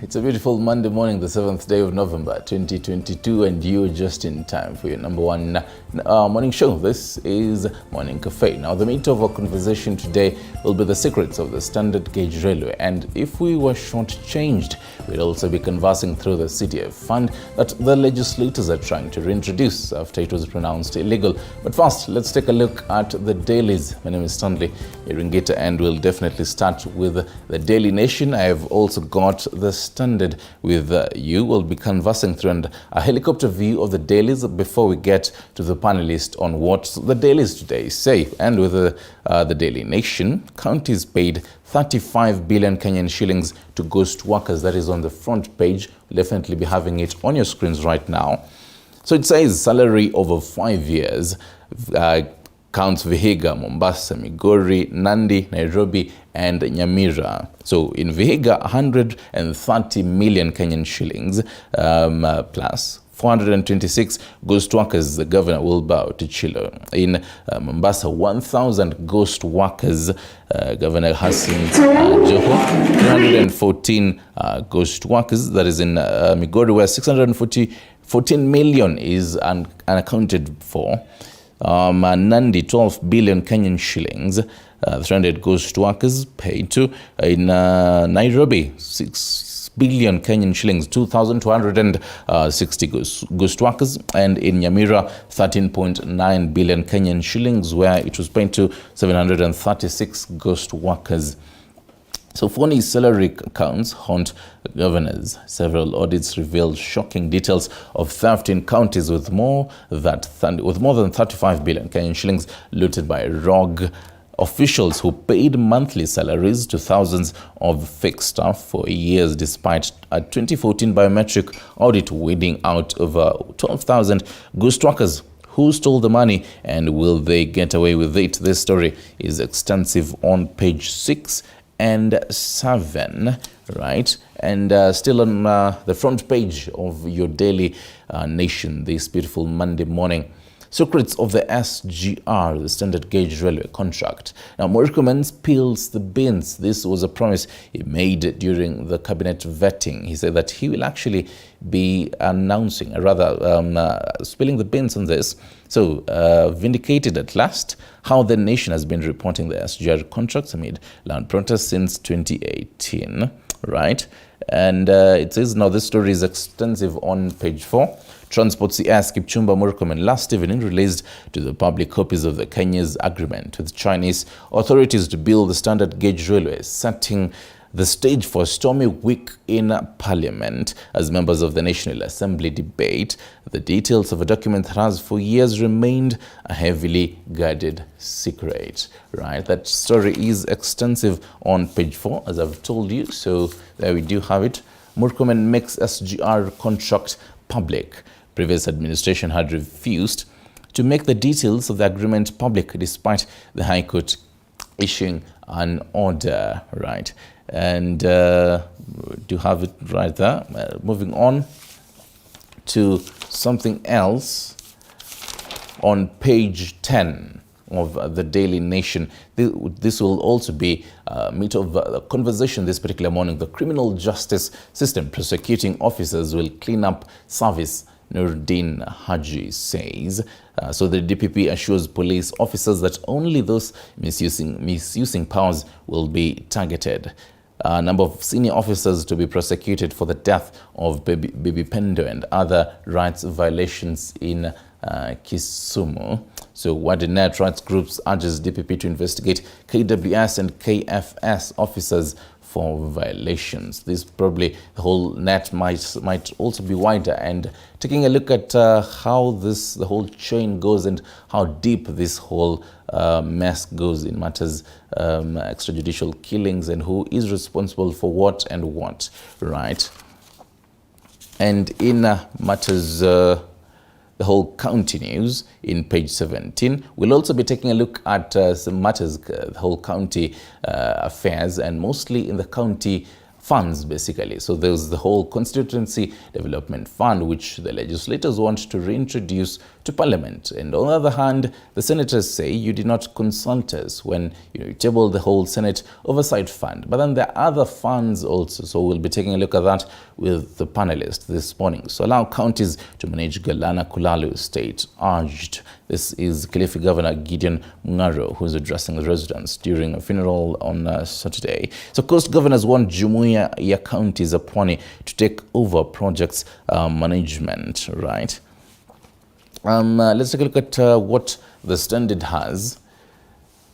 It's a beautiful Monday morning, the 7th day of November 2022, and you're just in time for your number one morning show. This is Morning Cafe. Now, the meat of our conversation today will be the secrets of the standard gauge railway, and if we were shortchanged, we'd also be conversing through the CDF fund that the legislators are trying to reintroduce after it was pronounced illegal. But first, let's take a look at the dailies. My name is Stanley Iringita, and we'll definitely start with the Daily Nation. I have also got the Standard with you. We'll be conversing through and a helicopter view of the dailies before we get to the panelist on what the dailies today say. And with the Daily Nation, counties paid 35 billion Kenyan shillings to ghost workers. That is on the front page. We'll definitely be having it on your screens right now. So it says salary over 5 years. Counts Vihiga, Mombasa, Migori, Nandi, Nairobi, and Nyamira. So in Vihiga, 130 million Kenyan shillings plus 426 ghost workers. The governor will bow to Chilo. In Mombasa, 1,000 ghost workers. Governor Hassan Joho, 314 ghost workers. That is in Migori, where 614 million is unaccounted for. Nandi, 12 billion Kenyan shillings, 300 ghost workers paid to. In Nairobi, 6 billion Kenyan shillings, 2,260 ghost workers. And in Nyamira, 13.9 billion Kenyan shillings, where it was paid to 736 ghost workers. So phony salary accounts haunt governors. Several audits revealed shocking details of theft in counties with more than 35 billion Kenyan shillings looted by rogue officials who paid monthly salaries to thousands of fake staff for years, despite a 2014 biometric audit weeding out over 12,000 ghost workers. Who stole the money, and will they get away with it? This story is extensive on page 6 and 7, right? And still on the front page of your Daily Nation this beautiful Monday morning. Secrets of the SGR, the standard gauge railway contract. Now, Murkomen spills the beans. This was a promise he made during the cabinet vetting. He said that he will actually be announcing, spilling the beans on this. So, vindicated at last how the nation has been reporting the SGR contracts amid land protests since 2018, right? And it says now this story is extensive on page 4. Transport CS Kipchumba Murkomen last evening released to the public copies of the Kenya's agreement with Chinese authorities to build the standard gauge railway, setting the stage for a stormy week in Parliament as members of the National Assembly debate the details of a document that has for years remained a heavily guarded secret. Right, that story is extensive on page 4, as I've told you. So there we do have it. Murkomen makes SGR contract public. Previous administration had refused to make the details of the agreement public despite the High Court issuing an order, right? And do have it right there. Moving on to something else on page 10 of the Daily Nation. This will also be meat of the conversation this particular morning. The criminal justice system prosecuting officers will clean up service, Nuruddin Haji says. So the DPP assures police officers that only those misusing powers will be targeted. A number of senior officers to be prosecuted for the death of Baby Pendo and other rights violations in Kisumu. So Wadinet Rights Groups urges DPP to investigate KWS and KFS officers for violations. This probably, the whole net might also be wider, and taking a look at how the whole chain goes and how deep this whole mess goes in matters extrajudicial killings and who is responsible for what and what, right? And in matters the whole county news in page 17. We'll also be taking a look at some matters, the whole county affairs, and mostly in the county funds, basically. So there's the whole constituency development fund, which the legislators want to reintroduce to Parliament. And on the other hand, the senators say you did not consult us when you tabled the whole Senate Oversight Fund. But then there are other funds also, so we'll be taking a look at that with the panelists this morning. So allow counties to manage Galana Kulalu State urged. This is Kilifi Governor Gideon Mungaro, who's addressing the residents during a funeral on Saturday. So Coast governors want Jumuiya ya counties of Pwani to take over projects management, right? Let's take a look at what the Standard has.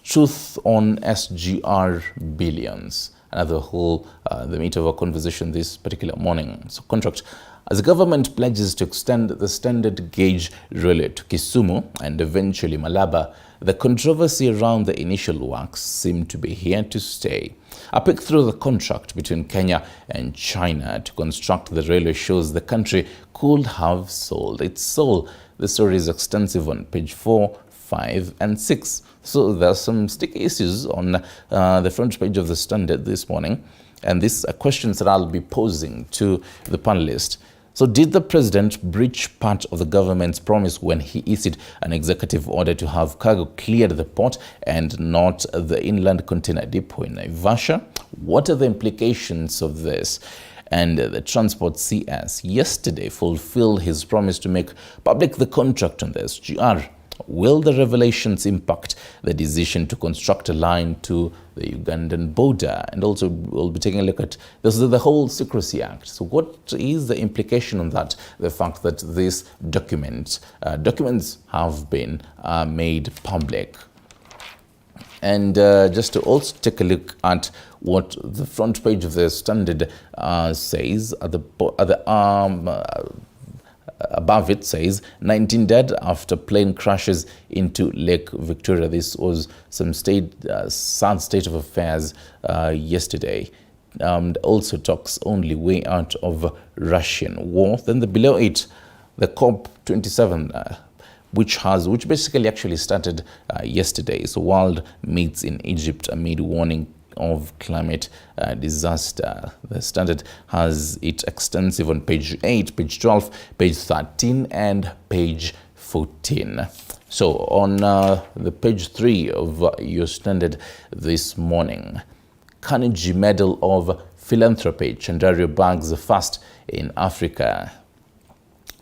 Truth on SGR billions. Another whole, the meat of our conversation this particular morning. So contract. As the government pledges to extend the standard gauge railway to Kisumu and eventually Malaba, the controversy around the initial works seem to be here to stay. A pick through the contract between Kenya and China to construct the railway shows the country could have sold its soul. The story is extensive on page 4, 5 and 6. So there are some sticky issues on the front page of the Standard this morning. And these are questions that I'll be posing to the panelists. So did the president breach part of the government's promise when he issued an executive order to have cargo cleared the port and not the inland container depot in Naivasha? What are the implications of this? And the Transport CS yesterday fulfilled his promise to make public the contract on the SGR. Will the revelations impact the decision to construct a line to the Ugandan border? And also we'll be taking a look at this is the whole Secrecy Act. So what is the implication on that? The fact that these documents have been made public. And just to also take a look at what the front page of the Standard says at above it says 19 dead after plane crashes into Lake Victoria. This was some sad state of affairs yesterday. Also talks only way out of Russian war. Then below it, the COP27, which basically actually started yesterday. So world meets in Egypt amid warning of climate disaster. The Standard has it extensive on page 8, page 12, page 13 and page 14. So on the page 3 of your Standard this morning, Carnegie Medal of Philanthropy, Chandario bags the first in Africa.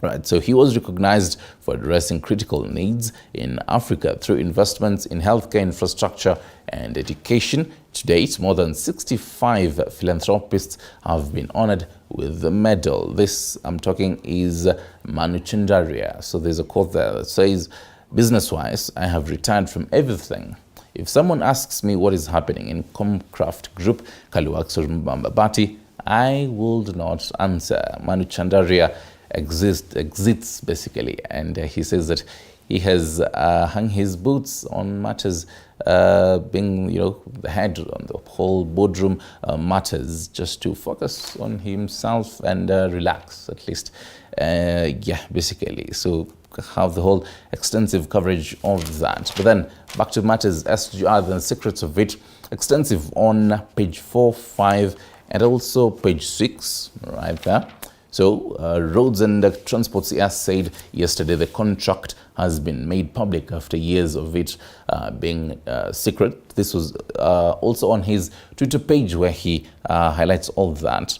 Right, so he was recognized for addressing critical needs in Africa through investments in healthcare infrastructure and education. To date, more than 65 philanthropists have been honored with the medal. This, I'm talking, is Manu Chandaria. So there's a quote there that says, business-wise, I have retired from everything. If someone asks me what is happening in Comcraft Group, Kaliwax or BAMBA, I would not answer. Manu Chandaria exists basically, and he says that he has hung his boots on matters being, the head on the whole boardroom matters, just to focus on himself and relax at least. Basically, so have the whole extensive coverage of that. But then back to matters SGR, the secrets of it, extensive on page 4, 5 and also page 6 right there. So, Roads and Transport CS said yesterday the contract has been made public after years of it being secret. This was also on his Twitter page where he highlights all of that.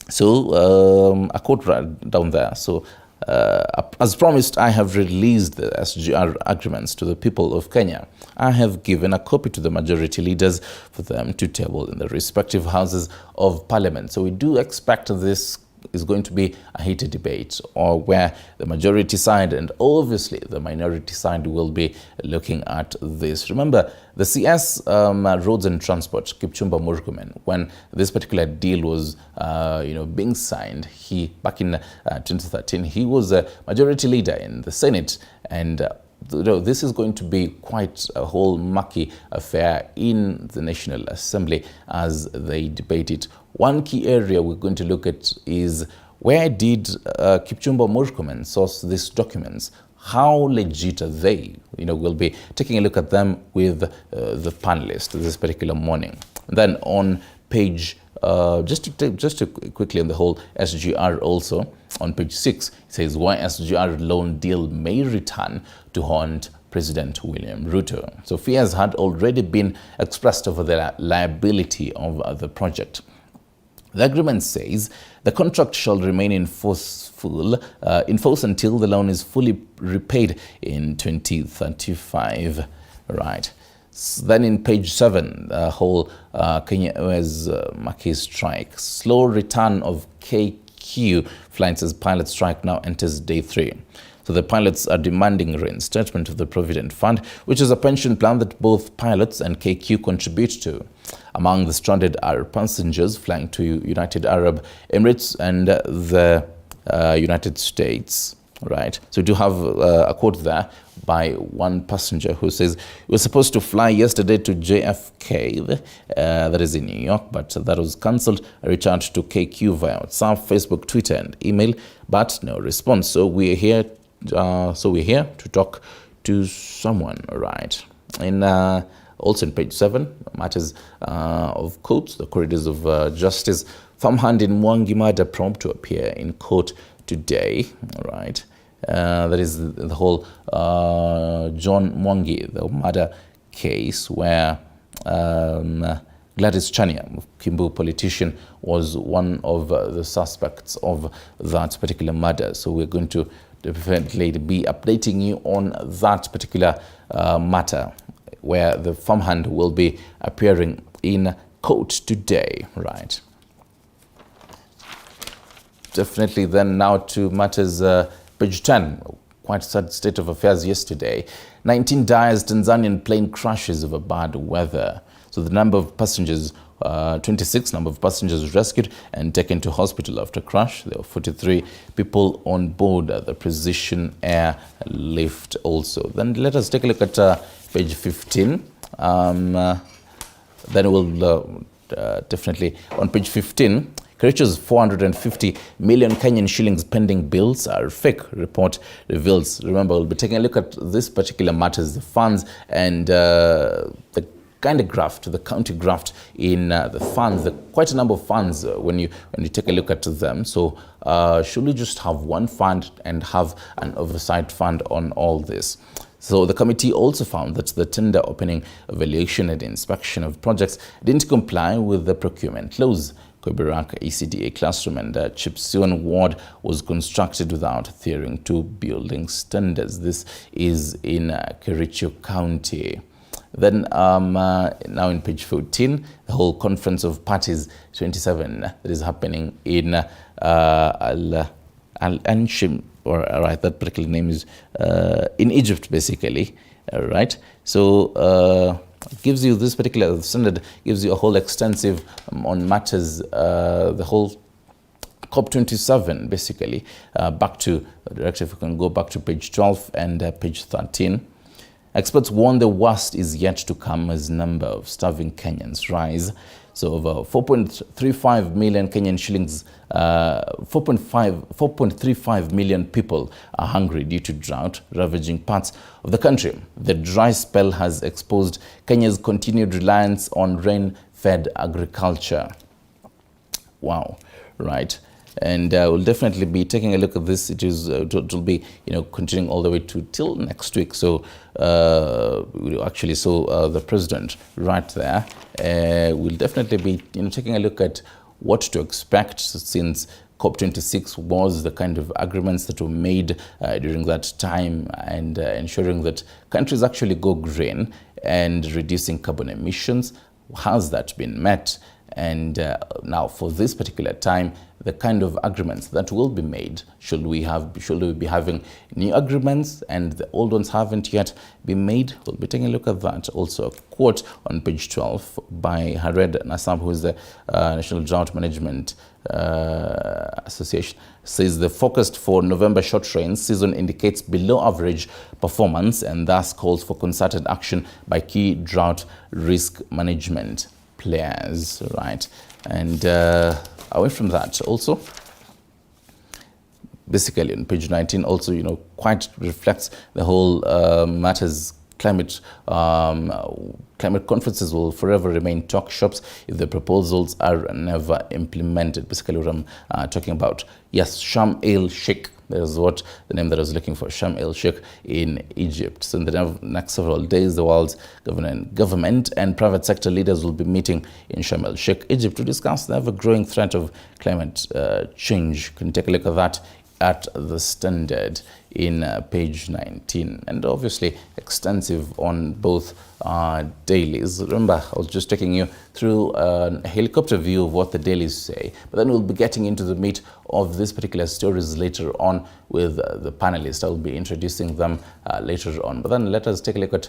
So, a quote right down there. So, as promised, I have released the SGR agreements to the people of Kenya. I have given a copy to the majority leaders for them to table in the respective houses of parliament. So, we do expect this is going to be a heated debate, or where the majority side and obviously the minority side will be looking at this. Remember, the CS Roads and Transport, Kipchumba Murkomen, when this particular deal was being signed, he back in 2013, he was a majority leader in the Senate, and this is going to be quite a whole mucky affair in the National Assembly as they debate it. One key area we're going to look at is where did Kipchumba Murkomen source these documents? How legit are they? We'll be taking a look at them with the panelists this particular morning. And then on page, just to quickly on the whole SGR also, On page 6, it says why SGR loan deal may return to haunt President William Ruto. So fears had already been expressed over the liability of the project. The agreement says the contract shall remain in force until the loan is fully repaid in 2035. Right. Then in page 7, the whole Kenya Airways Mackay strike. Slow return of KQ flights as pilot strike now enters day 3. So the pilots are demanding reinstatement of the Provident Fund, which is a pension plan that both pilots and KQ contribute to. Among the stranded are passengers flying to United Arab Emirates and the United States. Right. So we do have a quote there by one passenger who says, "We were supposed to fly yesterday to JFK, that is in New York, but that was cancelled. I reached out to KQ via WhatsApp, Facebook, Twitter, and email, but no response. So we're here to talk to someone." Right. And also in page 7, matters of courts, the corridors of justice. Farmhand in Mwangi murder prompt to appear in court today. Right. That is the whole John Mwangi, the murder case where Gladys Chania, Kimbu politician, was one of the suspects of that particular murder. So we're going to definitely be updating you on that particular matter, where the farmhand will be appearing in court today. Right. Definitely then now to matters, page 10, quite sad state of affairs yesterday. 19 dies, Tanzanian plane crashes over bad weather. So the number of passengers, 26 number of passengers rescued and taken to hospital after crash. There were 43 people on board the Precision Air lift also. Then let us take a look at page 15. Then we'll definitely, on page 15, Kericho's 450 million Kenyan shillings pending bills are fake, report reveals. Remember, we'll be taking a look at this particular matters, the funds and the kind of graft, the county graft in the funds, quite a number of funds when you take a look at them. So should we just have one fund and have an oversight fund on all this? So the committee also found that the tender opening, evaluation and inspection of projects didn't comply with the procurement laws. Koibarak ECDA classroom and Chipsione ward was constructed without adhering to building standards. This is in Kericho County. Then now in page 14, the whole Conference of Parties 27 that is happening in Al-Anshim, or right, that particular name is in Egypt, basically. Right. So gives you this particular standard, gives you a whole extensive on matters, the whole COP27, basically. Back to the directive, we can go back to page 12 and page 13. Experts warn the worst is yet to come as number of starving Kenyans rise. So over 4.35 million Kenyan shillings, 4.35 million people are hungry due to drought ravaging parts of the country. The dry spell has exposed Kenya's continued reliance on rain-fed agriculture. Wow, right. And we'll definitely be taking a look at this. It will be, continuing all the way till next week. So actually, the president right there will definitely be, taking a look at what to expect, since COP26 was the kind of agreements that were made during that time, and ensuring that countries actually go green and reducing carbon emissions. Has that been met? And now for this particular time, the kind of agreements that will be made, should we be having new agreements and the old ones haven't yet been made? We'll be taking a look at that. Also a quote on page 12 by Hared Nassab, who is the National Drought Management Association, says the forecast for November short rain season indicates below average performance and thus calls for concerted action by key drought risk management players. Right. And away from that, also basically on page 19 also quite reflects the whole matters climate conferences will forever remain talk shops if the proposals are never implemented. Basically what I'm talking about. Yes, Sharm el-Sheikh. That is what the name that I was looking for, Sharm el-Sheikh in Egypt. So in the next several days, the world's government and private sector leaders will be meeting in Sharm el-Sheikh, Egypt, to discuss the ever-growing threat of climate change. You can take a look at that at the Standard in page 19, and obviously extensive on both dailies. Remember, I was just taking you through a helicopter view of what the dailies say, but then we'll be getting into the meat of these particular stories later on with the panelists. I'll be introducing them later on. But then let us take a look at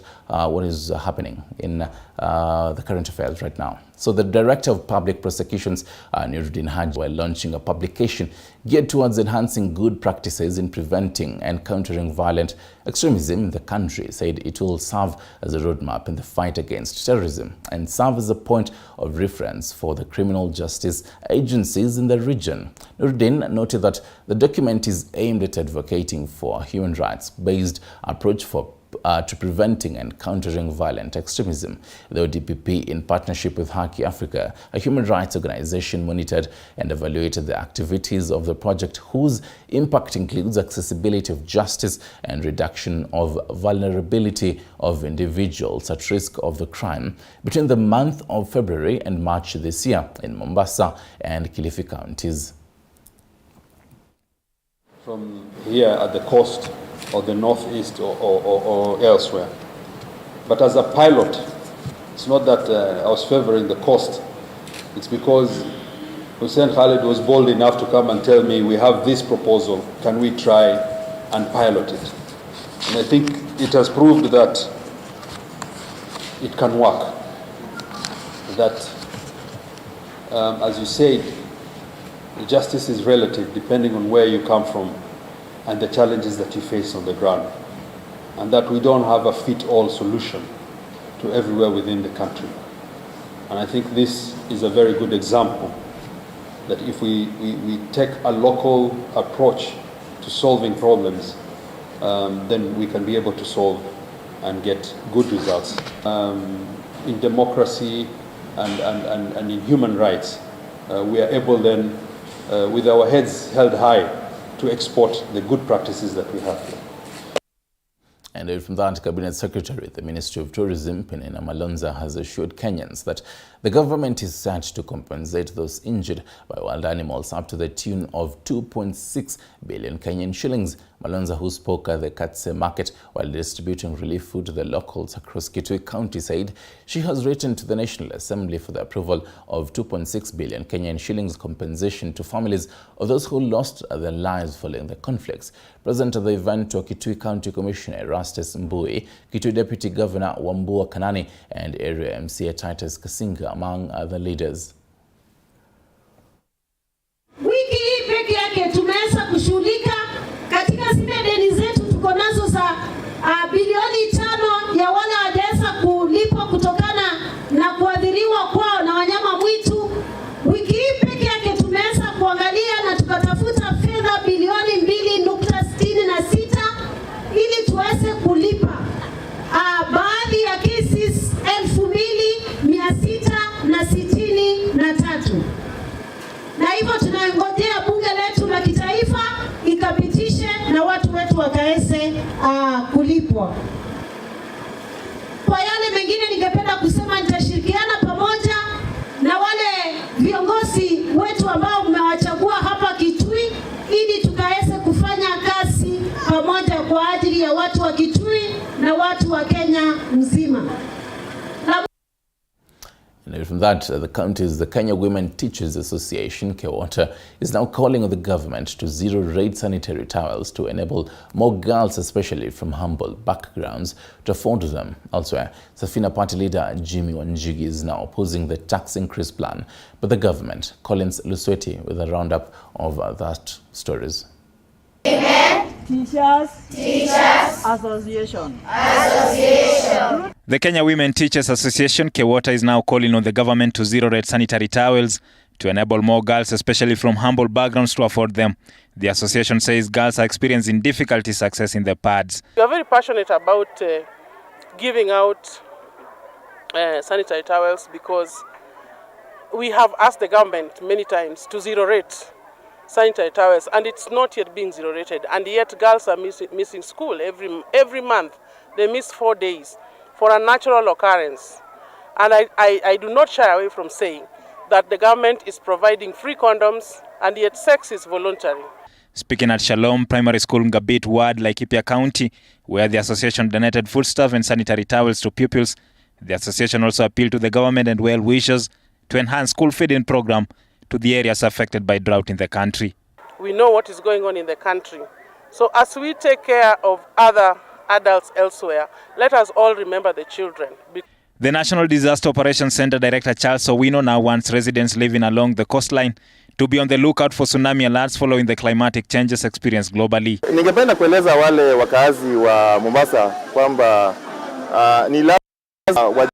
what is happening in the current affairs right now. So the Director of Public Prosecutions, Nuruddin Haji, while launching a publication geared towards enhancing good practices in preventing and countering violent extremism in the country, said it will serve as a roadmap in the fight against terrorism and serve as a point of reference for the criminal justice agencies in the region. Nuruddin noted that the document is aimed at advocating for a human rights-based approach to preventing and countering violent extremism. The ODPP, in partnership with Haki Africa, a human rights organization, monitored and evaluated the activities of the project, whose impact includes accessibility of justice and reduction of vulnerability of individuals at risk of the crime between the month of February and March this year in Mombasa and Kilifi counties. From here at the coast or the northeast or elsewhere. But as a pilot, it's not that I was favoring the coast. It's because Hussein Khalid was bold enough to come and tell me, we have this proposal, can we try and pilot it? And I think it has proved that it can work. That, as you said, justice is relative depending on where you come from and the challenges that you face on the ground, and that we don't have a fit-all solution to everywhere within the country. And I think this is a very good example that if we take a local approach to solving problems, then we can be able to solve and get good results. In democracy and in human rights, we are able then, with our heads held high, to export the good practices that we have here. And from that, Cabinet Secretary, the Ministry of Tourism, Penina Malonza, has assured Kenyans that the government is set to compensate those injured by wild animals up to the tune of 2.6 billion Kenyan shillings. Malonza, who spoke at the Katse market while distributing relief food to the locals across Kitui County, said she has written to the National Assembly for the approval of 2.6 billion Kenyan shillings compensation to families of those who lost their lives following the conflicts. Present at the event were Kitui County Commissioner Erastus Mbui, Kitui Deputy Governor Wambua Kanani, and Area MCA Titus Kasinga, among other leaders. Wiki hii peke yake tumeweza kushughulika katika zile deni zetu tuko nazo za bilioni 5 ya wale wajaweza kulipwa kutokana na kuadhiriwa kwao na wanyama mwitu. Wiki hii peke yake tumeweza kuangalia na tukatafuta fedha bilioni 2.66 ili tuweze kulipa baadhi ya cases 2663, na hivyo tunangojea bunge letu la kitaifa ikapitishe na watu wetu wakaweze kulipwa. Kwa yale mengine ningependa kusema nitashirikiana pamoja na wale viongozi wetu ambao mmewachagua hapa Kitui ili tukaweze kufanya kazi pamoja kwa ajili ya watu wa Kitui na watu wa Kenya mzima. And from that, the Kenya Women Teachers Association, GOtv, is now calling on the government to zero-rate sanitary towels to enable more girls, especially from humble backgrounds, to afford them. Elsewhere, Safina Party leader Jimmy Wanjigi is now opposing the tax increase plan, but the government. Collins Lusweti with a roundup of that stories. Teachers Association. The Kenya Women Teachers Association, GOtv, is now calling on the government to zero-rate sanitary towels to enable more girls, especially from humble backgrounds, to afford them. The association says girls are experiencing difficulty accessing the pads. We are very passionate about giving out sanitary towels because we have asked the government many times to zero rate sanitary towels, and it's not yet being zero rated, and yet girls are missing school every month. They miss 4 days for a natural occurrence. And I do not shy away from saying that the government is providing free condoms, and yet sex is voluntary. Speaking at Shalom Primary School in Gabit Ward, Laikipia County, where the association donated foodstuff and sanitary towels to pupils, the association also appealed to the government and well-wishers to enhance school feeding program to the areas affected by drought in the country. We know what is going on in the country. So as we take care of other adults elsewhere, let us all remember the children. The National Disaster Operations Center Director Charles Owino now wants residents living along the coastline to be on the lookout for tsunami alerts following the climatic changes experienced globally. Ningependa kueleza wale wakazi wa Mombasa kwamba ni lazima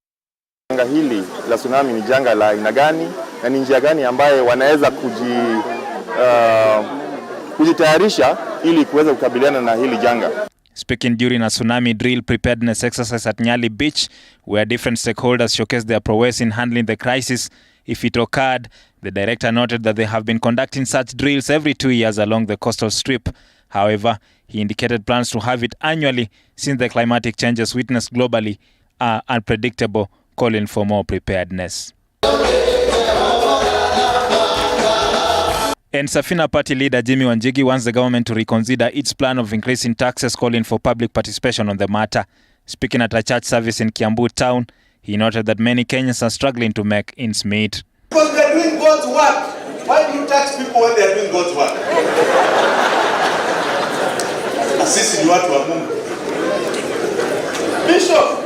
janga hili la tsunami ni janga la aina gani na ni njia gani ambayo wanaweza kujitayarisha ili kuweza kukabiliana na hili janga. Speaking during a tsunami drill preparedness exercise at Nyali Beach, where different stakeholders showcased their prowess in handling the crisis if it occurred, the director noted that they have been conducting such drills every 2 years along the coastal strip. However, he indicated plans to have it annually since the climatic changes witnessed globally are unpredictable, calling for more preparedness. And Safina Party leader Jimmy Wanjigi wants the government to reconsider its plan of increasing taxes, calling for public participation on the matter. Speaking at a church service in Kiambu town, he noted that many Kenyans are struggling to make ends meet. Because they are doing God's work. Why do you tax people when they are doing God's work? Sisi ni watu wa Mungu. Bishop,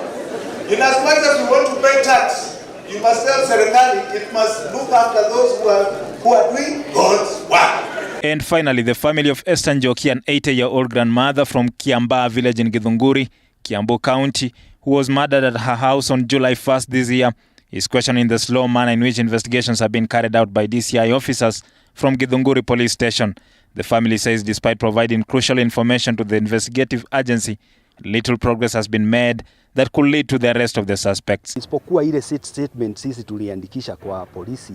in as much as we want to pay tax, you must tell serikali it must look after those who are doing God's work. And finally, the family of Esther Njoki, an 80-year-old grandmother from Kiamba village in Githunguri, Kiambu County, who was murdered at her house on July 1st this year, is questioning the slow manner in which investigations have been carried out by DCI officers from Githunguri police station. The family says despite providing crucial information to the investigative agency, little progress has been made that could lead to the arrest of the suspects. Isipokuwa ile statement sisi tuliandikisha kwa polisi,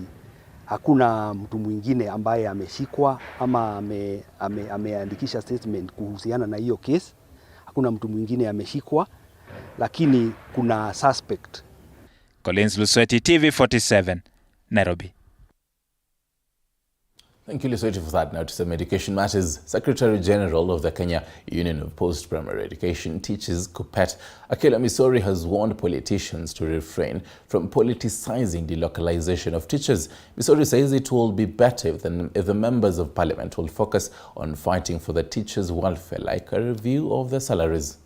hakuna mtu mwingine ambaye ameshikwa ama ameandikisha statement kuhusiana na hiyo case. Hakuna mtu mwingine ameshikwa, lakini kuna suspect. Collins Lusweti, TV47, Nairobi. Thank you, Lusweti, for that. Now to some education matters. Secretary General of the Kenya Union of Post-Primary Education Teachers, GOtv, Akela Misori, has warned politicians to refrain from politicizing the localization of teachers. Misori says it will be better if the members of parliament will focus on fighting for the teachers' welfare, like a review of their salaries.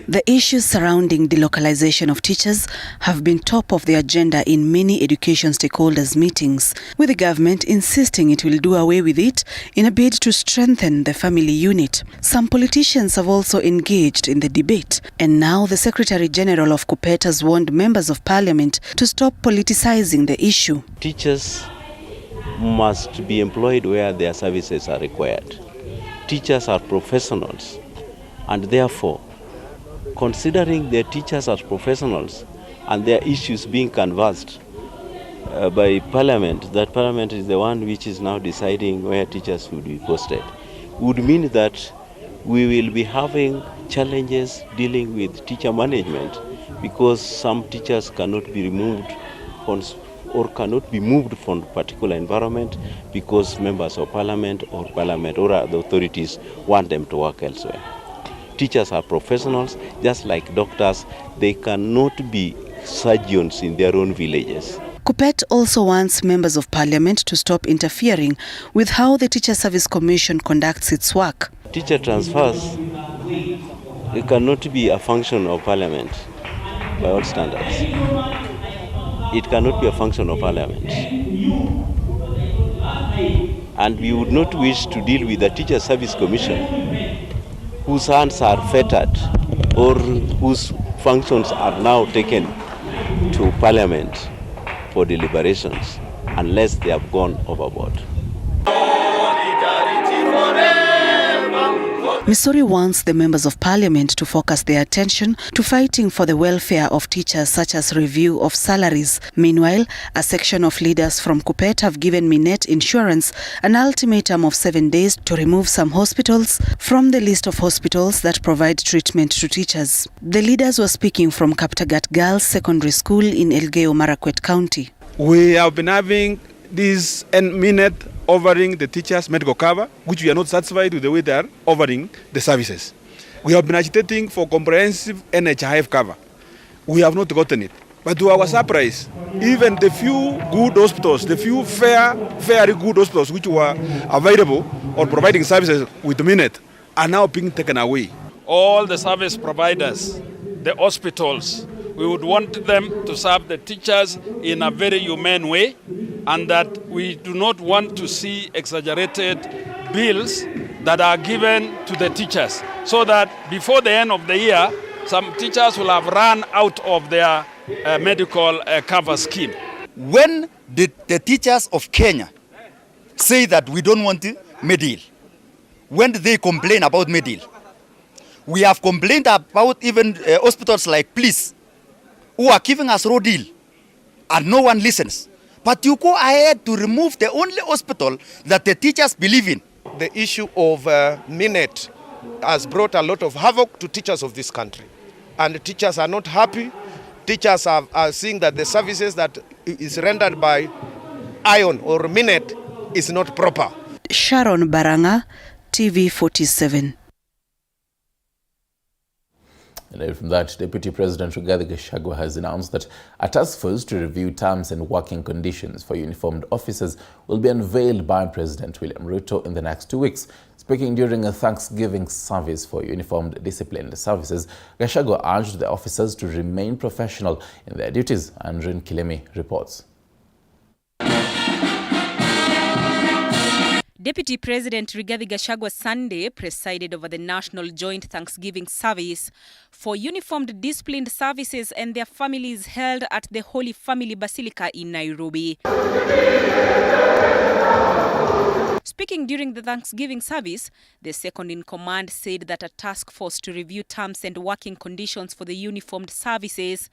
The issues surrounding the localization of teachers have been top of the agenda in many education stakeholders' meetings, with the government insisting it will do away with it in a bid to strengthen the family unit. Some politicians have also engaged in the debate, and now the Secretary General of GOtv has warned members of parliament to stop politicizing the issue. Teachers must be employed where their services are required. Teachers are professionals, and therefore, considering their teachers as professionals and their issues being canvassed by Parliament, that Parliament is the one which is now deciding where teachers would be posted, would mean that we will be having challenges dealing with teacher management, because some teachers cannot be removed or cannot be moved from a particular environment because members of Parliament or other authorities want them to work elsewhere. Teachers are professionals, just like doctors. They cannot be surgeons in their own villages. GOtv also wants members of parliament to stop interfering with how the Teacher Service Commission conducts its work. Teacher transfers, it cannot be a function of parliament by all standards. It cannot be a function of parliament. And we would not wish to deal with the Teacher Service Commission whose hands are fettered or whose functions are now taken to Parliament for deliberations unless they have gone overboard. Missouri wants the members of parliament to focus their attention to fighting for the welfare of teachers, such as review of salaries. Meanwhile, a section of leaders from Kuppet have given SIGNET Insurance an ultimatum of 7 days to remove some hospitals from the list of hospitals that provide treatment to teachers. The leaders were speaking from Kaptagat Girls Secondary School in Elgeyo Marakwet County. We have been having this SIGNET offering the teachers medical cover, which we are not satisfied with the way they are offering the services. We have been agitating for comprehensive NHIF cover. We have not gotten it. But to our surprise, even the few good hospitals, the few very good hospitals which were available or providing services with SIGNET are now being taken away. All the service providers, the hospitals, we would want them to serve the teachers in a very humane way, and that we do not want to see exaggerated bills that are given to the teachers, so that before the end of the year, some teachers will have run out of their medical cover scheme. When the teachers of Kenya say that we don't want Medill, when they complain about Medill, we have complained about even hospitals like Police, who are giving us raw deal, and no one listens. But you go ahead to remove the only hospital that the teachers believe in. The issue of SIGNET has brought a lot of havoc to teachers of this country. And the teachers are not happy. Teachers are seeing that the services that is rendered by ION or SIGNET is not proper. Sharon Baranga, TV 47. And from that, Deputy President Rigathi Gachagua has announced that a task force to review terms and working conditions for uniformed officers will be unveiled by President William Ruto in the next 2 weeks. Speaking during a Thanksgiving service for uniformed disciplined services, Gachagua urged the officers to remain professional in their duties. Andrin Kilemi reports. Deputy President Rigathi Gachagua Sunday presided over the National Joint Thanksgiving Service for uniformed disciplined services and their families held at the Holy Family Basilica in Nairobi. Speaking during the Thanksgiving service, the second-in-command said that a task force to review terms and working conditions for the uniformed services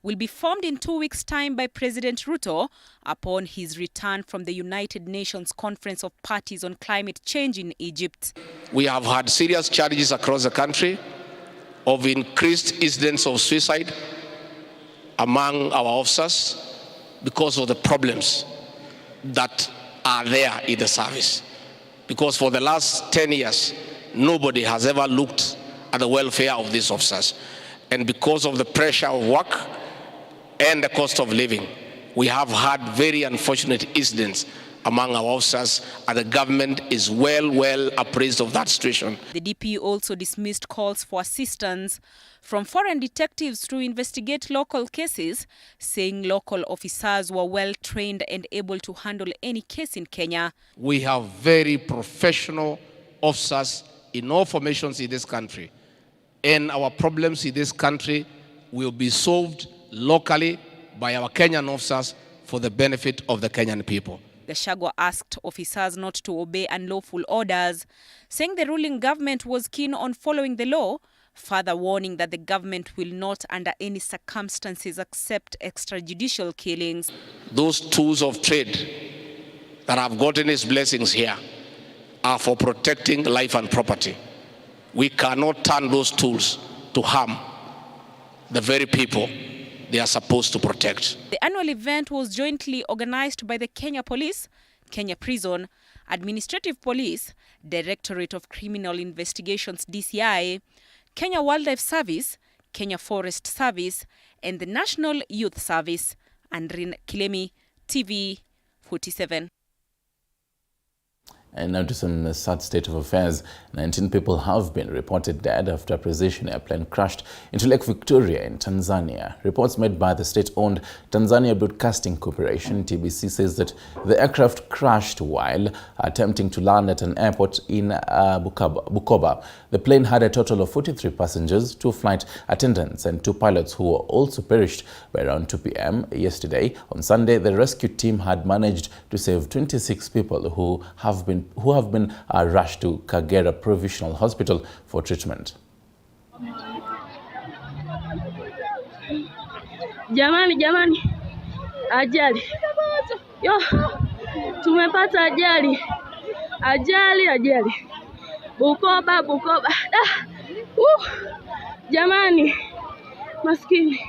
will be formed in 2 weeks' time by President Ruto upon his return from the United Nations Conference of Parties on Climate Change in Egypt. We have had serious challenges across the country of increased incidents of suicide among our officers because of the problems that are there in the service. Because for the last 10 years, nobody has ever looked at the welfare of these officers. And because of the pressure of work and the cost of living, we have had very unfortunate incidents among our officers, and the government is well appraised of that situation. The DP also dismissed calls for assistance from foreign detectives to investigate local cases, saying local officers were well trained and able to handle any case in Kenya. We have very professional officers in all formations in this country, and our problems in this country will be solved locally by our Kenyan officers for the benefit of the Kenyan people. Gachagua asked officers not to obey unlawful orders, saying the ruling government was keen on following the law, further warning that the government will not under any circumstances accept extrajudicial killings. Those tools of trade that have gotten its blessings here are for protecting life and property. We cannot turn those tools to harm the very people they are supposed to protect. The annual event was jointly organized by the Kenya Police, Kenya Prison, Administrative Police, Directorate of Criminal Investigations DCI, Kenya Wildlife Service, Kenya Forest Service, and the National Youth Service. Andrin Kilemi, TV 47. And now to some sad state of affairs. 19 people have been reported dead after a precision airplane crashed into Lake Victoria in Tanzania. Reports made by the state-owned Tanzania Broadcasting Corporation, TBC, says that the aircraft crashed while attempting to land at an airport in Bukoba. The plane had a total of 43 passengers, 2 flight attendants and 2 pilots who were also perished by around 2 p.m. yesterday. On Sunday, the rescue team had managed to save 26 people who have been who have been rushed to Kagera Provisional Hospital for treatment. Jamani, ajali. Yo, tumepata ajali. Bukoba. Jamani, maskini.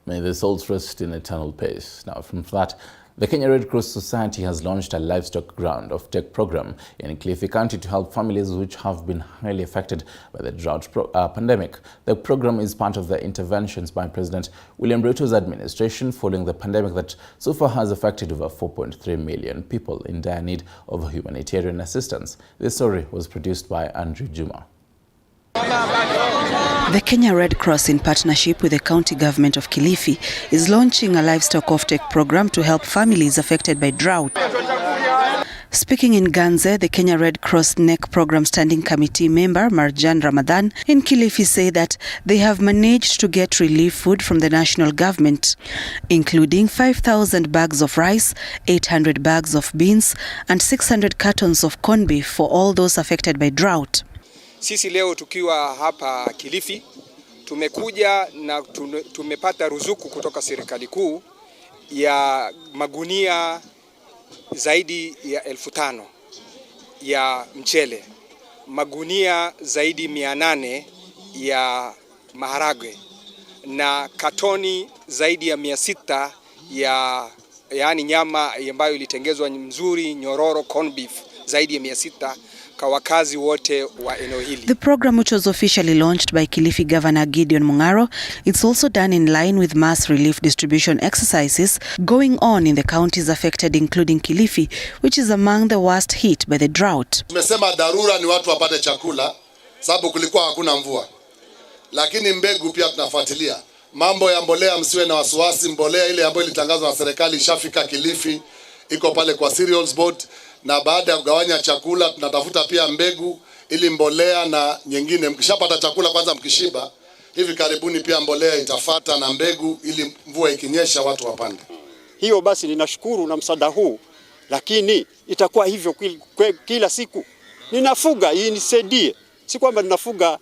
May the souls rest in eternal peace. Now, from that, the Kenya Red Cross Society has launched a livestock ground of tech program in Kilifi County to help families which have been highly affected by the drought pandemic. The program is part of the interventions by President William Ruto's administration following the pandemic that so far has affected over 4.3 million people in dire need of humanitarian assistance. This story was produced by Andrew Juma. The Kenya Red Cross, in partnership with the county government of Kilifi, is launching a livestock offtake program to help families affected by drought. Speaking in Ganze, the Kenya Red Cross NEC Program Standing Committee member Marjan Ramadan in Kilifi say that they have managed to get relief food from the national government, including 5,000 bags of rice, 800 bags of beans, and 600 cartons of corned beef for all those affected by drought. Sisi leo tukiwa hapa Kilifi tumekuja na tumepata ruzuku kutoka serikali kuu ya magunia zaidi ya 5,000 ya mchele, magunia zaidi 800 ya maharagwe na katoni zaidi ya 600 yaani nyama ambayo ilitengezwa mzuri nyororo corned beef zaidi ya 600 kwa wakazi wote wa eneo hili. The program, which was officially launched by Kilifi Governor Gideon Mungaro, it's also done in line with mass relief distribution exercises going on in the counties affected, including Kilifi, which is among the worst hit by the drought. Tumesema dharura ni watu wapate chakula sababu kulikuwa hakuna mvua. Lakini mbegu pia tunafuatilia. Mambo ya mbolea, msiwe na wasiwasi, mbolea ile ambayo ilitangazwa na serikali ishafika Kilifi, iko pale kwa cereals board. Na baada ya kugawanya chakula tunatafuta pia mbegu ili mbolea na nyingine. Mkishapata chakula kwanza mkishiba, hivi karibuni pia mbolea itafata na mbegu ili mvua ikinyesha watu wapande. Hiyo basi ninashukuru na msaada huu, lakini itakuwa hivyo kila siku. Ninafuga hii nisaidie. Si kwamba ninafuga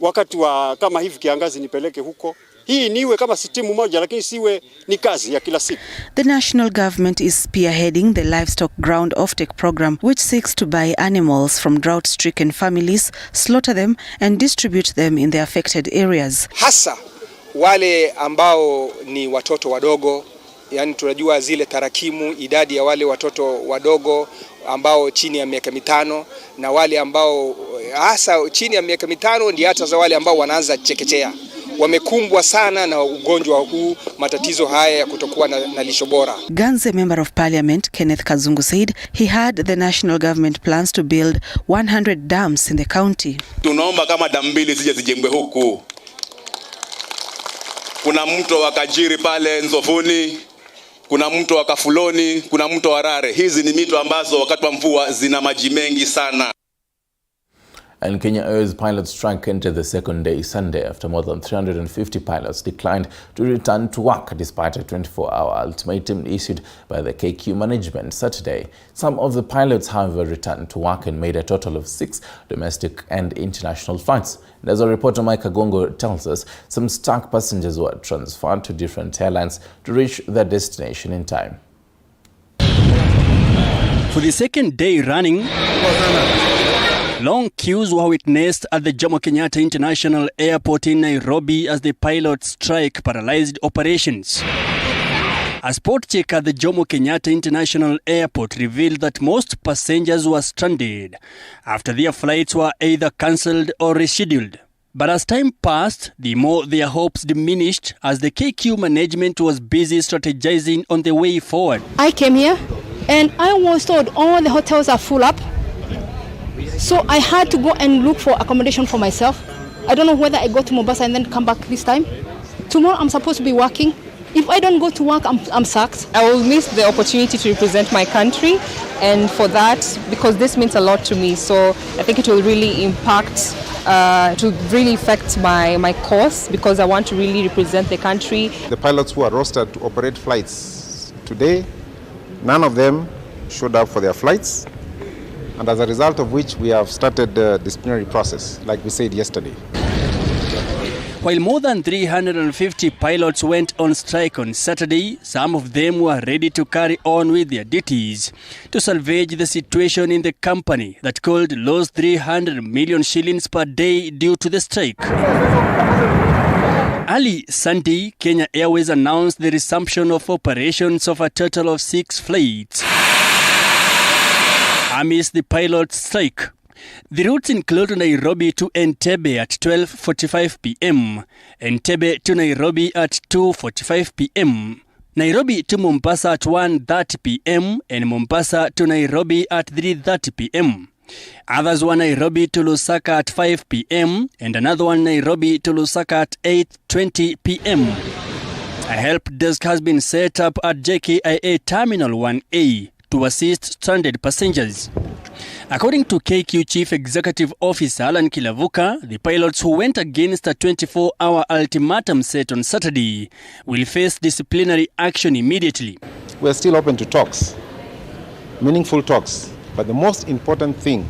wakati wa kama hivi kiangazi nipeleke huko. Hii niwe kama sitimu moja, lakini siwe ni kazi ya kila siku. The national government is spearheading the livestock ground offtake program, which seeks to buy animals from drought-stricken families, slaughter them and distribute them in the affected areas. Hasa wale ambao ni watoto wadogo, yani tunajua zile tarakimu, idadi ya wale watoto wadogo ambao chini ya miaka 5 na wale ambao hasa chini ya miaka 5 ndio hata za wale ambao wanaanza chekechea. Wamekumbwa sana na ugonjwa huu, matatizo haya ya kutokuwa na lisho bora. Ganze Member of Parliament Kenneth Kazungu said he had the national government plans to build 100 dams in the county. Tunaomba kama damu 2 zije zijengwe huku. Kuna mto wa Kajiri pale Nzofuni, kuna mto wa Kafuloni, kuna mto wa Rare. Hizi ni mito ambazo wakati wa mvua zina maji mengi sana. And Kenya Air's pilot strike entered the second day Sunday after more than 350 pilots declined to return to work despite a 24-hour ultimatum issued by the KQ management Saturday. Some of the pilots, however, returned to work and made a total of 6 domestic and international flights. And as our reporter Mike Agongo tells us, some stuck passengers were transferred to different airlines to reach their destination in time. For the second day running, long queues were witnessed at the Jomo Kenyatta International Airport in Nairobi as the pilot strike paralyzed operations. A spot check at the Jomo Kenyatta International Airport revealed that most passengers were stranded after their flights were either cancelled or rescheduled. But as time passed, the more their hopes diminished as the KQ management was busy strategizing on the way forward. I came here and I was told all the hotels are full up. So I had to go and look for accommodation for myself. I don't know whether I go to Mombasa and then come back this time. Tomorrow I'm supposed to be working. If I don't go to work, I'm sacked. I will miss the opportunity to represent my country, and for that, because this means a lot to me, so I think it will really impact, it will really affect my course, because I want to really represent the country. The pilots who are rostered to operate flights today, none of them showed up for their flights, and as a result of which we have started the disciplinary process, like we said yesterday. While more than 350 pilots went on strike on Saturday, some of them were ready to carry on with their duties to salvage the situation in the company that could lose 300 million shillings per day due to the strike. Early Sunday, Kenya Airways announced the resumption of operations of a total of 6 flights amidst the pilots' strike. The routes include Nairobi to Entebbe at 12:45 p.m., Entebbe to Nairobi at 2:45 p.m., Nairobi to Mombasa at 1:30 p.m., and Mombasa to Nairobi at 3:30 p.m. Others were Nairobi to Lusaka at 5 p.m. and another one Nairobi to Lusaka at 8:20 p.m. A help desk has been set up at JKIA Terminal 1A to assist stranded passengers. According to KQ Chief Executive Officer Alan Kilavuka, the pilots who went against a 24-hour ultimatum set on Saturday will face disciplinary action immediately. We are still open to talks, meaningful talks, but the most important thing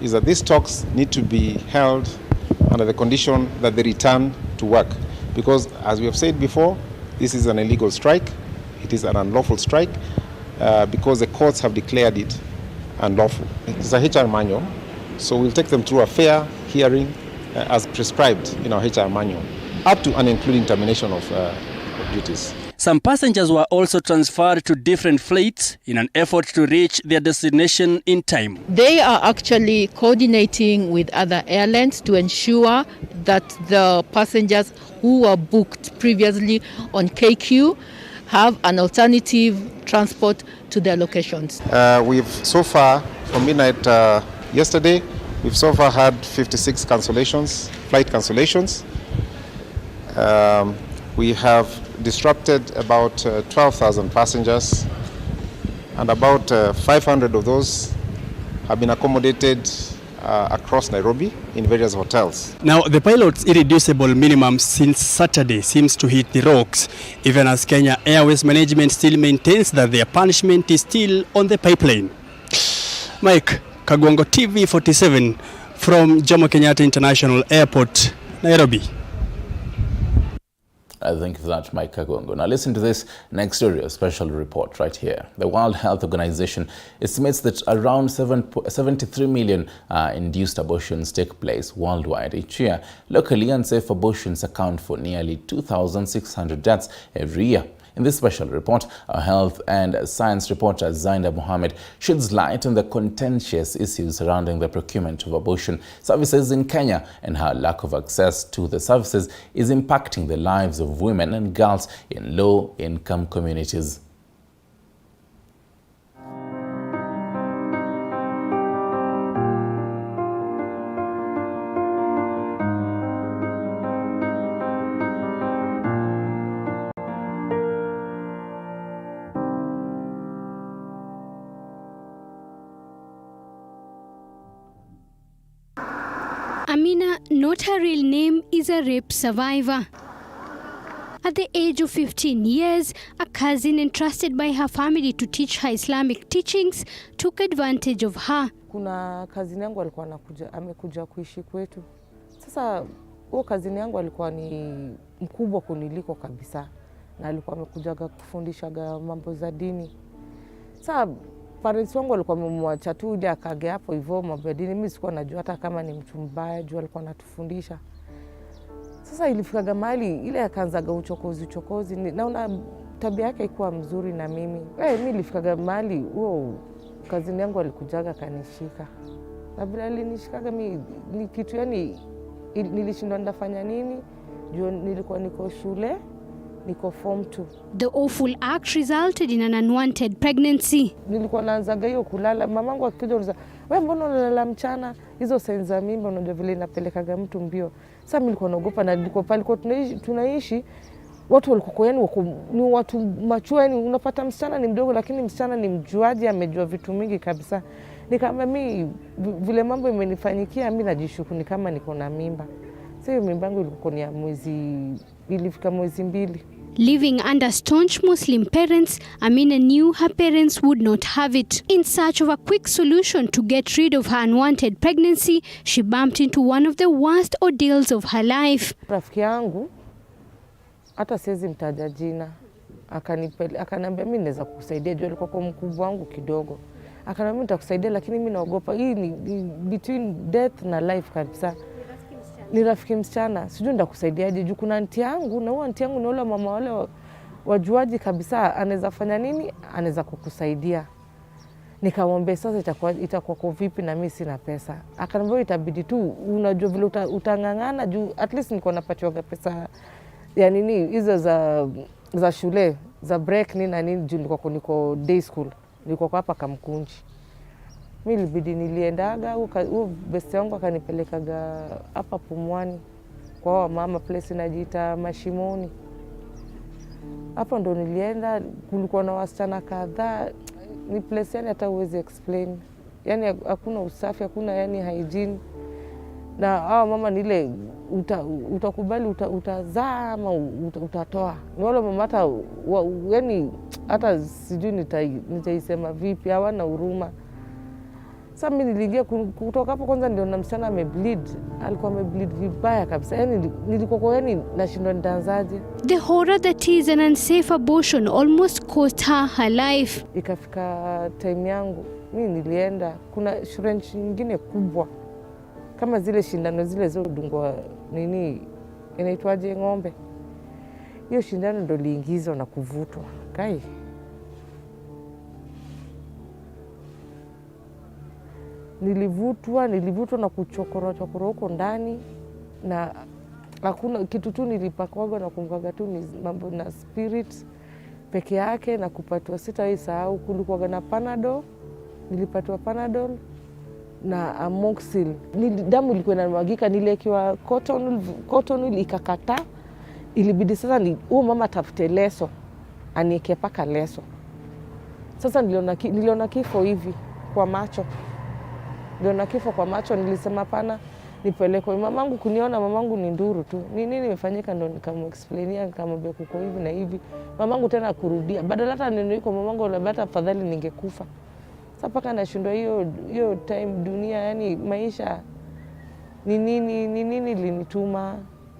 is that these talks need to be held under the condition that they return to work. Because as we have said before, this is an illegal strike, it is an unlawful strike, because the courts have declared it unlawful. It's a HR manual, so we'll take them through a fair hearing as prescribed in our HR manual, up to and including termination of duties. Some passengers were also transferred to different flights in an effort to reach their destination in time. They are actually coordinating with other airlines to ensure that the passengers who were booked previously on KQ have an alternative transport to their locations. We've so far, from midnight yesterday, we've so far had 56 cancellations, flight cancellations. We have disrupted about 12,000 passengers, and about 500 of those have been accommodated across Nairobi in various hotels. Now, the pilot's irreducible minimum since Saturday seems to hit the rocks, even as Kenya Airways management still maintains that their punishment is still on the pipeline. Mike, GOtv 47 from Jomo Kenyatta International Airport, Nairobi. Thank you for that, Mike Kagwango. Now listen to this next story, a special report right here. The World Health Organization estimates that around 73 million induced abortions take place worldwide each year. Locally, unsafe abortions account for nearly 2,600 deaths every year. In this special report, our health and science reporter Zainab Mohammed sheds light on the contentious issues surrounding the procurement of abortion services in Kenya and how lack of access to the services is impacting the lives of women and girls in low-income communities. Amina, not her real name, is a rape survivor. At the age of 15 years, a cousin entrusted by her family to teach her Islamic teachings took advantage of her. Kuna cousin yangu alikuwa amekuja kuishi kwetu. Sasa huo cousin yangu alikuwa ni mkubwa kuniliko kabisa, na alikuwa amekujaga kufundishaga mambo za dini. Sasa parents wangu walikuwa wamemwacha tu ili akage hapo hivyo mambo ya dini. Mimi sikuwa najua hata kama ni mtu mbaya, juu alikuwa anatufundisha. Sasa ilifikaga mahali ile akaanzaga uchokozi, naona tabia yake ilikuwa mzuri na mimi. Mimi ilifikaga mahali huo cousin yangu alikujaga kanishika. Na bila alinishikaga mimi ni kitu yani nilishindwa nitafanya nini juu nilikuwa niko shule, niko form 2. The awful act resulted in an unwanted pregnancy. Nilikuwa naanzaga hiyo kulala, mamangu akija uniza, wewe mbona unalala mchana? Hizo signs za mimba unajua vile inapelekaga mtu mbio. Sasa mimi nilikuwa naogopa, na nilikuwa pale kwa tunaishi watu walikuwa yani ni watu machua, yani unapata msichana ni mdogo lakini msichana ni mjuaji, amejua vitu mingi kabisa. Nikamwambia mimi vile mambo imenifanyikia mimi najishuku ni kama niko na mimba. Sasa hiyo mimba yangu ilikuwa ni ilifika mwezi 2. Living under staunch Muslim parents, Amina knew her parents would not have it. In search of a quick solution to get rid of her unwanted pregnancy, she bumped into one of the worst ordeals of her life. Rafiki yangu, hata siwezi mtaja jina, akaniambia mimi naweza kukusaidia, juu alikuwa kwa mkubwa wangu kidogo. Akaniambia nitakusaidia lakini mimi naogopa, hii ni between death na life kabisa. Ni rafiki msichana, sijui nitakusaidiaje juu kuna aunti yangu, na huyo aunti yangu ni yule mama wale wajuaji kabisa, anaweza fanya nini, anaweza kukusaidia. Nikamwambia sasa itakuwa kwa vipi na mimi sina pesa. Akaniambia itabidi tu unajua vile utangangana juu at least niko napatiwa pesa ya nini hizo za shule, za break nini na nini juu niko day school. Niko hapa Kamkunji. Mimi ilibidi niliendaga, huyo best yangu akanipelekaga hapa Pumwani kwa mama place inajiita Mashimoni. Hapo ndo nilienda, kulikuwa na wasichana kadhaa, ni place yani hata uwezi explain. Yani hakuna usafi, hakuna yani hygiene. Na hao mama nile utakubali utazaa ama utatoa. Ni wale mama hata yani hata sijui nitaisema vipi, hawana huruma. Sasa mimi niliingia kutoka hapo kwanza ndio na msichana amebleed. Alikuwa amebleed vibaya kabisa. Yani nilikuwa yani nashindwa nitaanzaje. The horror that is an unsafe abortion almost cost her life. Ikafika time yangu, mimi nilienda, kuna shule nyingine kubwa kama zile shindano zile zilizodungwa nini inaitwaje ng'ombe. Hiyo shindano ndo liingizwa na kuvutwa. Kai. Nilivutwa na kuchokora huko ndani, na hakuna kitu tu nilipakwaga na kumkaga tu ni mambo na spirit peke yake na kupatwa sitaisahau. Kulikuwa na Panadol, nilipatwa Panadol na Amoxil. Damu ilikuwa inamwagika, niliwekewa cotton ikakata. Ilibidi sasa huyo mama tafute leso, anieke paka leso. Sasa niliona kifo hivi kwa macho. Niliona kifo kwa macho, nilisema pana nipelekwe. Mamangu kuniona, mamangu ni nduru tu. Nini imefanyika ndo nikamuexplainia, nikamwambia kuko hivi na hivi. Mamangu tena kurudia. Badala hata neno iko mamangu labda afadhali ningekufa. Sasa paka nashindwa hiyo time dunia, yani maisha ni nini linituma.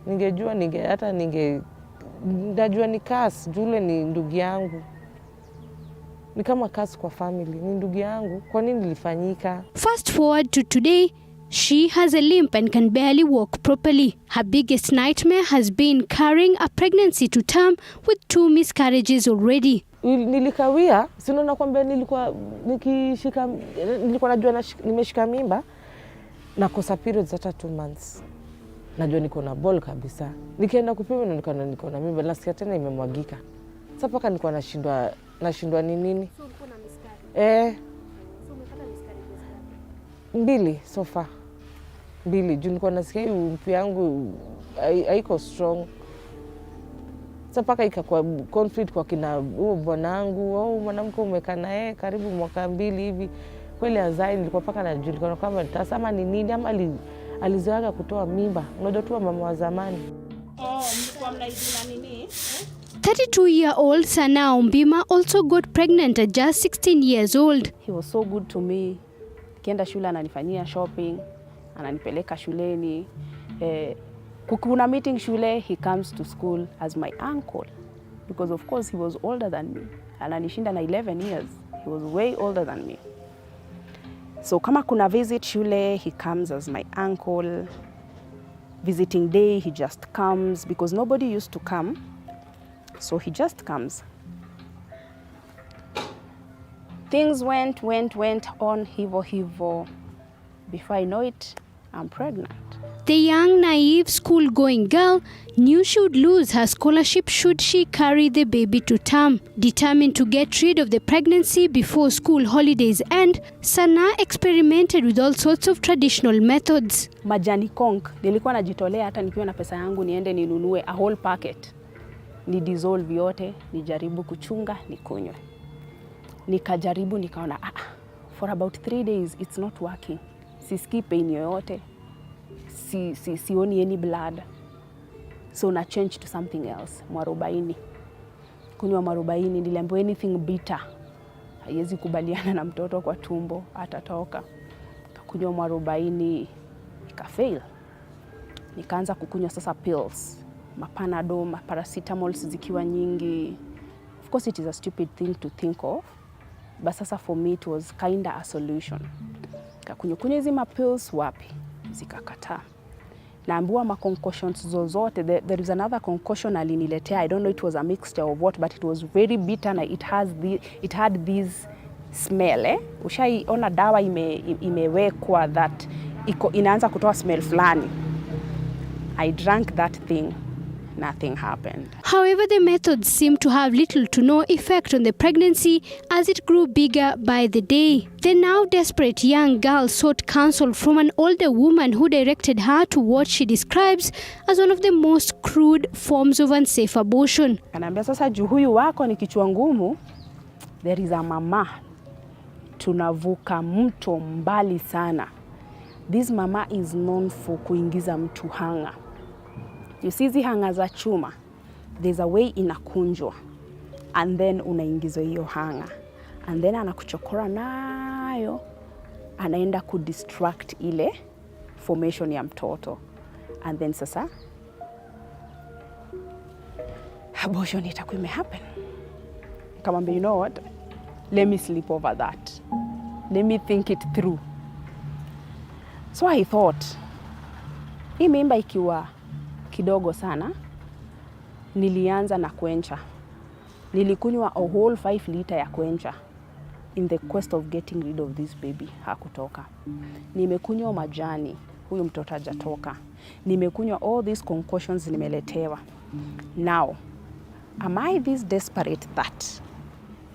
Ningejua ndajua ni kasi, jule ni ndugu yangu. Ni kama kasi kwa family, ni ndugu yangu. Kwa nini nilifanyika? Fast forward to today, she has a limp and can barely walk properly. Her biggest nightmare has been carrying a pregnancy to term with 2 miscarriages already. Nilikawia, sino nakwambia nilikuwa najua nimeshika mimba na kosa periods hata 2 months. Najua niko na ball kabisa. Nikienda kupima na niko na mimba, nasikia tena imemwagika. Sasa paka nilikuwa nashindwa ni nini? So ulikuwa na miscarriage? So umepata miscarriages ngapi? 2 so far. 2. Juu nilikuwa nasikia hiyo mpi yangu haiko strong. Sasa paka ikakuwa conflict kwa kina huo bwanangu au mwanamke umekaa naye karibu mwaka 2 hivi. Kweli anzai nilikuwa paka najulikana kama nitasema ni nini ama alizoaga kutoa mimba. Unajua tu mama wa zamani. Mlikuwa mnaizina nini? 32-year-old Sana Ombima also got pregnant at just 16 years old. He was so good to me. Kienda shule ananifanyia shopping, ananipeleka shuleni. Kuna meeting shule, he comes to school as my uncle. Because of course he was older than me. Ananishinda na 11 years. He was way older than me. So kama kuna visit shule, he comes as my uncle. Visiting day, he just comes because nobody used to come. So he just comes. Things went on, hivo. Before I know it, I'm pregnant. The young, naive, school-going girl knew she would lose her scholarship should she carry the baby to term. Determined to get rid of the pregnancy before school holidays end, Sana experimented with all sorts of traditional methods. Majani conk, nilikuwa najitolea hata nikiwa na pesa yangu niende ninunue a whole packet. Ni dissolve yote, nijaribu kuchunga, nikunywe. Nikajaribu nikaona, for about 3 days it's not working. Sisikii pain yoyote. Sioni any blood. So na change to something else. Mwarobaini. Kunywa mwarobaini, niliambiwa anything bitter haiwezi kubaliana na mtoto kwa tumbo, atatoka. Kunywa mwarobaini ikafail. Nikaanza kukunywa sasa pills. Mapanado, paracetamol zikiwa nyingi. Of course it is a stupid thing to think of. But sasa for me it was kinda a solution. Kakunywa hizi pills wapi? Zikakataa. Naambiwa ma concoctions zozote. There is another concoction aliniletea. I don't know it was a mixture of what, but it was very bitter and it had this smell. Ushaiona dawa imewekwa that inaanza kutoa smell fulani. I drank that thing. Nothing happened. However, the methods seemed to have little to no effect on the pregnancy as it grew bigger by the day. The now desperate young girl sought counsel from an older woman who directed her to what she describes as one of the most crude forms of unsafe abortion. Kanaambia sasa juu huyu wako ni kichwa ngumu, there is a mama. Tunavuka mto mbali sana. This mama is known for kuingiza mtu hanga. You see hizi hanga za chuma, there's a way inakunjwa and then unaingizwa hiyo hanga and then anakuchokora nayo, anaenda kudistract ile formation ya mtoto and then sasa abortion itakuwa imehappen. Kamwambia, you know what, let me sleep over that, let me think it through. So I thought, hii mimba ikiwa kidogo sana, nilianza na kwencha. Nilikunywa a whole 5 liter ya kwencha in the quest of getting rid of this baby. Hakutoka. Nimekunywa majani, huyu mtoto hajatoka. Nimekunywa all these concoctions nimeletewa. Now, am I this desperate that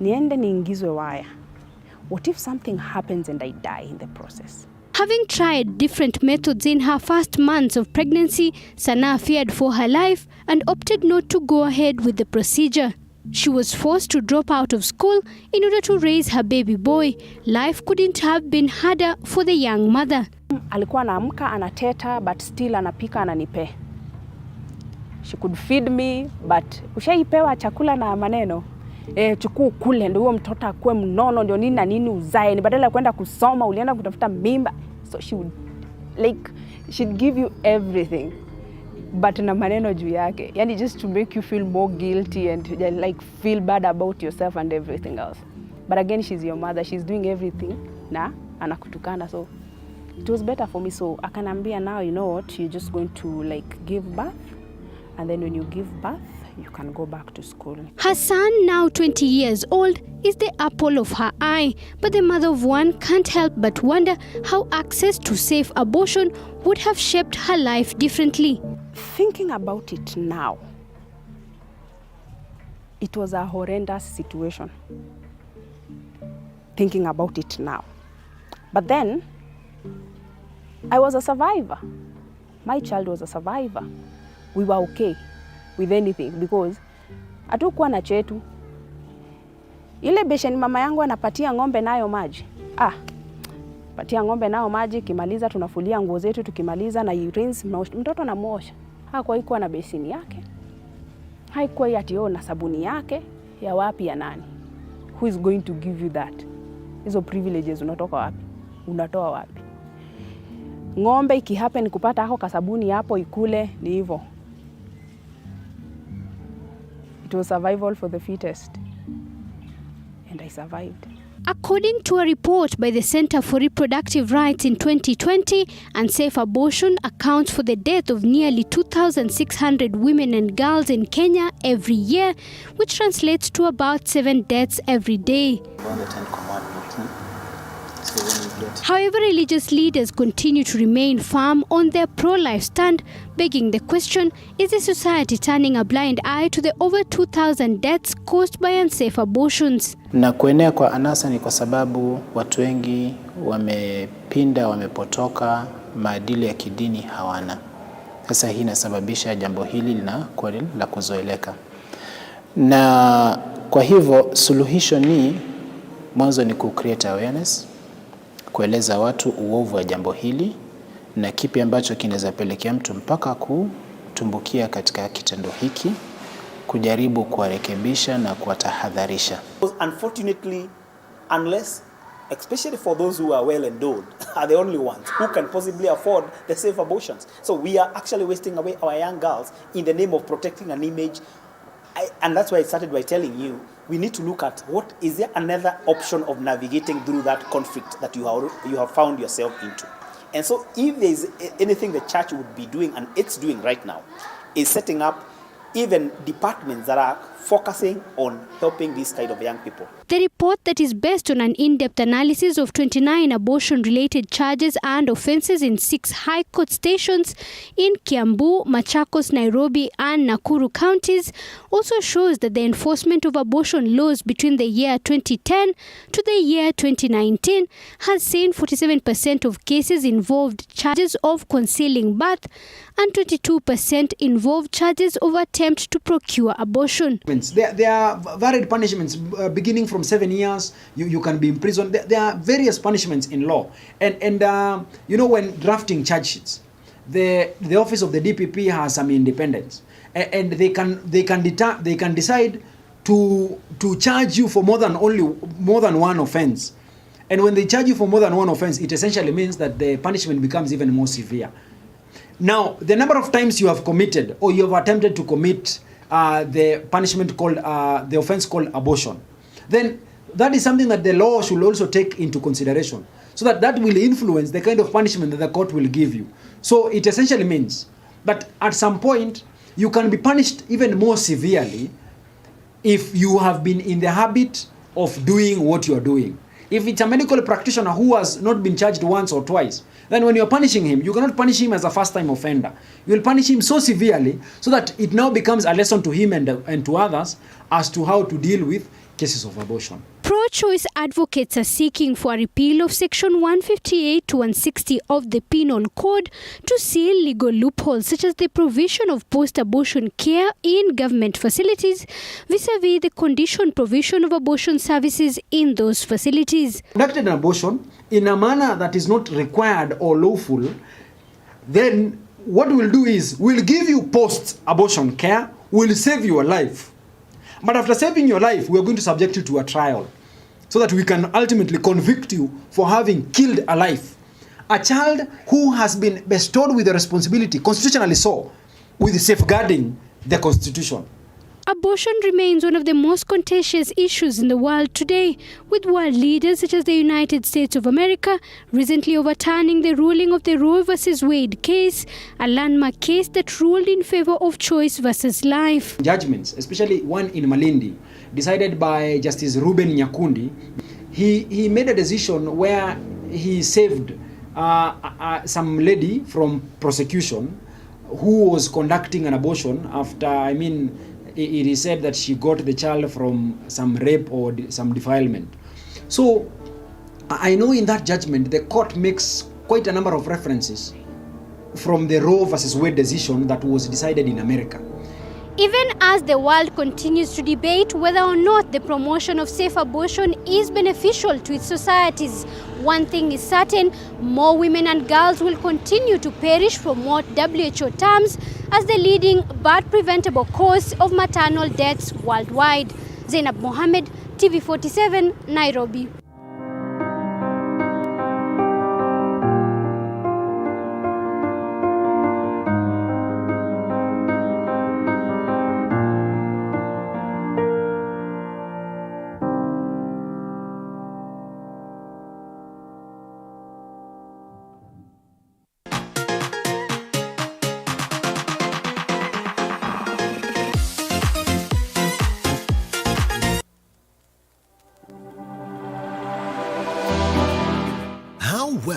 niende niingizwe waya? What if something happens and I die in the process? Having tried different methods in her first months of pregnancy, Sana feared for her life and opted not to go ahead with the procedure. She was forced to drop out of school in order to raise her baby boy. Life couldn't have been harder for the young mother. Alikuwa anaamka anateta but still anapika ananipe. She could feed me but ushaipewa chakula na maneno. Chukua kule ndio huyo mtoto akue mnono ndio nini na nini uzae, ni badala ya kwenda kusoma ulienda kutafuta mimba. So she would she'd give you everything but na maneno juu yake, yani just to make you feel more guilty and feel bad about yourself and everything else. But again, she's your mother, she's doing everything na anakutukana, so it was better for me. So akanambia, now you know what, you're just going to give birth and then when you give birth you can go back to school. Her son, now 20 years old, is the apple of her eye, but the mother of one can't help but wonder how access to safe abortion would have shaped her life differently. Thinking about it now, it was a horrendous situation. Thinking about it now. But then, I was a survivor. My child was a survivor. We were okay with anything because hatukuwa na chetu. Ile besheni mama yangu anapatia ng'ombe nayo maji. Patia ng'ombe nayo maji, kimaliza tunafulia nguo zetu, tukimaliza na rinse mtoto na muosha. Hakuwa na besini yake. Haikuwa ati na sabuni yake, ya wapi ya nani? Who is going to give you that? Hizo privileges unatoka wapi? Unatoa wapi? Ng'ombe ikihappen kupata hako kasabuni hapo ikule, ni hivyo. It was survival for the fittest. And I survived. According to a report by the Center for Reproductive Rights in 2020, unsafe abortion accounts for the death of nearly 2,600 women and girls in Kenya every year, which translates to about 7 deaths every day. About the 10 commandments. So when date. However, religious leaders continue to remain firm on their pro-life stand, begging the question, is the society turning a blind eye to the over 2,000 deaths caused by unsafe abortions? Na kuenea kwa anasa ni kwa sababu watu wengi wamepinda, wamepotoka, maadili ya kidini hawana. Sasa hii inasababisha jambo hili linakuwa la kuzoeleka. Na kwa hivyo suluhisho ni mwanzo ni create awareness, kueleza watu uovu wa jambo hili na kipi ambacho kinaweza pelekea mtu mpaka kutumbukia katika kitendo hiki, kujaribu kuwarekebisha na kuwatahadharisha. Unfortunately, unless, especially for those who are well endowed, are the only ones who can possibly afford the safe abortions. So we are actually wasting away our young girls in the name of protecting an image. And that's why I started by telling you, we need to look at what is there another option of navigating through that conflict that you have found yourself into. And so if there is anything the church would be doing, and it's doing right now, is setting up even departments that are focusing on helping these kind of young people. The report, that is based on an in-depth analysis of 29 abortion-related charges and offences in 6 high court stations in Kiambu, Machakos, Nairobi and Nakuru counties, also shows that the enforcement of abortion laws between the year 2010 to the year 2019 has seen 47% of cases involved charges of concealing birth and 22% involved charges of attempt to procure abortion. There are varied punishments beginning from 7 years. You can be imprisoned. There are various punishments in law. And you know, when drafting charge sheets, the office of the DPP has some independence, and they can decide to charge you for more than one offense. And when they charge you for more than one offense, it essentially means that the punishment becomes even more severe. Now, the number of times you have committed or you have attempted to commit the punishment called, the offense called abortion, then that is something that the law should also take into consideration, so that will influence the kind of punishment that the court will give you. So it essentially means that at some point you can be punished even more severely if you have been in the habit of doing what you are doing. If it's a medical practitioner who has not been charged once or twice, then when you're punishing him, you cannot punish him as a first-time offender. You will punish him so severely so that it now becomes a lesson to him and to others as to how to deal with cases of abortion. Pro-choice advocates are seeking for a repeal of Section 158 to 160 of the Penal Code to seal legal loopholes such as the provision of post-abortion care in government facilities vis-a-vis the conditioned provision of abortion services in those facilities. Conducted an abortion in a manner that is not required or lawful, then what we'll do is we'll give you post-abortion care, we'll save your life. But after saving your life, we're going to subject you to a trial so that we can ultimately convict you for having killed a life. A child who has been bestowed with the responsibility, constitutionally so, with safeguarding the Constitution. Abortion remains one of the most contentious issues in the world today, with world leaders such as the United States of America recently overturning the ruling of the Roe v. Wade case, a landmark case that ruled in favor of choice versus life. Judgments, especially one in Malindi, decided by Justice Ruben Nyakundi, he made a decision where he saved some lady from prosecution who was conducting an abortion after, it is said that she got the child from some rape or some defilement. So I know in that judgment the court makes quite a number of references from the Roe v. Wade decision that was decided in America. Even as the world continues to debate whether or not the promotion of safe abortion is beneficial to its societies, one thing is certain: more women and girls will continue to perish from what WHO terms as the leading but preventable cause of maternal deaths worldwide. Zainab Mohammed, TV47, Nairobi.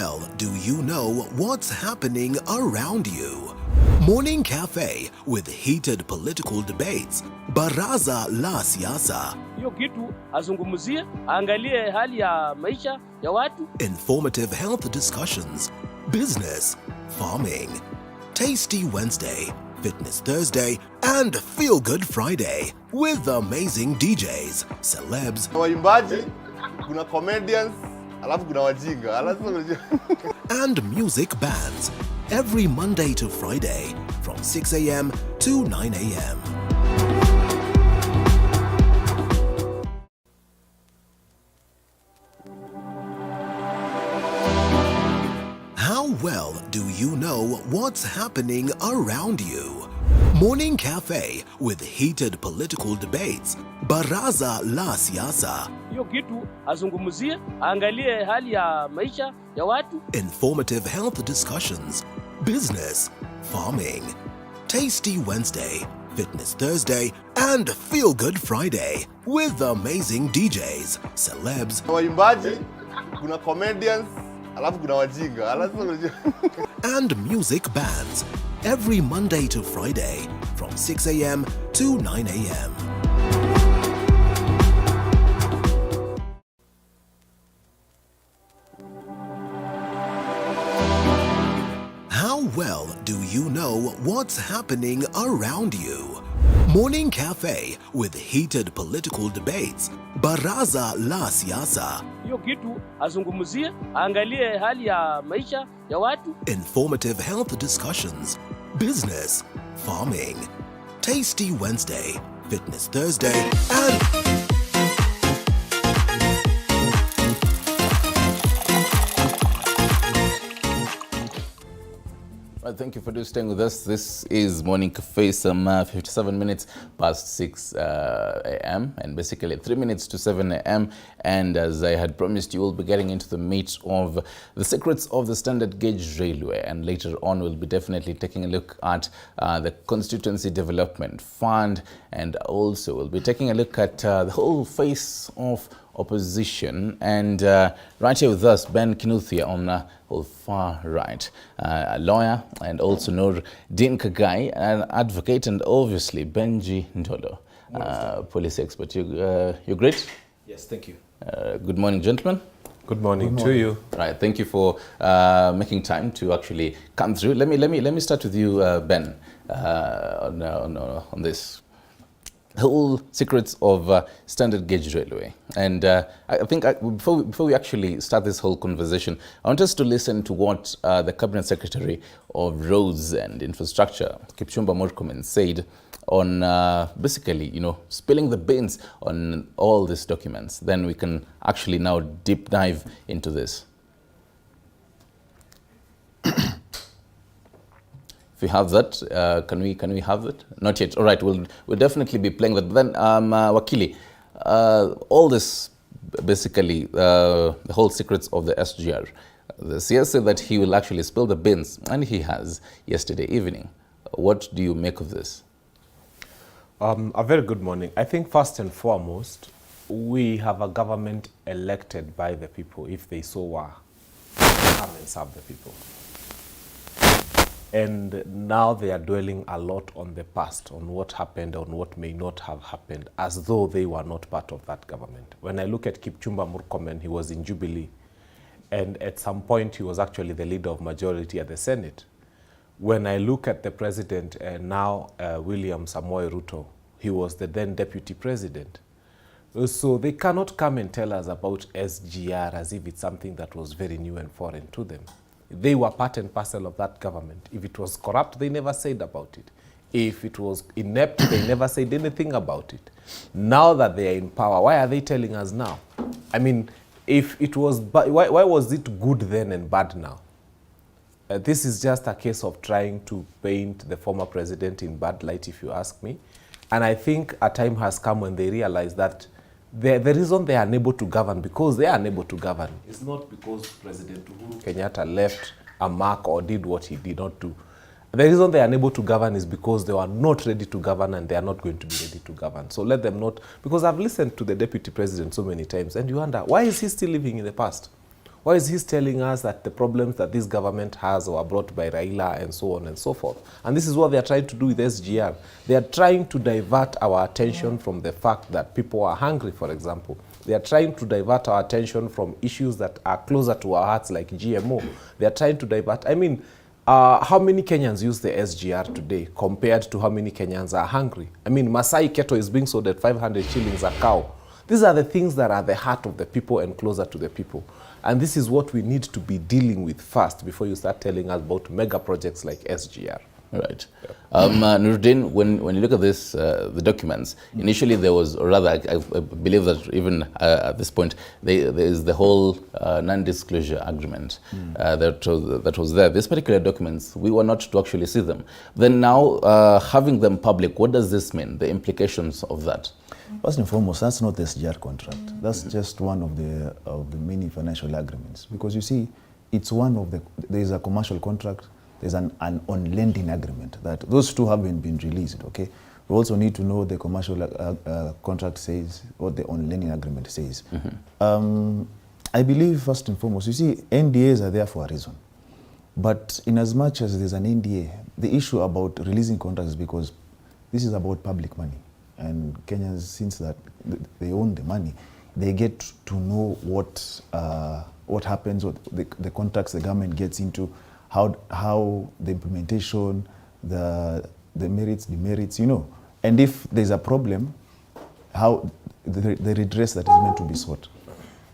well do you know what's happening around you? Morning Cafe with heated political debates. Baraza la Siasa. Hiyo kitu azungumzie, angalie hali ya maisha ya watu. Informative health discussions. Business, farming. Tasty Wednesday, Fitness Thursday, and Feel Good Friday with amazing DJs, celebs, waimbaji, kuna comedians, alafu kuna wajinga, and music bands every Monday to Friday from 6 a.m. to 9 a.m. How well do you know what's happening around you? Morning Cafe with heated political debates. Baraza la Siasa. Hiyo kitu azungumzie, angalie hali ya maisha ya watu. Informative health discussions. Business, farming. Tasty Wednesday, Fitness Thursday, and Feel Good Friday with amazing DJs, celebs, waimbaji, kuna comedians, alafu kuna wajinga, and music bands every Monday to Friday from 6 a.m. to 9 a.m. How well do you know what's happening around you? Morning Cafe with heated political debates. Baraza la Siasa. Hiyo kitu azungumzie, angalie hali ya maisha ya watu. Informative health discussions. Business, farming. Tasty Wednesday, Fitness Thursday, and Well, thank you for staying with us. This is Morning Cafe, some 57 minutes past 6 a.m. and basically 3 minutes to 7 a.m. And as I had promised you, we'll be getting into the meat of the secrets of the standard gauge railway. And later on, we'll be definitely taking a look at the Constituency Development Fund. And also, we'll be taking a look at the whole face of opposition. And right here with us, Ben Kinuthia on far right, a lawyer, and also Noordin Kagai, an advocate, and obviously Benji Ndolo, police expert. You're great? Yes, thank you. Good morning, gentlemen. Good morning to you. Right, thank you for making time to actually come through. Let me start with you, Ben, on this whole secrets of standard gauge railway. And I think before we actually start this whole conversation, I want us to listen to what the Cabinet Secretary of Roads and Infrastructure, Kipchumba Murkomen, said on basically, spilling the beans on all these documents. Then we can actually now deep dive into this. We have that. Can we have it? Not yet. All right. We'll definitely be playing that. But then, Wakili, all this basically the whole secrets of the SGR. The CS said that he will actually spill the beans, and he has yesterday evening. What do you make of this? A very good morning. I think first and foremost, we have a government elected by the people, if they so were, come and serve the people. And now they are dwelling a lot on the past, on what happened, on what may not have happened, as though they were not part of that government. When I look at Kipchumba Murkomen, he was in Jubilee, and at some point he was actually the leader of majority at the Senate. When I look at the president, now William Samoei Ruto, he was the then deputy president. So they cannot come and tell us about SGR as if it's something that was very new and foreign to them. They were part and parcel of that government. If it was corrupt, they never said about it. If it was inept, they never said anything about it. Now that they are in power, why are they telling us now? I mean, if it was, why was it good then and bad now? This is just a case of trying to paint the former president in bad light, if you ask me. And I think a time has come when they realize that the reason they are unable to govern, because they are unable to govern, is not because President Uhuru Kenyatta left a mark or did what he did not do. The reason they are unable to govern is because they are not ready to govern, and they are not going to be ready to govern. So let them not, because I've listened to the deputy president so many times, and you wonder, why is he still living in the past? Why is he telling us that the problems that this government has were brought by Raila and so on and so forth? And this is what they are trying to do with SGR. They are trying to divert our attention from the fact that people are hungry, for example. They are trying to divert our attention from issues that are closer to our hearts, like GMO. They are trying to divert, I mean, how many Kenyans use the SGR today compared to how many Kenyans are hungry? I mean, Masai Keto is being sold at 500 shillings a cow. These are the things that are the heart of the people and closer to the people. And this is what we need to be dealing with first before you start telling us about mega projects like SGR. Right. Nuruddin, when you look at this, the documents, initially there was, or rather I believe that even at this point, there is the whole non-disclosure agreement that was there. These particular documents, we were not to actually see them. Then now, having them public, what does this mean, the implications of that? First and foremost, that's not the SGR contract. That's just one of the many financial agreements. Because you see, it's one of the, there is a commercial contract, there's an on-lending agreement, that those two haven't been released, okay? We also need to know the commercial contract says, what the on-lending agreement says. I believe, first and foremost, you see, NDAs are there for a reason. But in as much as there's an NDA, the issue about releasing contracts is because this is about public money. And Kenyans, since that they own the money, they get to know what happens, what the contracts the government gets into, how the implementation, the merits, demerits, you know. And if there's a problem, how the redress that is meant to be sought.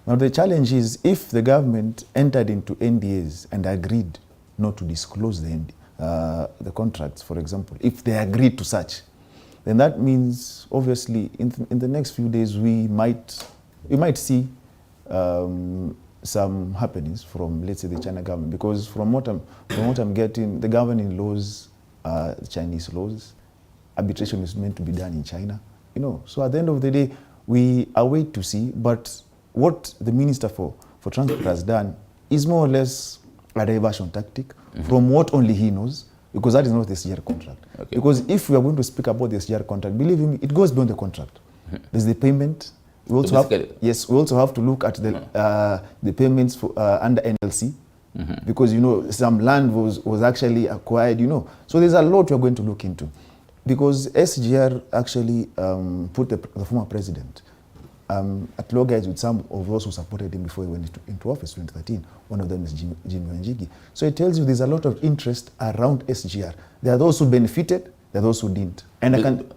Now the challenge is, if the government entered into NDAs and agreed not to disclose the contracts, for example, if they agreed to such, then that means, obviously, in the next few days, we might see some happenings from, let's say, the China government, because from what I'm getting, the governing laws, Chinese laws, arbitration is meant to be done in China, you know. So at the end of the day, we await to see. But what the Minister for Transport has done is more or less a diversion tactic from what only he knows, because that is not the SGR contract. Okay. Because if we are going to speak about the SGR contract, believe me, it goes beyond the contract. There's the payment. We also have to look at the payments for, under NLC, because, you know, some land was actually acquired, you know. So there's a lot we're going to look into, because SGR actually put the former president at loggerheads with some of those who supported him before he went into office in 2013. One of them is Jimmy Wanjigi. So it tells you there's a lot of interest around SGR. There are those who benefited, there are those who didn't. And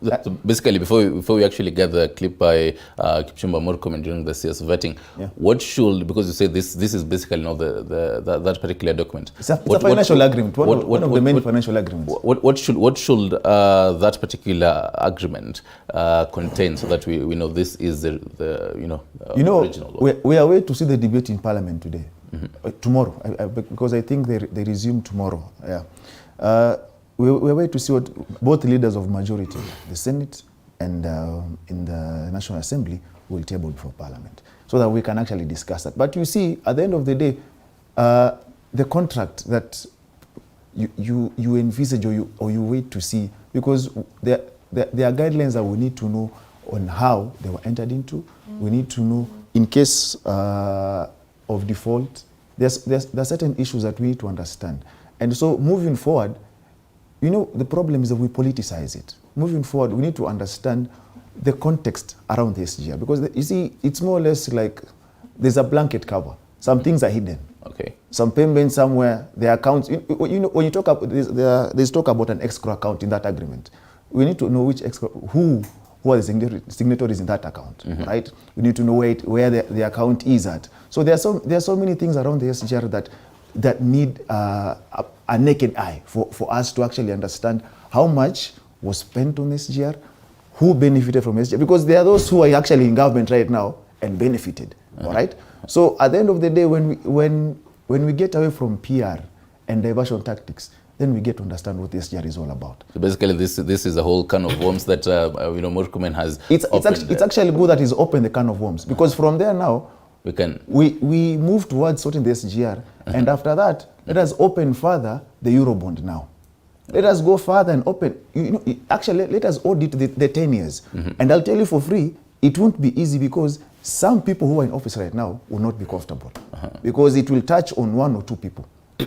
basically, before we actually get the clip by Kipchumba Murkomen during the CS vetting, what should, because you say this is basically not that particular document. It's a financial agreement, one of the many financial agreements. What should that particular agreement contain, so that we know this is the original law? We are waiting to see the debate in Parliament today, tomorrow, because I think they resume tomorrow. Yeah. We're waiting to see what both leaders of majority, the Senate and in the National Assembly, will table before Parliament, so that we can actually discuss that. But you see, at the end of the day, the contract that you envisage or you wait to see, because there are guidelines that we need to know on how they were entered into. We need to know in case of default. There are certain issues that we need to understand. And so moving forward, you know, the problem is that we politicize it. Moving forward, we need to understand the context around the SGR, because you see, it's more or less like there's a blanket cover. Some things are hidden. Okay. Some payments somewhere, the accounts. You know, when you talk about there's talk about an escrow account in that agreement. We need to know which escrow, who are the signatories in that account, right? We need to know where the account is at. So there are so many things around the SGR that need a naked eye for us to actually understand how much was spent on SGR, who benefited from SGR, because there are those who are actually in government right now and benefited, all right? So at the end of the day, when we get away from PR and diversion tactics, then we get to understand what the SGR is all about. So basically, this is a whole can of worms that Murkomen has opened. It's actually good that he's opened the can of worms, because from there now, we move towards sorting the SGR, and after that, let us open further the Eurobond now. Let us go further and open, actually let us audit the 10 years. And I'll tell you for free, it won't be easy, because some people who are in office right now will not be comfortable because it will touch on 1 or 2 people.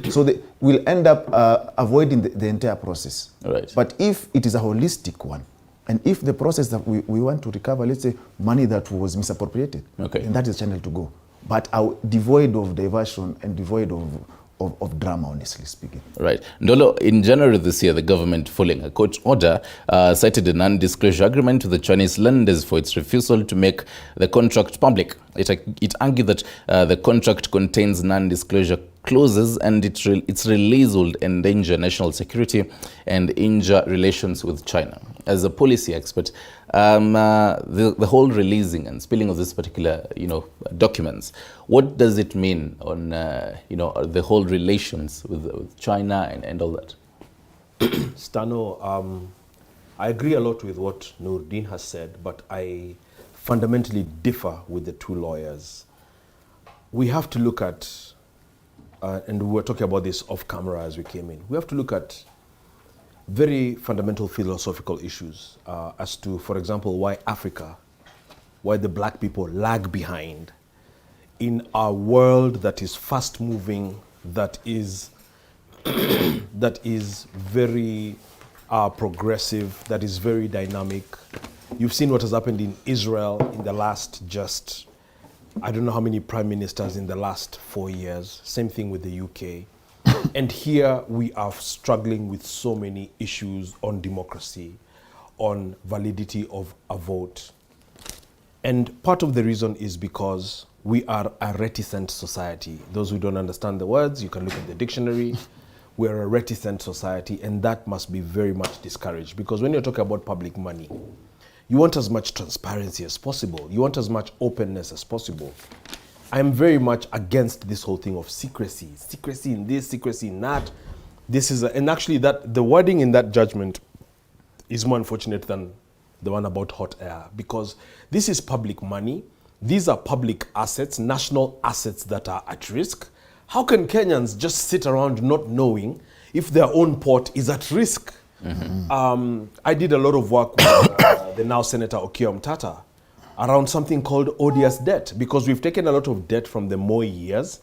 So they will end up avoiding the entire process. Right. But if it is a holistic one, and if the process that we want to recover, let's say, money that was misappropriated, then that is the channel to go. But devoid of diversion and devoid of drama, honestly speaking. Right. Ndolo, in January this year, the government, following a court order, cited a non-disclosure agreement with the Chinese lenders for its refusal to make the contract public. It argued that the contract contains non-disclosure clauses and its release will endanger national security and injure relations with China. As a policy expert, the whole releasing and spilling of this particular, documents, what does it mean on, the whole relations with China and all that? Stano, I agree a lot with what Noordin has said, but I fundamentally differ with the two lawyers. We have to look at, and we were talking about this off camera as we came in, we have to look at very fundamental philosophical issues as to, for example, why Africa, why the black people lag behind in a world that is fast moving, that is very progressive, that is very dynamic. You've seen what has happened in Israel in the last I don't know how many prime ministers in the last 4 years. Same thing with the UK. And here we are struggling with so many issues on democracy, on validity of a vote. And part of the reason is because we are a reticent society. Those who don't understand the words, you can look at the dictionary. We're a reticent society, and that must be very much discouraged, because when you're talking about public money, you want as much transparency as possible. You want as much openness as possible. I'm very much against this whole thing of secrecy. Secrecy in this, secrecy in that. And actually the wording in that judgment is more unfortunate than the one about hot air, because this is public money. These are public assets, national assets that are at risk. How can Kenyans just sit around not knowing if their own port is at risk? I did a lot of work with the now Senator Okiya Mtata around something called odious debt, because we've taken a lot of debt from the Moi years,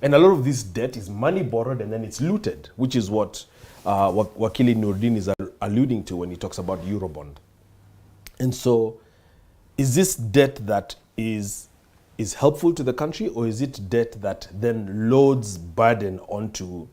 and a lot of this debt is money borrowed and then it's looted, which is what Wakili Noordin is alluding to when he talks about Eurobond. And so, is this debt that is helpful to the country, or is it debt that then loads burden onto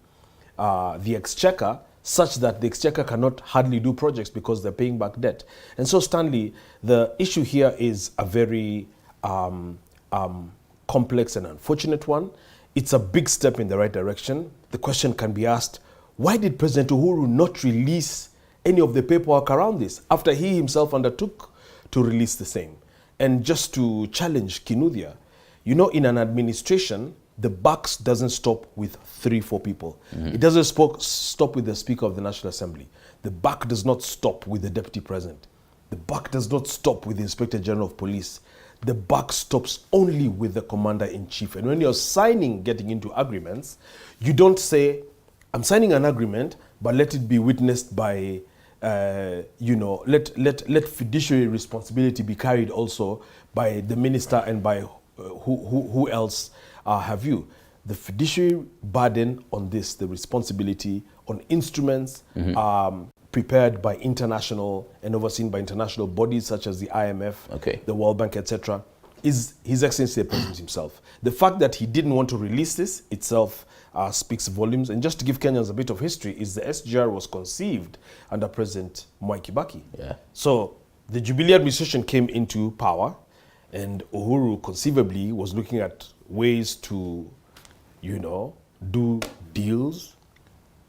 the exchequer, such that the exchequer cannot hardly do projects because they're paying back debt? And so, Stanley, the issue here is a very complex and unfortunate one. It's a big step in the right direction. The question can be asked, why did President Uhuru not release any of the paperwork around this after he himself undertook to release the same? And just to challenge Kinuthia, in an administration, the buck doesn't stop with 3-4 people. It doesn't stop with the Speaker of the National Assembly. The buck does not stop with the Deputy President. The buck does not stop with the Inspector General of Police. The buck stops only with the Commander-in-Chief. And when you're getting into agreements, you don't say, I'm signing an agreement, but let it be witnessed by, let fiduciary responsibility be carried also by the minister and by who else have you. The fiduciary burden on this, the responsibility on instruments prepared by international and overseen by international bodies such as the IMF, the World Bank, etc., is His Excellency the President himself. The fact that he didn't want to release this itself speaks volumes. And just to give Kenyans a bit of history, is the SGR was conceived under President Mwai Kibaki. So the Jubilee administration came into power, and Uhuru conceivably was looking at ways to, do deals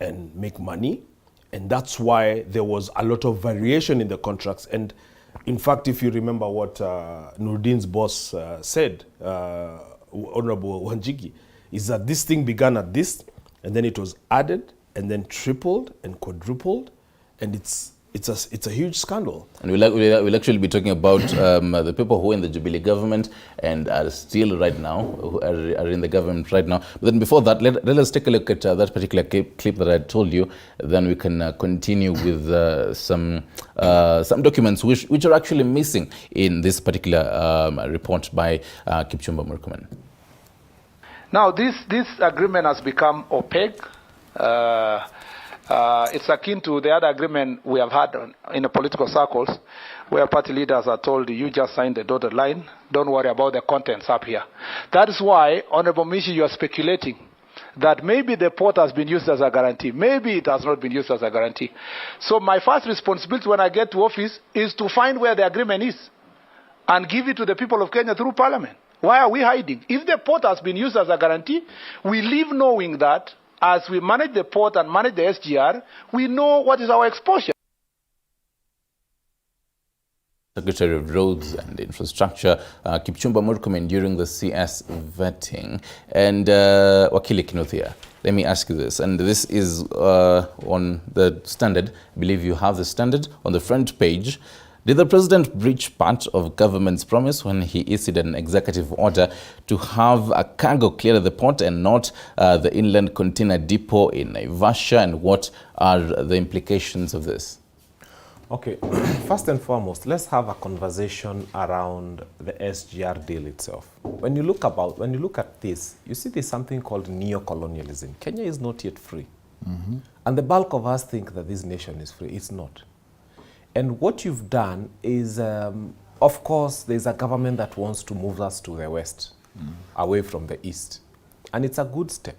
and make money. And that's why there was a lot of variation in the contracts. And in fact, if you remember what Noordin's boss said, Honorable Wanjigi, is that this thing began at this, and then it was added, and then tripled and quadrupled, and it's it's a huge scandal. And we'll actually be talking about the people who are in the Jubilee government and are still right now, who are in the government right now. But then before that, let us take a look at that particular clip that I told you. Then we can continue with some documents which are actually missing in this particular report by Kipchumba Murkomen. Now, this agreement has become opaque. It's akin to the other agreement we have had in the political circles, where party leaders are told, you just signed the dotted line, don't worry about the contents up here. That is why, Honorable Mishi, you are speculating that maybe the port has been used as a guarantee. Maybe it has not been used as a guarantee. So my first responsibility when I get to office is to find where the agreement is and give it to the people of Kenya through Parliament. Why are we hiding? If the port has been used as a guarantee, we live knowing that as we manage the port and manage the SGR, we know what is our exposure. Secretary of Roads and Infrastructure, Kipchumba Murkomen, during the CS vetting. And Wakili Kinuthia, let me ask you this, and this is on the Standard. I believe you have the Standard on the front page. Did the president breach part of government's promise when he issued an executive order to have a cargo clear at the port and not the inland container depot in Naivasha? And what are the implications of this? Okay, first and foremost, let's have a conversation around the SGR deal itself. When you look at this, you see there's something called neo-colonialism. Kenya is not yet free. Mm-hmm. And the bulk of us think that this nation is free. It's not. And what you've done is, of course, there's a government that wants to move us to the west, away from the east. And it's a good step.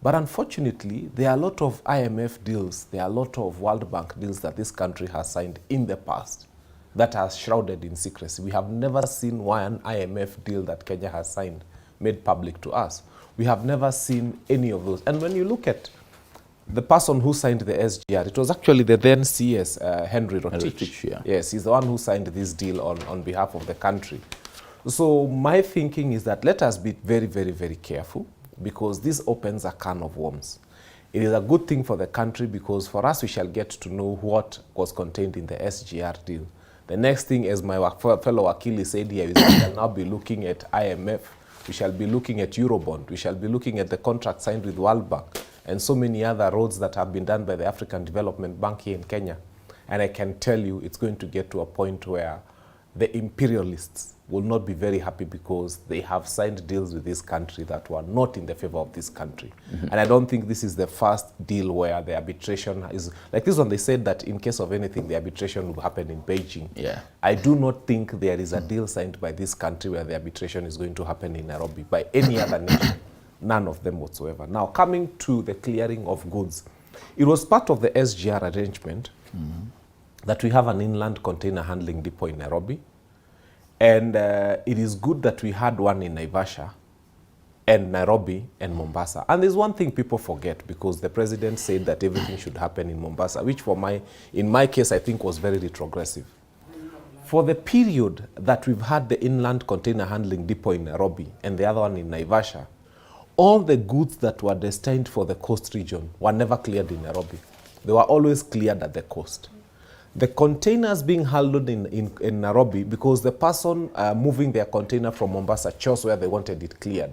But unfortunately, there are a lot of IMF deals, there are a lot of World Bank deals that this country has signed in the past that are shrouded in secrecy. We have never seen one IMF deal that Kenya has signed made public to us. We have never seen any of those. And when you look at the person who signed the SGR, it was actually the then CS, Henry Rotich. Yeah. Yes, he's the one who signed this deal on behalf of the country. So my thinking is that let us be very, very, very careful, because this opens a can of worms. It is a good thing for the country, because for us, we shall get to know what was contained in the SGR deal. The next thing, as my fellow Akili said here, is we shall now be looking at IMF, we shall be looking at Eurobond, we shall be looking at the contract signed with World Bank, and so many other roads that have been done by the African Development Bank here in Kenya. And I can tell you it's going to get to a point where the imperialists will not be very happy, because they have signed deals with this country that were not in the favor of this country. Mm-hmm. And I don't think this is the first deal where the arbitration is, like this one, they said that in case of anything, the arbitration will happen in Beijing. Yeah. I do not think there is a deal signed by this country where the arbitration is going to happen in Nairobi by any other nation. None of them whatsoever. Now, coming to the clearing of goods, it was part of the SGR arrangement that we have an inland container handling depot in Nairobi. And it is good that we had one in Naivasha and Nairobi and Mombasa. And there's one thing people forget, because the president said that everything should happen in Mombasa, which in my case, I think was very retrogressive. For the period that we've had the inland container handling depot in Nairobi and the other one in Naivasha, all the goods that were destined for the coast region were never cleared in Nairobi. They were always cleared at the coast. The containers being handled in Nairobi, because the person moving their container from Mombasa chose where they wanted it cleared.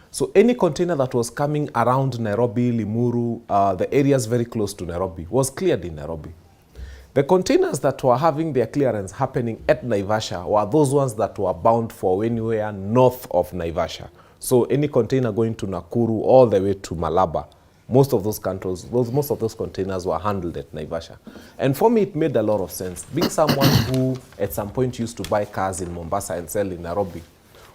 So any container that was coming around Nairobi, Limuru, the areas very close to Nairobi, was cleared in Nairobi. The containers that were having their clearance happening at Naivasha were those ones that were bound for anywhere north of Naivasha. So any container going to Nakuru all the way to Malaba, most of those containers were handled at Naivasha. And for me, it made a lot of sense. Being someone who at some point used to buy cars in Mombasa and sell in Nairobi,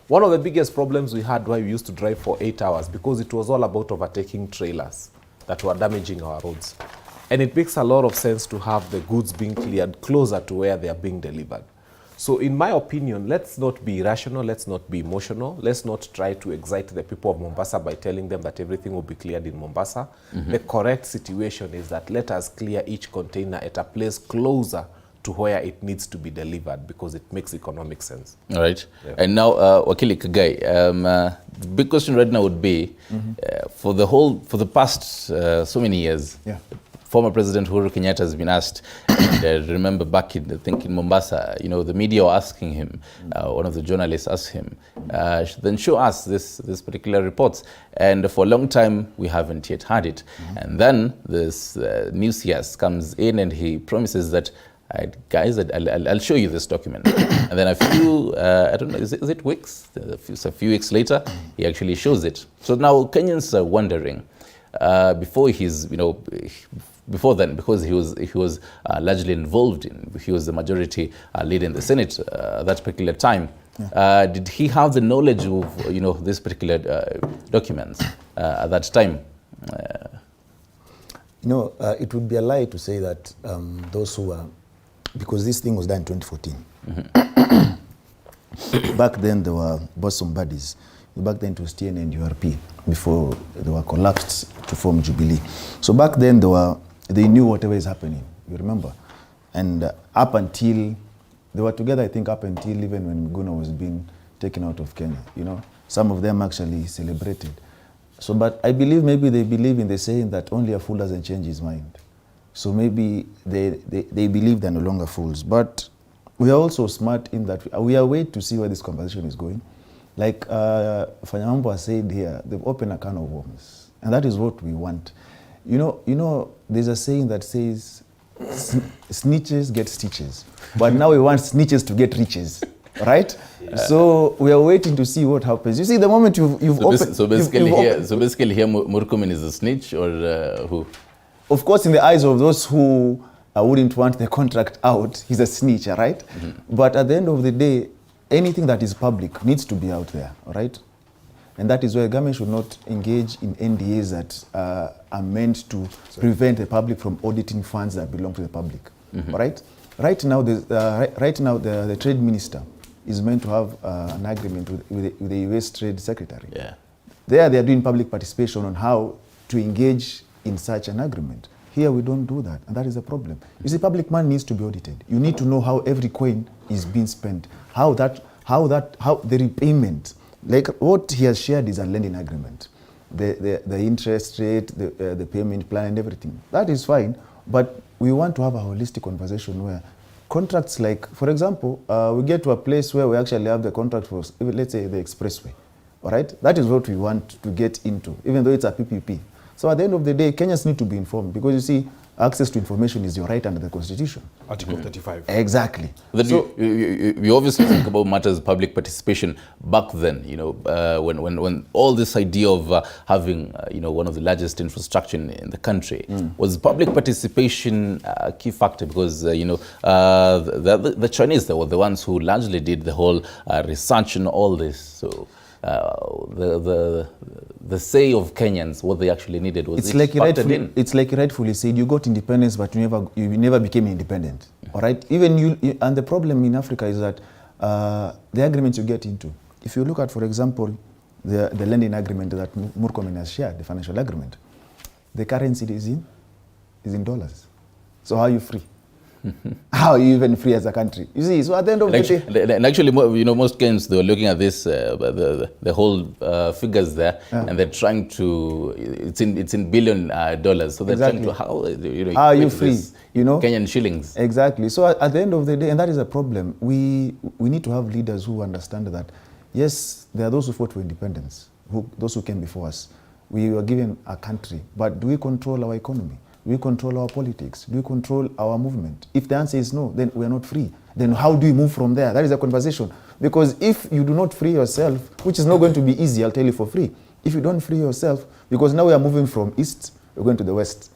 one of the biggest problems we had why we used to drive for 8 hours, because it was all about overtaking trailers that were damaging our roads. And it makes a lot of sense to have the goods being cleared closer to where they are being delivered. So in my opinion, let's not be irrational, let's not be emotional, let's not try to excite the people of Mombasa by telling them that everything will be cleared in Mombasa. The correct situation is that let us clear each container at a place closer to where it needs to be delivered, because it makes economic sense. All right. Yeah. And now, Wakili Kagai, the big question right now would be, for the past so many years, former President Uhuru Kenyatta has been asked, and remember back in, I think in Mombasa, you know, the media were asking him, one of the journalists asked him, then show us this particular reports. And for a long time, we haven't yet had it. And then this news CS comes in and he promises that, guys, I'll show you this document. And then a few, I don't know, is it weeks? A few weeks later, he actually shows it. So now Kenyans are wondering, before then, because he was largely involved he was the majority leader in the Senate that particular time. Did he have the knowledge of, you know, this particular documents at that time? It would be a lie to say that those who were, because this thing was done in 2014. Back then there were bosom buddies. Back then it was TN and URP before they were collapsed to form Jubilee. So back then they knew whatever is happening, you remember? And up until, they were together, I think, up until even when Miguna was being taken out of Kenya, you know? Some of them actually celebrated. So, but I believe maybe they believe in the saying that only a fool doesn't change his mind. So maybe they believe they're no longer fools. But we are also smart in that we are waiting to see where this conversation is going. Like Fanyambo has said here, they've opened a can of worms. And that is what we want. You know, there's a saying that says, snitches get stitches. But now we want snitches to get riches. Right? Yeah. So we are waiting to see what happens. You see, the moment you've opened... So basically here Murkomen is a snitch, or who? Of course, in the eyes of those who wouldn't want the contract out, he's a snitch, right? But at the end of the day, anything that is public needs to be out there, all right? And that is why government should not engage in NDAs that are meant to prevent the public from auditing funds that belong to the public, all right? Right now, the trade minister is meant to have an agreement with the US Trade Secretary. Yeah. They are doing public participation on how to engage in such an agreement. Here we don't do that, and that is a problem. You see, public money needs to be audited. You need to know how every coin is being spent, how the repayment, like what he has shared is a lending agreement, the interest rate, the payment plan, and everything. That is fine, but we want to have a holistic conversation where contracts like, for example, we get to a place where we actually have the contract for, let's say, the expressway, all right? That is what we want to get into, even though it's a PPP. So at the end of the day, Kenyans need to be informed, because you see, access to information is your right under the Constitution. Article 35. Exactly. So, we obviously think about matters of public participation back then, you know, when all this idea of having, one of the largest infrastructure in the country, was public participation a key factor? Because, the Chinese, they were the ones who largely did the whole research and all this. So the say of Kenyans, what they actually needed, was it's like you rightfully said, you got independence, but you never became independent. All right. Even and the problem in Africa is that the agreements you get into. If you look at, for example, the lending agreement that Murkomen has shared, the financial agreement, the currency is in dollars. So how are you free? How are you even free as a country? You see, so at the end of the day... And actually, most Kenyans, they were looking at this, the whole figures there, and they're trying to, it's in billion dollars, so they're trying to, how are you free? Kenyan shillings. Exactly. So at the end of the day, and that is a problem, we need to have leaders who understand that, yes, there are those who fought for independence, those who came before us. We were given a country, but do we control our economy? Do we control our politics? Do we control our movement? If the answer is no, then we are not free. Then how do we move from there? That is a conversation. Because if you do not free yourself, which is not going to be easy, I'll tell you for free. If you don't free yourself, because now we are moving from east, we're going to the west.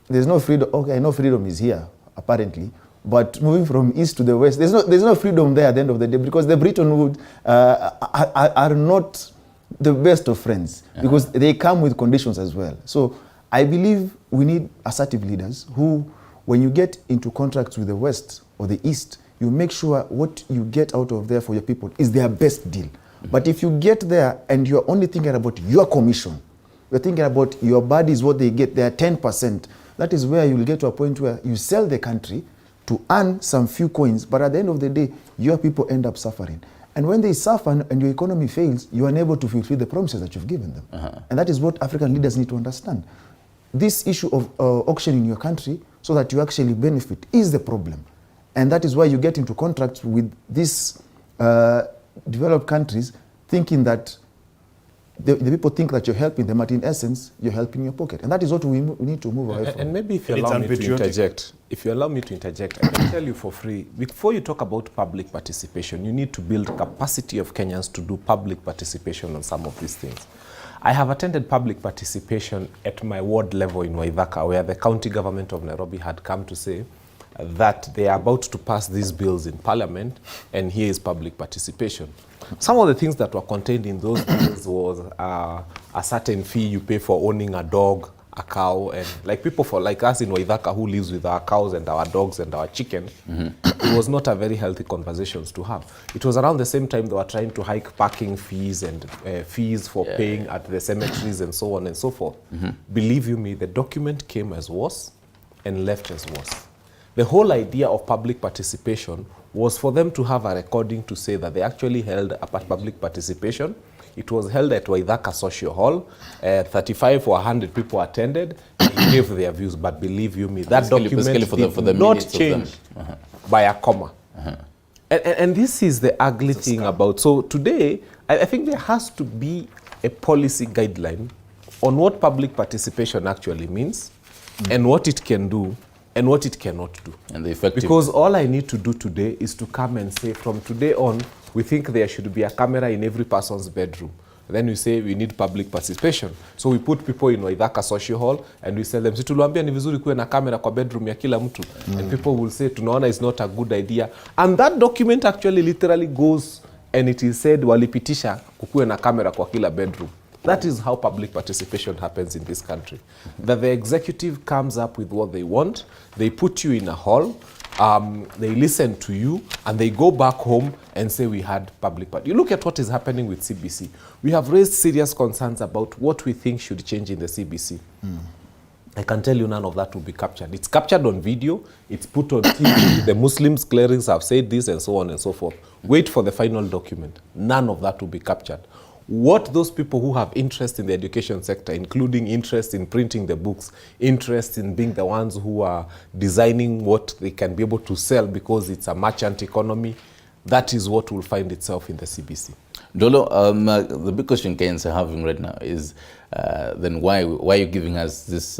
There's no freedom. Okay, I know freedom is here, apparently. But moving from east to the west, there's no freedom there at the end of the day, because the Bretton Woods are not the best of friends, because they come with conditions as well. So I believe we need assertive leaders who, when you get into contracts with the West or the East, you make sure what you get out of there for your people is their best deal. But if you get there and you're only thinking about your commission, you're thinking about your buddies, what they get, their 10%, that is where you'll get to a point where you sell the country to earn some few coins, but at the end of the day, your people end up suffering. And when they suffer and your economy fails, you are unable to fulfill the promises that you've given them. And that is what African leaders need to understand. this issue of auction in your country so that you actually benefit is the problem. And that is why you get into contracts with these developed countries thinking that the people think that you're helping them, but in essence, you're helping your pocket. And that is what we need to move away from. And maybe if you allow me to interject, I can tell you for free, before you talk about public participation, you need to build capacity of Kenyans to do public participation on some of these things. I have attended public participation at my ward level in Waithaka, where the county government of Nairobi had come to say that they are about to pass these bills in parliament, and here is public participation. Some of the things that were contained in those bills was a certain fee you pay for owning a dog, a cow, and like people like us in Waithaka who lives with our cows and our dogs and our chicken, it was not a very healthy conversations to have. It was around the same time they were trying to hike parking fees and fees for paying at the cemeteries and so on and so forth. Believe you me, the document came as was and left as was. The whole idea of public participation was for them to have a recording to say that they actually held a public participation. It was held at Waithaka Social Hall. 35 or 100 people attended and gave their views. But believe you me, that document did not change by a comma. And this is the ugly thing about. So today, I think there has to be a policy guideline on what public participation actually means and what it can do and what it cannot do. And the effective. Because all I need to do today is to come and say, from today on, we think there should be a camera in every person's bedroom. Then we say we need public participation. So we put people in Waithaka Social Hall and we tell them, si tuluambia ni vizuri kuwe na kamera kwa bedroom ya kila mtu. And people will say, tunaona is not a good idea. And that document actually literally goes and it is said, walipitisha kukuwe na kamera kwa kila bedroom. That is how public participation happens in this country. That the executive comes up with what they want, they put you in a hall, they listen to you, and they go back home and say we had public participation. You look at what is happening with CBC. We have raised serious concerns about what we think should change in the CBC. I can tell you none of that will be captured. It's captured on video, it's put on TV, the Muslims clearings have said this and so on and so forth. Wait for the final document. None of that will be captured. What those people who have interest in the education sector, including interest in printing the books, interest in being the ones who are designing what they can be able to sell because it's a merchant economy, that is what will find itself in the CBC. Dolo, the big question Kenyans are having right now is then why are you giving us this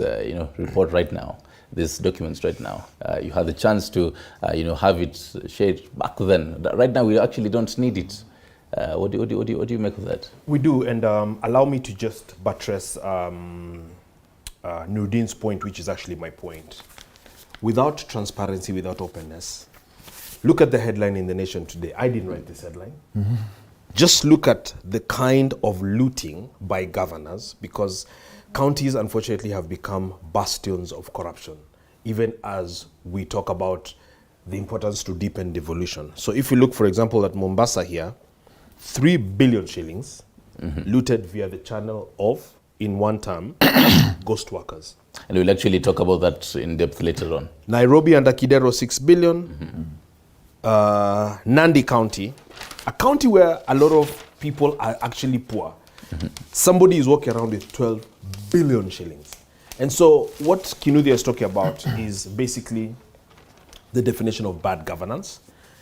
report right now, these documents right now? You had the chance to have it shared back then. Right now we actually don't need it. What do you make of that? We do, and allow me to just buttress Nuruddin's point, which is actually my point. Without transparency, without openness, look at the headline in The Nation today. I didn't write this headline. Just look at the kind of looting by governors, because counties, unfortunately, have become bastions of corruption, even as we talk about the importance to deepen devolution. So if you look, for example, at Mombasa here, 3 billion shillings looted via the channel of, in one term, ghost workers. And we'll actually talk about that in depth later on. Nairobi under Kidero, 6 billion. Nandi County, a county where a lot of people are actually poor. Somebody is walking around with 12 billion shillings. And so what Kinuthia is talking about is basically the definition of bad governance.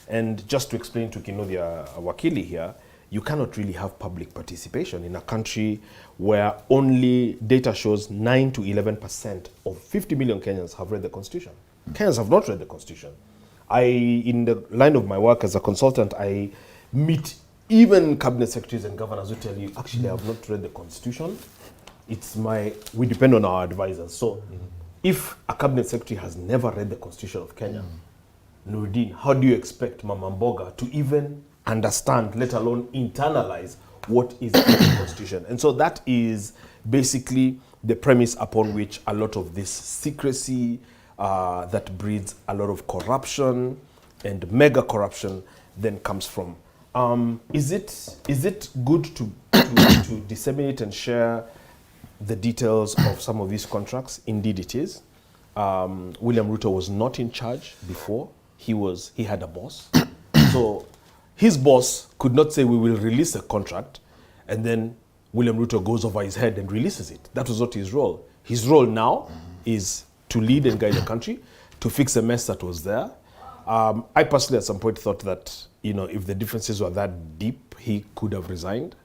And just to explain to Kinuthia Wakili here, you cannot really have public participation in a country where only data shows 9 to 11% of 50 million Kenyans have read the Constitution. Kenyans have not read the Constitution. In the line of my work as a consultant, I meet even cabinet secretaries and governors who tell you, actually, I have not read the Constitution. We depend on our advisors. So if a cabinet secretary has never read the Constitution of Kenya, Nuruddin, how do you expect Mama Mboga to even understand, let alone internalize, what is the Constitution? And so that is basically the premise upon which a lot of this secrecy that breeds a lot of corruption and mega corruption then comes from. Is it good to disseminate and share the details of some of these contracts? Indeed it is. William Ruto was not in charge before. He had a boss. So his boss could not say we will release a contract and then William Ruto goes over his head and releases it. That was not his role. His role now is to lead and guide the country, to fix the mess that was there. I personally at some point thought that, if the differences were that deep, he could have resigned.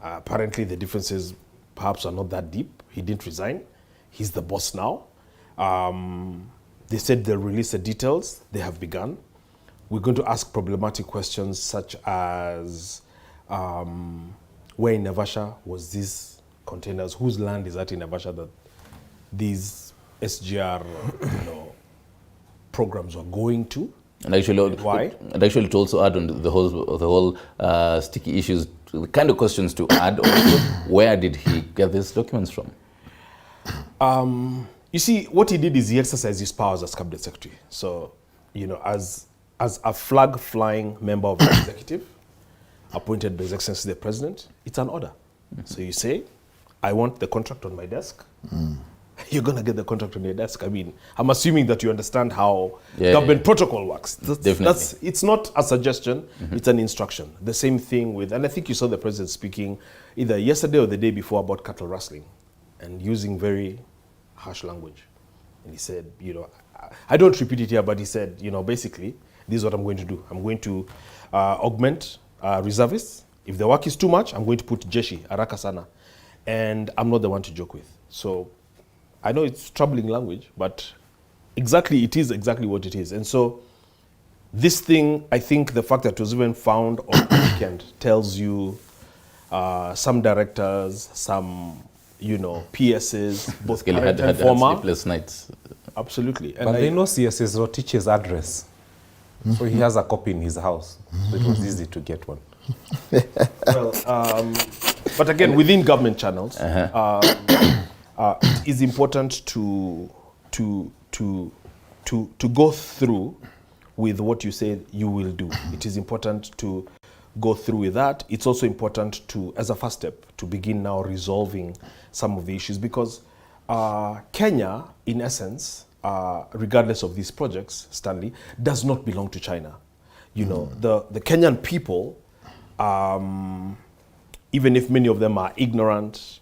Apparently the differences perhaps are not that deep. He didn't resign. He's the boss now. They said they'll release the details. They have begun. We're going to ask problematic questions such as where in Naivasha was these containers? Whose land is that in Naivasha that these SGR programs were going to? And actually, why? And actually, to also add on the whole sticky issues, the kind of questions to add also, where did he get these documents from? You see, what he did is he exercised his powers as cabinet secretary. So, as a flag-flying member of the executive, appointed by His Excellency the President, it's an order. So you say, I want the contract on my desk. You're going to get the contract on your desk. I mean, I'm assuming that you understand how government protocol works. It's not a suggestion, it's an instruction. The same thing with, and I think you saw the President speaking either yesterday or the day before about cattle rustling and using very harsh language. And he said, I don't repeat it here, but he said, basically, this is what I'm going to do. I'm going to augment reservists. If the work is too much, I'm going to put Jeshi, Haraka Sana. And I'm not the one to joke with. So I know it's troubling language, but it is exactly what it is. And so this thing, I think the fact that it was even found on the weekend tells you some directors, some, PSs, both current and former. Sleepless nights. Absolutely. And but they know CS's Rotich's address. So he has a copy in his house. So it was easy to get one. Well, but again, within government channels, it is important to go through with what you say you will do. It is important to go through with that. It's also important to, as a first step, to begin now resolving some of the issues, because Kenya, in essence, regardless of these projects, Stanley, does not belong to China. The Kenyan people, even if many of them are ignorant,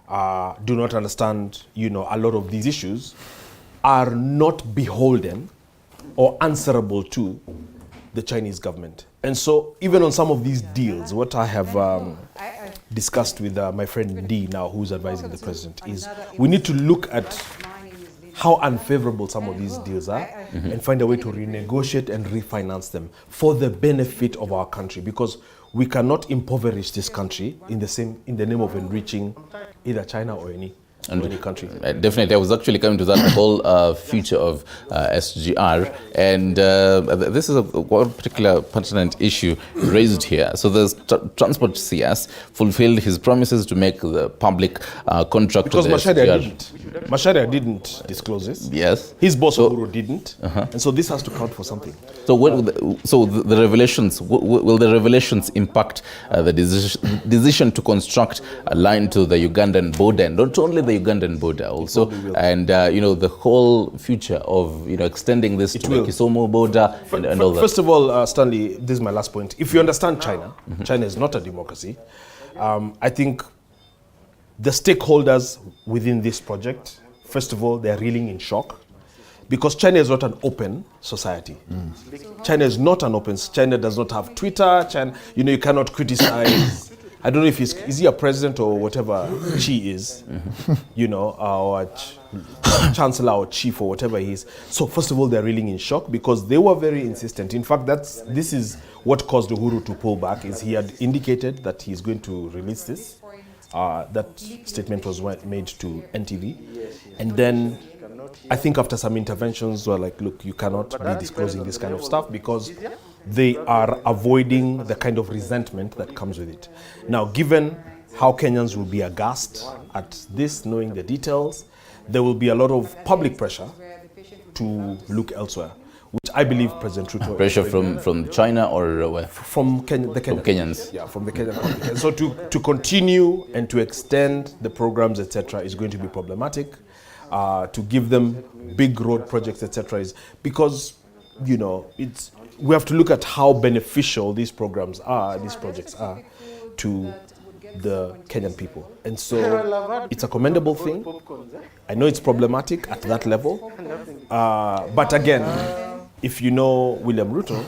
do not understand, a lot of these issues, are not beholden or answerable to the Chinese government. And so even on some of these deals, what I have discussed with my friend D now, who's advising the president, is we need to look at how unfavorable some of these deals are and find a way to renegotiate and refinance them for the benefit of our country, because we cannot impoverish this country in the name of enriching either China or any country. Definitely, I was actually coming to that whole future of SGR, and this is one particular pertinent issue raised here. So the Transport CS fulfilled his promises to make the public contract. Because to the Macharia didn't disclose this. Yes. His boss Uhuru didn't, and so this has to count for something. So the revelations, will the revelations impact the decision to construct a line to the Ugandan border, and not only the Ugandan border also, and the whole future of extending this to the Kisumu border and all that? First of all, Stanley, this is my last point. If you understand China, China is not a democracy. I think the stakeholders within this project, first of all, they're reeling in shock, because China is not an open society. China is not an open. China does not have Twitter. China, you cannot criticize. I don't know if is he a president or whatever she is, or chancellor or chief or whatever he is. So first of all, they're reeling in shock because they were very insistent. In fact, this is what caused Uhuru to pull back, is he had indicated that he's going to release this. That statement was made to NTV. And then I think after some interventions were like, look, you cannot be disclosing this kind of stuff because they are avoiding the kind of resentment that comes with it. Now, given how Kenyans will be aghast at this, knowing the details, there will be a lot of public pressure to look elsewhere, which I believe President Ruto... Pressure from China or where? From the Kenyans. From Kenyans. Yeah, from the Kenyan public. And so to continue and to extend the programs, etc., is going to be problematic. To give them big road projects, etc., is because, we have to look at how beneficial these projects are to the Kenyan people. And so it's a commendable thing. I know it's problematic at that level. But again, if you know William Ruto,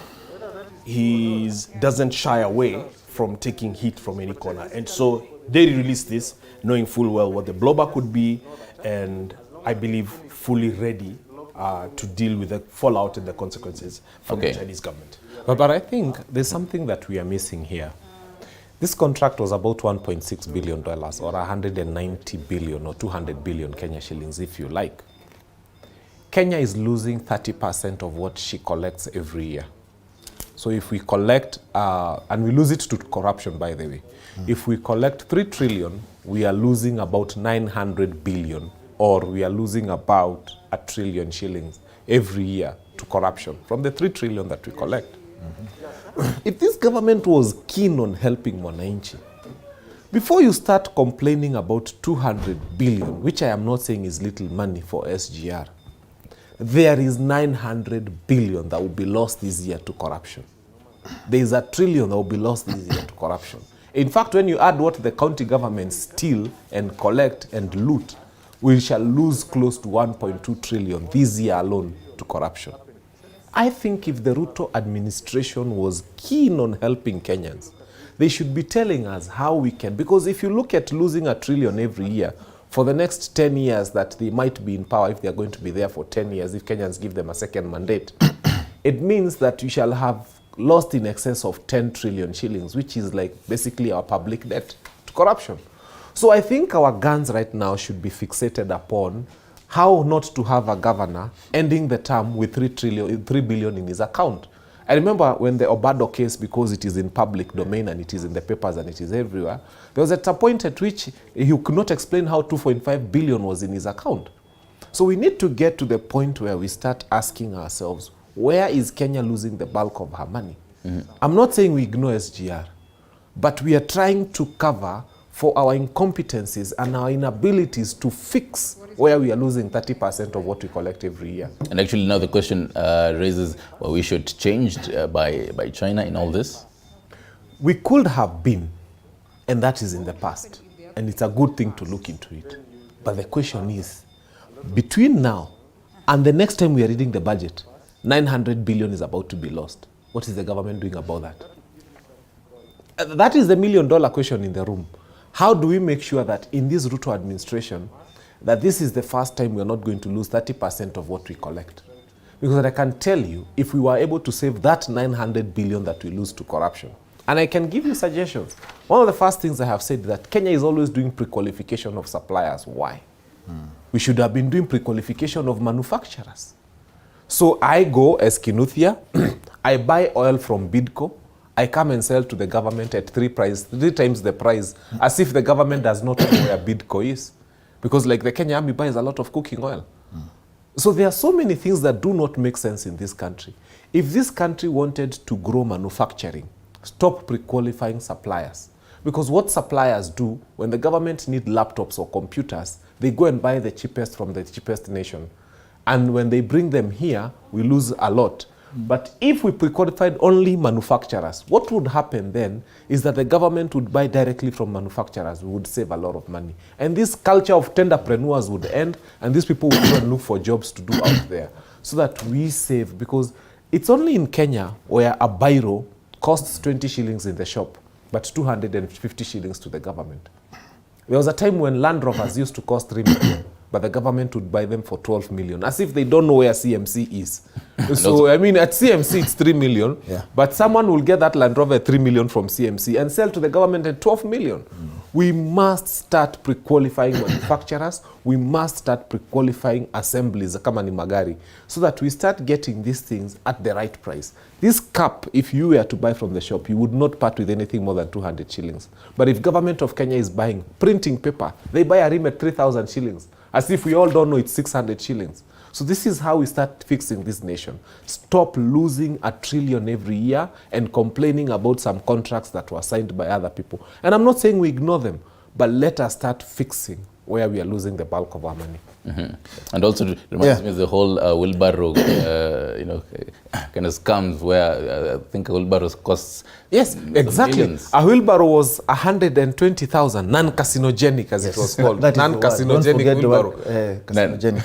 he doesn't shy away from taking heat from any corner. And so they released this knowing full well what the blowback could be, and I believe fully ready to deal with the fallout and the consequences from the Chinese government. But I think there's something that we are missing here. This contract was about $1.6 billion or 190 billion or 200 billion Kenya shillings, if you like. Kenya is losing 30% of what she collects every year. So if we collect, and we lose it to corruption, by the way. If we collect 3 trillion, we are losing about 900 billion, or we are losing about 1 trillion shillings every year to corruption from the 3 trillion that we collect. If this government was keen on helping Mwananchi, before you start complaining about 200 billion, which I am not saying is little money for SGR, there is 900 billion that will be lost this year to corruption. There is 1 trillion that will be lost this year to corruption. In fact, when you add what the county governments steal and collect and loot, we shall lose close to 1.2 trillion this year alone to corruption. I think if the Ruto administration was keen on helping Kenyans, they should be telling us how we can, because if you look at losing 1 trillion every year for the next 10 years that they might be in power, if they are going to be there for 10 years, if Kenyans give them a second mandate, it means that you shall have lost in excess of 10 trillion shillings, which is like basically our public debt to corruption. So I think our guns right now should be fixated upon how not to have a governor ending the term with 3 billion in his account. I remember when the Obado case, because it is in public domain and it is in the papers and it is everywhere, there was at a point at which he could not explain how 2.5 billion was in his account. So we need to get to the point where we start asking ourselves, where is Kenya losing the bulk of her money? I'm not saying we ignore SGR, but we are trying to cover for our incompetencies and our inabilities to fix where we are losing 30% of what we collect every year. And actually now the question raises, well, we should changed by China in all this? We could have been, and that is in the past. And it's a good thing to look into it. But the question is, between now and the next time we are reading the budget, 900 billion is about to be lost. What is the government doing about that? That is the $1 million question in the room. How do we make sure that in this Ruto administration, that this is the first time we are not going to lose 30% of what we collect? Because I can tell you, if we were able to save that 900 billion that we lose to corruption, and I can give you suggestions. One of the first things I have said that Kenya is always doing pre-qualification of suppliers. Why? We should have been doing pre-qualification of manufacturers. So I go as Kinuthia, I buy oil from Bidco, I come and sell to the government at 3 times the price, as if the government does not know where Bidco is. Because like the Kenya Army buys a lot of cooking oil. So there are so many things that do not make sense in this country. If this country wanted to grow manufacturing, stop pre-qualifying suppliers. Because what suppliers do, when the government need laptops or computers, they go and buy the cheapest from the cheapest nation. And when they bring them here, we lose a lot. But if we pre-qualified only manufacturers, what would happen then is that the government would buy directly from manufacturers. We would save a lot of money. And this culture of tenderpreneurs would end, and these people would go and look for jobs to do out there so that we save. Because it's only in Kenya where a biro costs 20 shillings in the shop, but 250 shillings to the government. There was a time when Land Rovers used to cost 3 million. But the government would buy them for 12 million, as if they don't know where CMC is. So, I mean, at CMC, it's 3 million, but someone will get that Land Rover at 3 million from CMC and sell to the government at 12 million. We must start pre-qualifying manufacturers. We must start pre-qualifying assemblies, kama ni magari, so that we start getting these things at the right price. This cup, if you were to buy from the shop, you would not part with anything more than 200 shillings. But if government of Kenya is buying printing paper, they buy a rim at 3,000 shillings. As if we all don't know it's 600 shillings. So this is how we start fixing this nation. Stop losing 1 trillion every year and complaining about some contracts that were signed by other people. And I'm not saying we ignore them, but let us start fixing where we are losing the bulk of our money. And also it reminds me of the whole wheelbarrow, kind of scams where I think a wheelbarrow costs exactly. millions. A wheelbarrow was 120,000, non-carcinogenic as it was called. Non-carcinogenic wheelbarrow.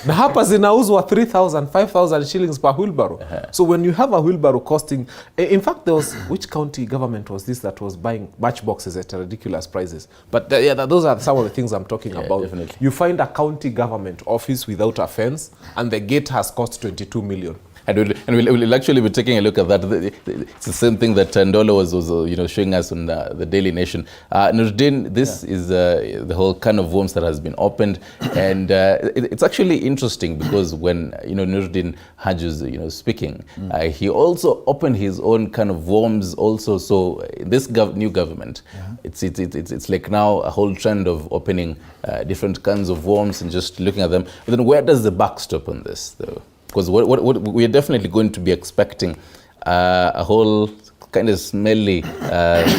Na hapa zinauzwa 3,000, 5,000 shillings per wheelbarrow. So when you have a wheelbarrow costing, in fact there was, which county government was this that was buying matchboxes at ridiculous prices? But those are some of the things I'm talking about. Definitely. You find a county government office without a fence and the gate has cost 22 million. And we'll actually be taking a look at that. It's the same thing that Ndolo was showing us on the Daily Nation. Nuruddin, this is the whole kind of worms that has been opened, and it's actually interesting because when Nuruddin Haju's speaking, he also opened his own kind of worms also. So in this new government, it's like now a whole trend of opening different kinds of worms and just looking at them. But then where does the buck stop on this, though? Because what we are definitely going to be expecting a whole kind of smelly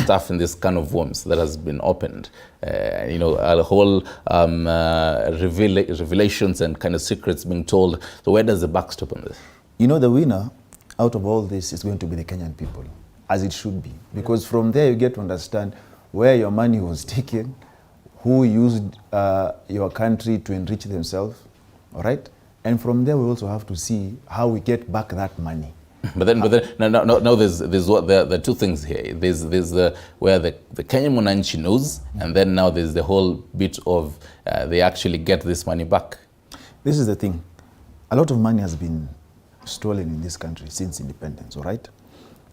stuff in this kind of worms that has been opened. A whole revelations and kind of secrets being told. So where does the buck stop on this? The winner out of all this is going to be the Kenyan people, as it should be. Because from there you get to understand where your money was taken, who used your country to enrich themselves, all right? And from there, we also have to see how we get back that money. But then now there's there are two things here. There's where the Kenyan Mwananchi knows, and then now there's the whole bit of they actually get this money back. This is the thing. A lot of money has been stolen in this country since independence, all right?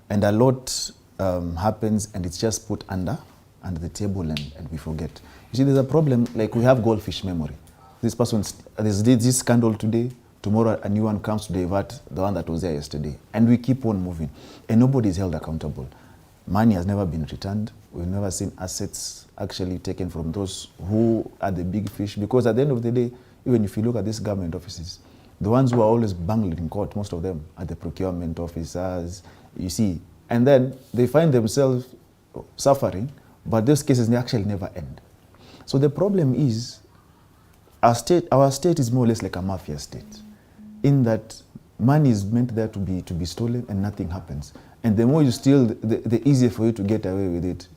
And a lot happens, and it's just put under the table, and we forget. You see, there's a problem, like we have goldfish memory. This person, there's this scandal today, tomorrow a new one comes to divert the one that was there yesterday. And we keep on moving. And nobody is held accountable. Money has never been returned. We've never seen assets actually taken from those who are the big fish. Because at the end of the day, even if you look at these government offices, the ones who are always bungling in court, most of them are the procurement officers, you see. And then they find themselves suffering, but those cases actually never end. So the problem is, our state is more or less like a mafia state, in that money is meant there to be stolen and nothing happens. And the more you steal, the easier for you to get away with it.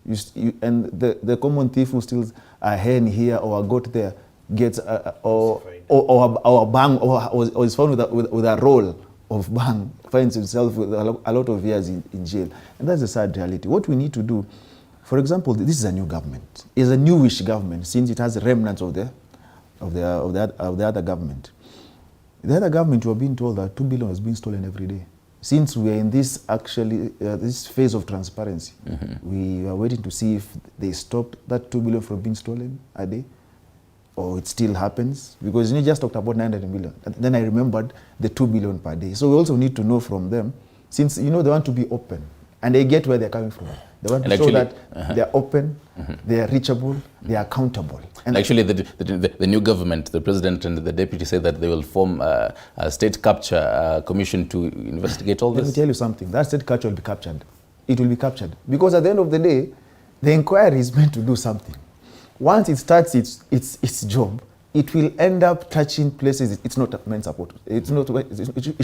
And the common thief who steals a hen here or a goat there gets or a bang or is found with a roll of bang, finds himself with a lot of years in jail. And that's the sad reality. What we need to do, for example, this is a new government. It's a newish government since it has remnants of the other government. The other government, you are being told that 2 billion has been stolen every day. Since we are in this this phase of transparency, we are waiting to see if they stopped that 2 billion from being stolen a day, or it still happens. Because you just talked about 900 million. Then I remembered the 2 billion per day. So we also need to know from them, since they want to be open, and they get where they're coming from. They want to show that they're open, they are reachable, they are accountable. And actually, the new government, the president and the deputy say that they will form a state capture commission to investigate all this. Let me tell you something. That state capture will be captured. It will be captured. Because at the end of the day, the inquiry is meant to do something. Once it starts its job, it will end up touching places it's not meant to support. It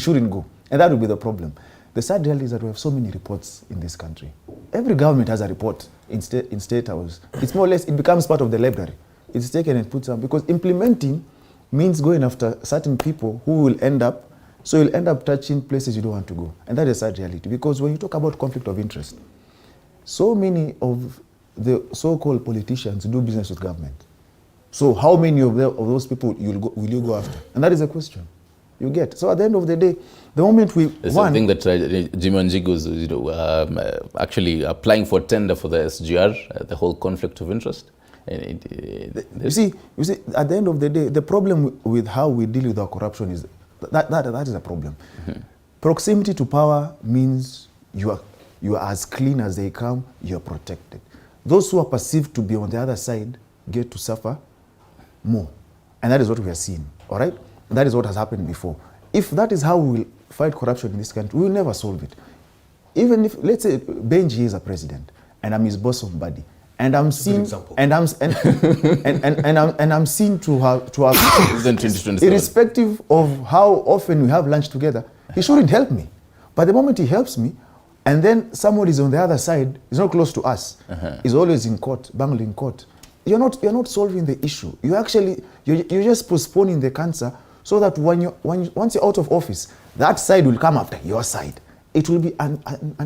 shouldn't go. And that will be the problem. The sad reality is that we have so many reports in this country. Every government has a report in state house. It's more or less, it becomes part of the library. It's taken and put on, because implementing means going after certain people who will end up, so you'll end up touching places you don't want to go. And that is a sad reality, because when you talk about conflict of interest, so many of the so-called politicians do business with government. So how many of those people will you go after? And that is a question you get. So at the end of the day, the moment we It's something that Jimmy Wanjigu is actually applying for tender for the SGR, the whole conflict of interest. You see, at the end of the day, the problem with how we deal with our corruption is that is a problem. Proximity to power means you are as clean as they come, you are protected. Those who are perceived to be on the other side get to suffer more. And that is what we are seeing, all right? That is what has happened before. If that is how we will fight corruption in this country, we will never solve it. Even if, let's say, Benji is a president, and I'm his bosom buddy, and I'm seen and I'm seen to have irrespective of how often we have lunch together, he shouldn't help me. But the moment he helps me, and then someone is on the other side, is not close to us, is always in court, bangling court. You're not solving the issue. You're just postponing the cancer, so that once you're out of office, that side will come after your side. It will be an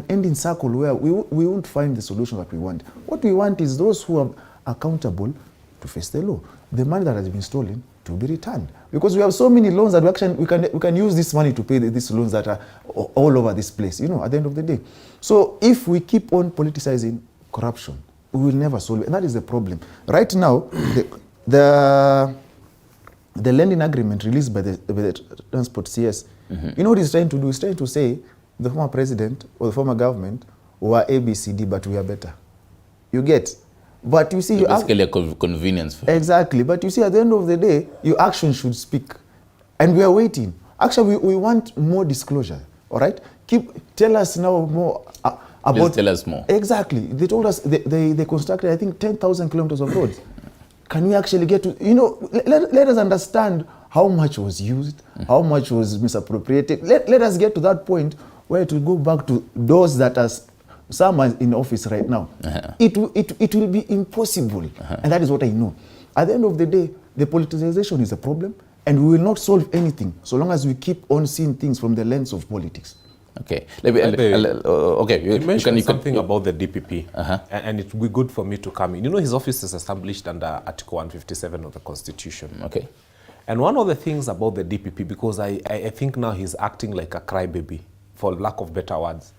ending circle where we won't find the solution that we want. What we want is those who are accountable to face the law. The money that has been stolen to be returned. Because we have so many loans that we can use this money to pay these loans that are all over this place, at the end of the day. So if we keep on politicizing corruption, we will never solve it. And that is the problem. Right now, the lending agreement released by the Transport CS, you know what he's trying to do? He's trying to say the former president or the former government were ABCD, but we are better. You get? But you see, basically a convenience for exactly. But you see, at the end of the day, your action should speak, and we are waiting. Actually, we want more disclosure. All right, tell us now more about. Please tell us more. Exactly. They told us they constructed, I think, 10,000 kilometers of roads. Can we actually get to? Let us understand how much was used, how much was misappropriated. Let us get to that point where to go back to those that are. Some are in office right now. It will be impossible. And that is what I know. At the end of the day, the politicization is a problem, and we will not solve anything so long as we keep on seeing things from the lens of politics. Okay. You mentioned something about the DPP, and it would be good for me to come in. His office is established under Article 157 of the Constitution. Okay. And one of the things about the DPP, because I think now he's acting like a crybaby, for lack of better words.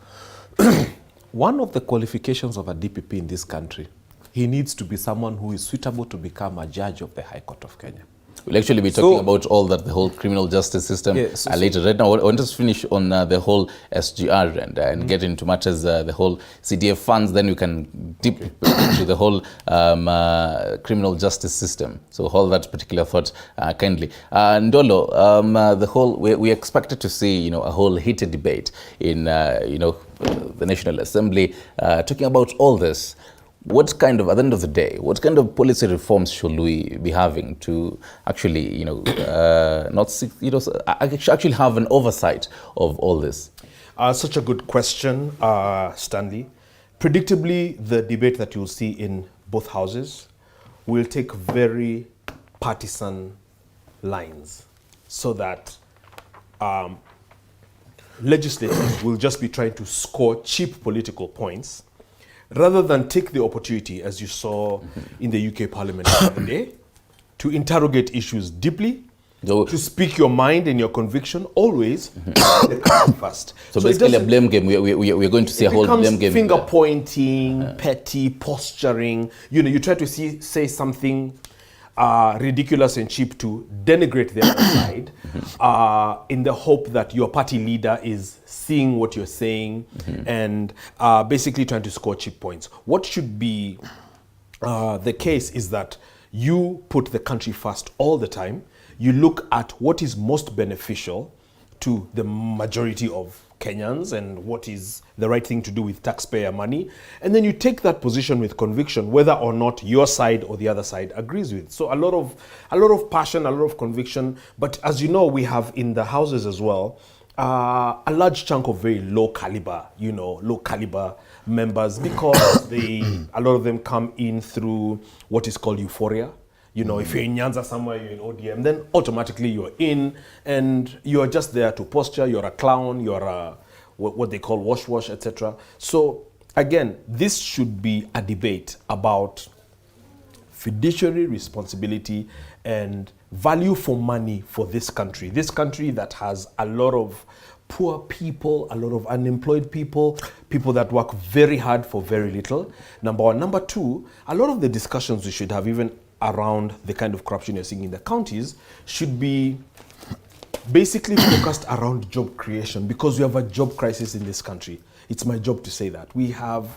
One of the qualifications of a DPP in this country, he needs to be someone who is suitable to become a judge of the High Court of Kenya. We'll actually be talking about all that, the whole criminal justice system later. Right now, I want to finish on the whole SGR and get into matters, the whole CDF funds, then we can deep into the whole criminal justice system. So hold that particular thought kindly. Ndolo, the whole, we expected to see, a whole heated debate in, the National Assembly, talking about all this. What kind of, at the end of the day, what kind of policy reforms should we be having to actually, actually have an oversight of all this? Such a good question, Stanley. Predictably, the debate that you'll see in both houses will take very partisan lines, so that legislators will just be trying to score cheap political points, rather than take the opportunity, as you saw in the UK Parliament the other day, to interrogate issues deeply, to speak your mind and your conviction, always the country first. So basically a blame game. We're going to see a whole blame game. Finger pointing, petty, posturing. You try to say something ridiculous and cheap to denigrate the other side, in the hope that your party leader is seeing what you're saying, and basically trying to score cheap points. What should be the case is that you put the country first all the time. You look at what is most beneficial to the majority of Kenyans and what is the right thing to do with taxpayer money, and then you take that position with conviction, whether or not your side or the other side agrees with. So a lot of passion, a lot of conviction. But as you know, we have in the houses as well a large chunk of very low caliber members, because a lot of them come in through what is called euphoria. If you're in Nyanza somewhere, you're in ODM, then automatically you're in, and you're just there to posture, you're a clown, you're a, what they call wash, etc. So again, this should be a debate about fiduciary responsibility and value for money for this country that has a lot of poor people, a lot of unemployed people that work very hard for very little, number one. Number two, a lot of the discussions we should have, even around the kind of corruption you're seeing in the counties, should be basically focused around job creation, because we have a job crisis in this country. It's my job to say that. We have,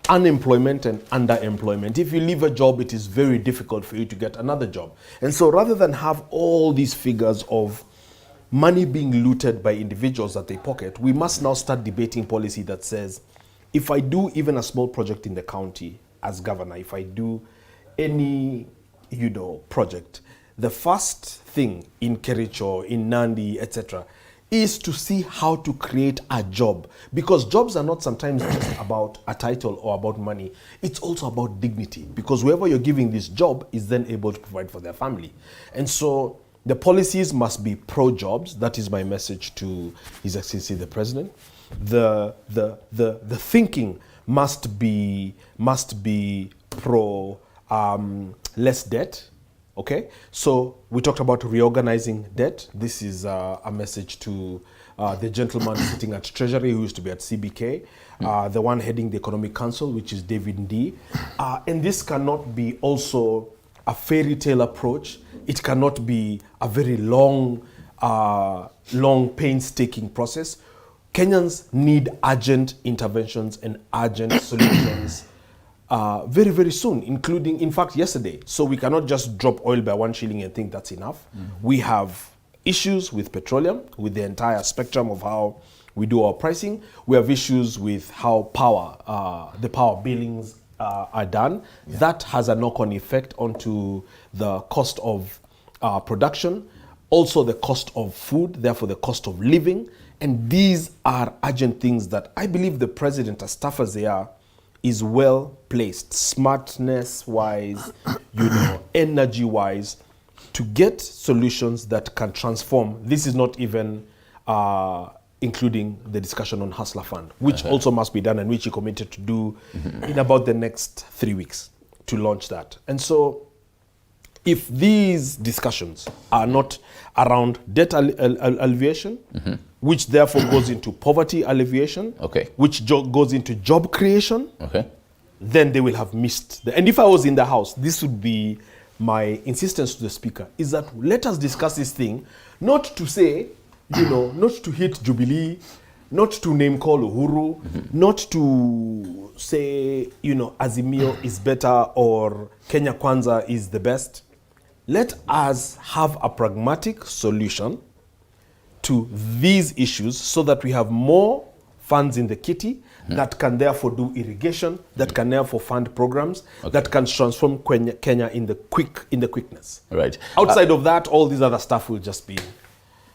unemployment and underemployment. If you leave a job, it is very difficult for you to get another job. And so rather than have all these figures of money being looted by individuals that they pocket, we must now start debating policy that says, if I do even a small project in the county as governor, if I do any, project, the first thing in Kericho, in Nandi, etc., is to see how to create a job. Because jobs are not sometimes just about a title or about money. It's also about dignity. Because whoever you're giving this job is then able to provide for their family. And so the policies must be pro-jobs. That is my message to His Excellency the President. The thinking must be pro less debt. Okay, so we talked about reorganizing debt. This is a message to the gentleman sitting at Treasury who used to be at CBK, the one heading the Economic Council, which is David Ndii. And this cannot be also a fairy tale approach. It cannot be a very long, painstaking process. Kenyans need urgent interventions and urgent solutions very, very soon, including, in fact, yesterday. So we cannot just drop oil by 1 shilling and think that's enough. We have issues with petroleum, with the entire spectrum of how we do our pricing. We have issues with how the power billings are done. That has a knock-on effect onto the cost of production, also the cost of food, therefore the cost of living. And these are urgent things that I believe the president, as tough as they are, is well placed, smartness-wise, energy-wise, to get solutions that can transform. This is not even including the discussion on Hustler Fund, which also must be done and which he committed to do in about the next 3 weeks to launch that. And so if these discussions are not around debt alleviation, which therefore goes into poverty alleviation, which goes into job creation, then they will have missed. And if I was in the House, this would be my insistence to the Speaker, is that let us discuss this thing, not to say, not to hit Jubilee, not to name call Uhuru, not to say, Azimio is better or Kenya Kwanza is the best. Let us have a pragmatic solution to these issues so that we have more funds in the kitty that can therefore do irrigation, that can therefore fund programs, that can transform Kenya in the quickness. Right. Outside of that, all these other stuff will just be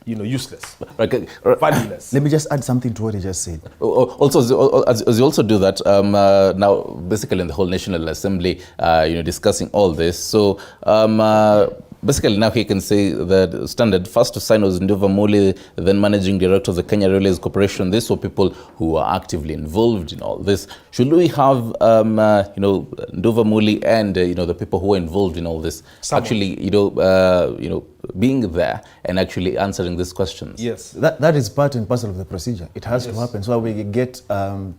useless, valueless. Let me just add something to what he just said. Also, as you also do that, now basically in the whole National Assembly, discussing all this. So basically now he can say that standard first to sign was Nduva Muli, then managing director of the Kenya Railways Corporation. These were people who are actively involved in all this. Should we have Nduva Muli and the people who are involved in all this actually being there and actually answering these questions? Yes, that is part and parcel of the procedure. It has to happen so we get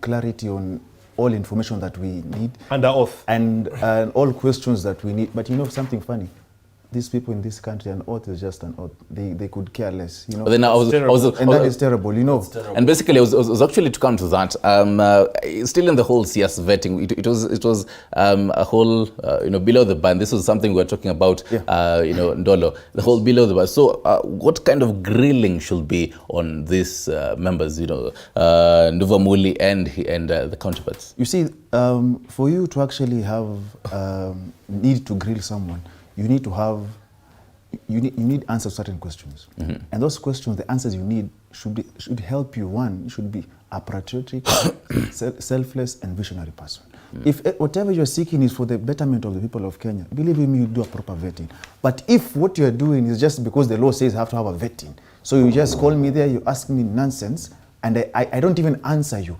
clarity on all information that we need under oath and all questions that we need. But something funny, these people in this country, an oath is just an oath. They could care less, But then that is terrible, And basically, I was actually to come to that. Still in the whole CS vetting, it was a whole below the bar. This was something we were talking about, Ndolo, the whole below the bar. So, what kind of grilling should be on these members, Nduva Muli and the counterparts? You see, for you to actually have need to grill someone, you need to have, you need answer to certain questions. And those questions, the answers you need should help you. One, should be a patriotic, selfless and visionary person. If whatever you're seeking is for the betterment of the people of Kenya, believe me, you do a proper vetting. But if what you're doing is just because the law says you have to have a vetting, so you just call me there, you ask me nonsense, and I don't even answer you.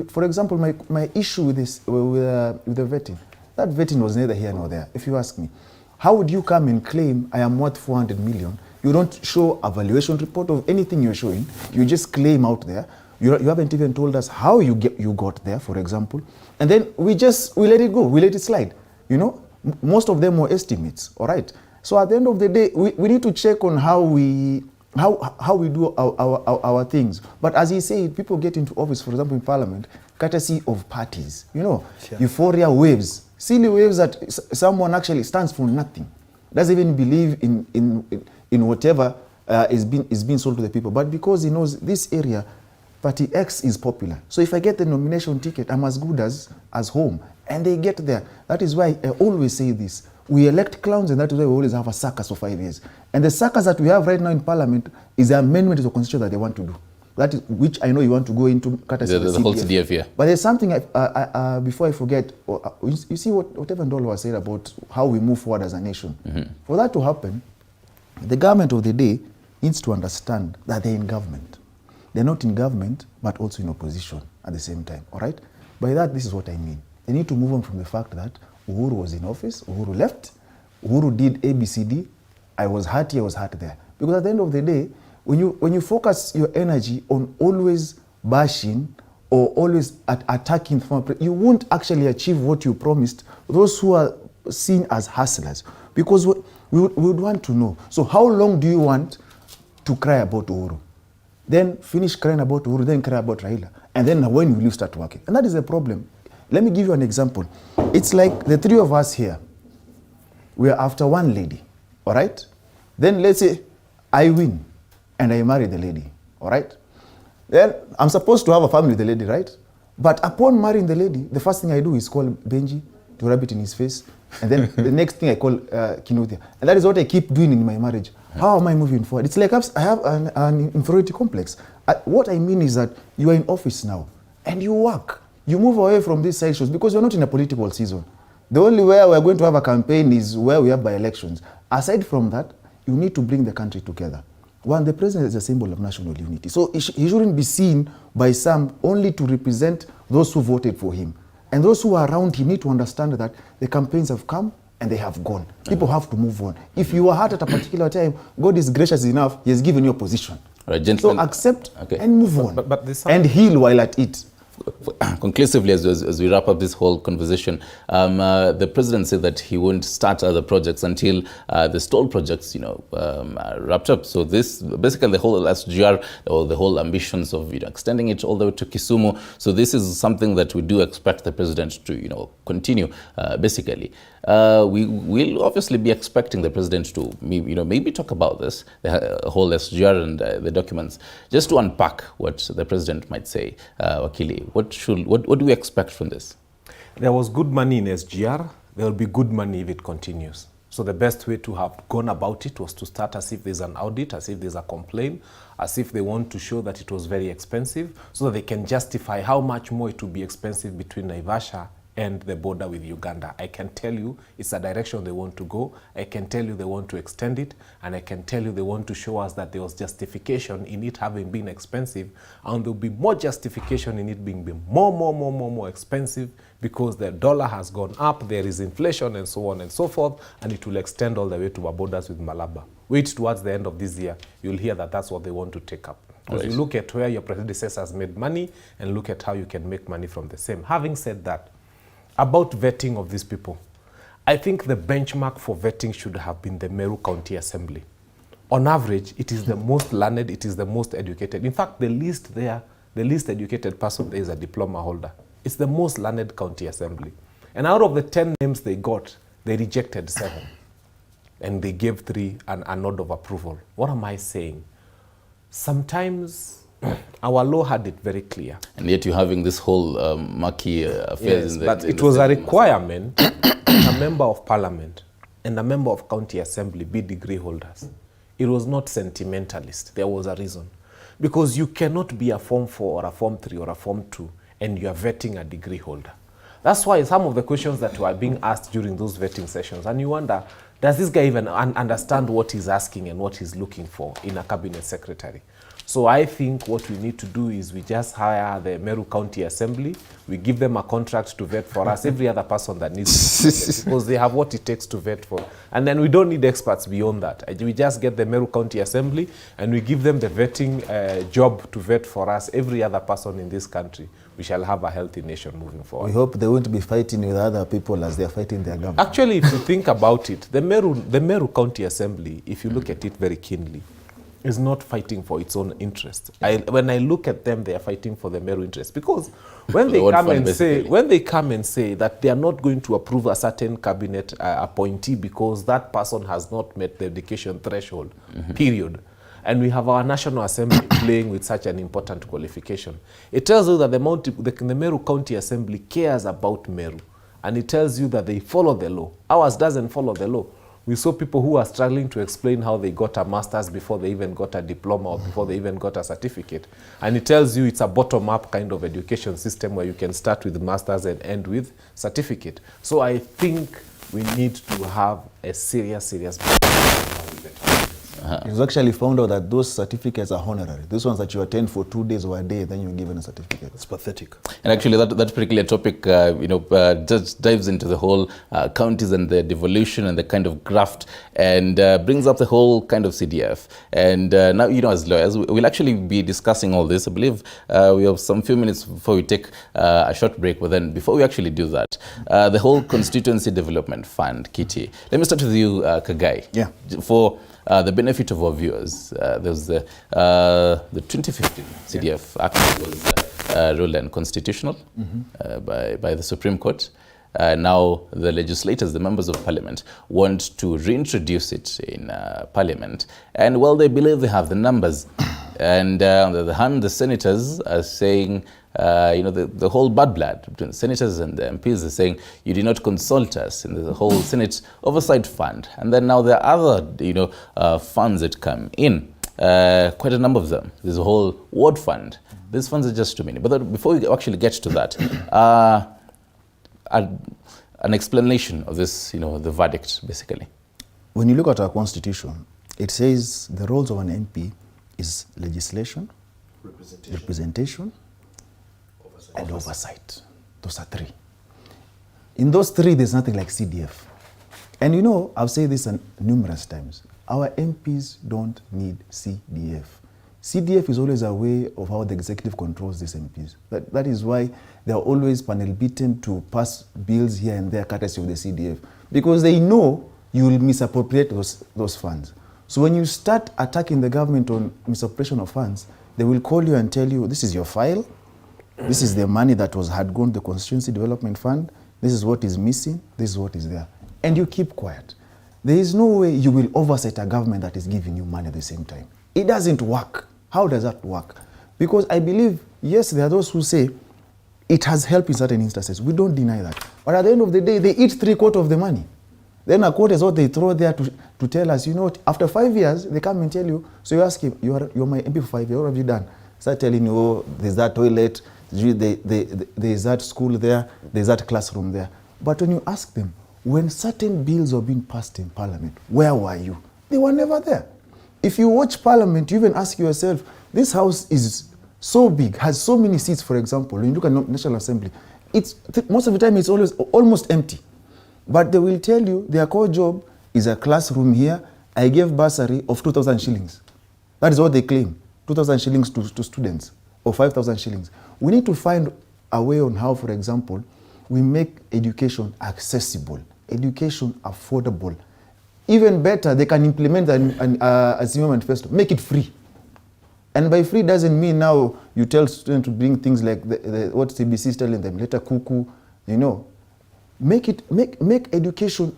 For example, my issue with this, with the vetting, that vetting was neither here nor there, if you ask me. How would you come and claim I am worth 400 million? You don't show a valuation report of anything you're showing. You just claim out there. You haven't even told us how you got there, for example. And then we let it go. We let it slide. Most of them were estimates, all right? So at the end of the day, we need to check on how we do our things. But as he said, people get into office, for example, in parliament, courtesy of parties. Euphoria waves. Silly waves that someone actually stands for nothing, doesn't even believe in whatever is being sold to the people. But because he knows this area, Party X is popular. So if I get the nomination ticket, I'm as good as home. And they get there. That is why I always say this. We elect clowns, and that is why we always have a circus for 5 years. And the circus that we have right now in Parliament is the amendment to the Constitution that they want to do. That is, which I know you want to go into courtesy of the whole CDF, yeah. But there's something, before I forget, you see what Evan Ndolo was saying about how we move forward as a nation. For that to happen, the government of the day needs to understand that they're in government. They're not in government, but also in opposition at the same time, all right? By that, this is what I mean. They need to move on from the fact that Uhuru was in office, Uhuru left, Uhuru did ABCD, I was hurt here, I was hurt there. Because at the end of the day, when you focus your energy on always bashing or always attacking, you won't actually achieve what you promised those who are seen as hustlers. Because we would want to know, so how long do you want to cry about Uhuru? Then finish crying about Uhuru, then cry about Raila. And then when will you start working? And that is the problem. Let me give you an example. It's like the three of us here. We are after one lady, all right? Then let's say I win and I marry the lady, all right? Then I'm supposed to have a family with the lady, right? But upon marrying the lady, the first thing I do is call Benji to rub it in his face. And then the next thing I call Kinuthia. And that is what I keep doing in my marriage. How am I moving forward? It's like I have an inferiority complex. What I mean is that you are in office now and you work. You move away from these side shows because you're not in a political season. The only way we're going to have a campaign is where we have by-elections. Aside from that, you need to bring the country together. One, the president is a symbol of national unity. So he shouldn't be seen by some only to represent those who voted for him. And those who are around him need to understand that the campaigns have come and they have gone. People have to move on. If you are hurt at a particular time, God is gracious enough, he has given you a position. Right, gentlemen. So accept and move on. But and heal while at it. Conclusively, as we wrap up this whole conversation, the president said that he won't start other projects until the stalled projects, are wrapped up. So this, basically the whole SGR, or the whole ambitions of extending it all the way to Kisumu. So this is something that we do expect the president to continue. Basically, we will obviously be expecting the president to maybe talk about this, the whole SGR and the documents, just to unpack what the president might say. Wakili, what do we expect from this? There was good money in SGR. There will be good money if it continues. So the best way to have gone about it was to start as if there's an audit, as if there's a complaint, as if they want to show that it was very expensive, so that they can justify how much more it would be expensive between Naivasha and the border with Uganda. I can tell you it's a direction they want to go. I can tell you they want to extend it, and I can tell you they want to show us that there was justification in it having been expensive, and there will be more justification in it being more expensive because the dollar has gone up, there is inflation and so on and so forth, and it will extend all the way to our borders with Malaba. Wait towards the end of this year, you'll hear that that's what they want to take up. Because you look at where your predecessors made money and look at how you can make money from the same. Having said that, about vetting of these people, I think the benchmark for vetting should have been the Meru County Assembly. On average, it is the most learned, it is the most educated. In fact, the least educated person there is a diploma holder. It's the most learned county assembly. And out of the 10 names they got, they rejected 7. And they gave 3 a nod of approval. What am I saying? Sometimes our law had it very clear. And yet you're having this whole murky affairs. Yes, but it was a requirement that a member of parliament and a member of county assembly be degree holders. It was not sentimentalist. There was a reason. Because you cannot be a Form 4 or a Form 3 or a Form 2 and you are vetting a degree holder. That's why some of the questions that were being asked during those vetting sessions, and you wonder, does this guy even understand what he's asking and what he's looking for in a cabinet secretary? So I think what we need to do is we just hire the Meru County Assembly, we give them a contract to vet for us, every other person that needs to, because they have what it takes to vet for. And then we don't need experts beyond that. We just get the Meru County Assembly and we give them the vetting job to vet for us, every other person in this country. We shall have a healthy nation moving forward. We hope they won't be fighting with other people as they're fighting their government. Actually, if you think about it, the Meru County Assembly, if you look at it very keenly, is not fighting for its own interest. When I look at them, they are fighting for the Meru interest. Because when they come and say that they are not going to approve a certain cabinet appointee because that person has not met the education threshold, period, and we have our National Assembly playing with such an important qualification. It tells you that the Meru County Assembly cares about Meru, and it tells you that they follow the law. Ours doesn't follow the law. We saw people who are struggling to explain how they got a master's before they even got a diploma or before they even got a certificate. And it tells you it's a bottom-up kind of education system where you can start with master's and end with certificate. So I think we need to have a serious It's actually found out that those certificates are honorary. Those ones that you attend for 2 days or a day, then you're given a certificate. It's pathetic. And actually, that particular topic, just dives into the whole counties and the devolution and the kind of graft, and brings up the whole kind of CDF. And now, as lawyers, we'll actually be discussing all this. I believe we have some few minutes before we take a short break. But then, before we actually do that, the whole Constituency Development Fund, Kitty. Let me start with you, Kagai. Yeah. For the benefit of our viewers, there's the 2015 CDF Act was ruled unconstitutional by the Supreme Court. Now the legislators, the members of parliament, want to reintroduce it in parliament. And well, they believe they have the numbers. And on the other hand, the senators are saying, the whole bad blood between the senators and the MPs is saying, you did not consult us in the whole Senate Oversight Fund. And then now there are other, funds that come in, quite a number of them. There's a whole ward fund. These funds are just too many. But then before we actually get to that, an explanation of this, the verdict, basically. When you look at our constitution, it says the roles of an MP is legislation, representation, and oversight. Those are three. In those three, there's nothing like CDF. And I've said this numerous times. Our MPs don't need CDF. CDF is always a way of how the executive controls these MPs. That is why they are always panel beaten to pass bills here and there courtesy of the CDF. Because they know you will misappropriate those funds. So when you start attacking the government on misappropriation of funds, they will call you and tell you, this is your file. This is the money that had gone to the Constituency Development Fund. This is what is missing. This is what is there. And you keep quiet. There is no way you will oversight a government that is giving you money at the same time. It doesn't work. How does that work? Because I believe, yes, there are those who say it has helped in certain instances. We don't deny that. But at the end of the day, they eat 3/4 of the money. Then a quarter is what they throw there to tell us, after 5 years, they come and tell you, so you ask him, you're my MP for 5 years, what have you done? Start telling you, oh, there's that toilet, there's that school there, there's that classroom there. But when you ask them, when certain bills were being passed in Parliament, where were you? They were never there. If you watch Parliament, you even ask yourself, this house is so big, has so many seats, for example. When you look at National Assembly, most of the time it's always almost empty. But they will tell you their core job is a classroom here. I gave bursary of 2,000 shillings. That is what they claim, 2,000 shillings to students, or 5,000 shillings. We need to find a way on how, for example, we make education accessible, education affordable. Even better, they can implement a senior manifesto, make it free. And by free doesn't mean now you tell students to bring things like what CBC is telling them, letter cuckoo, Make education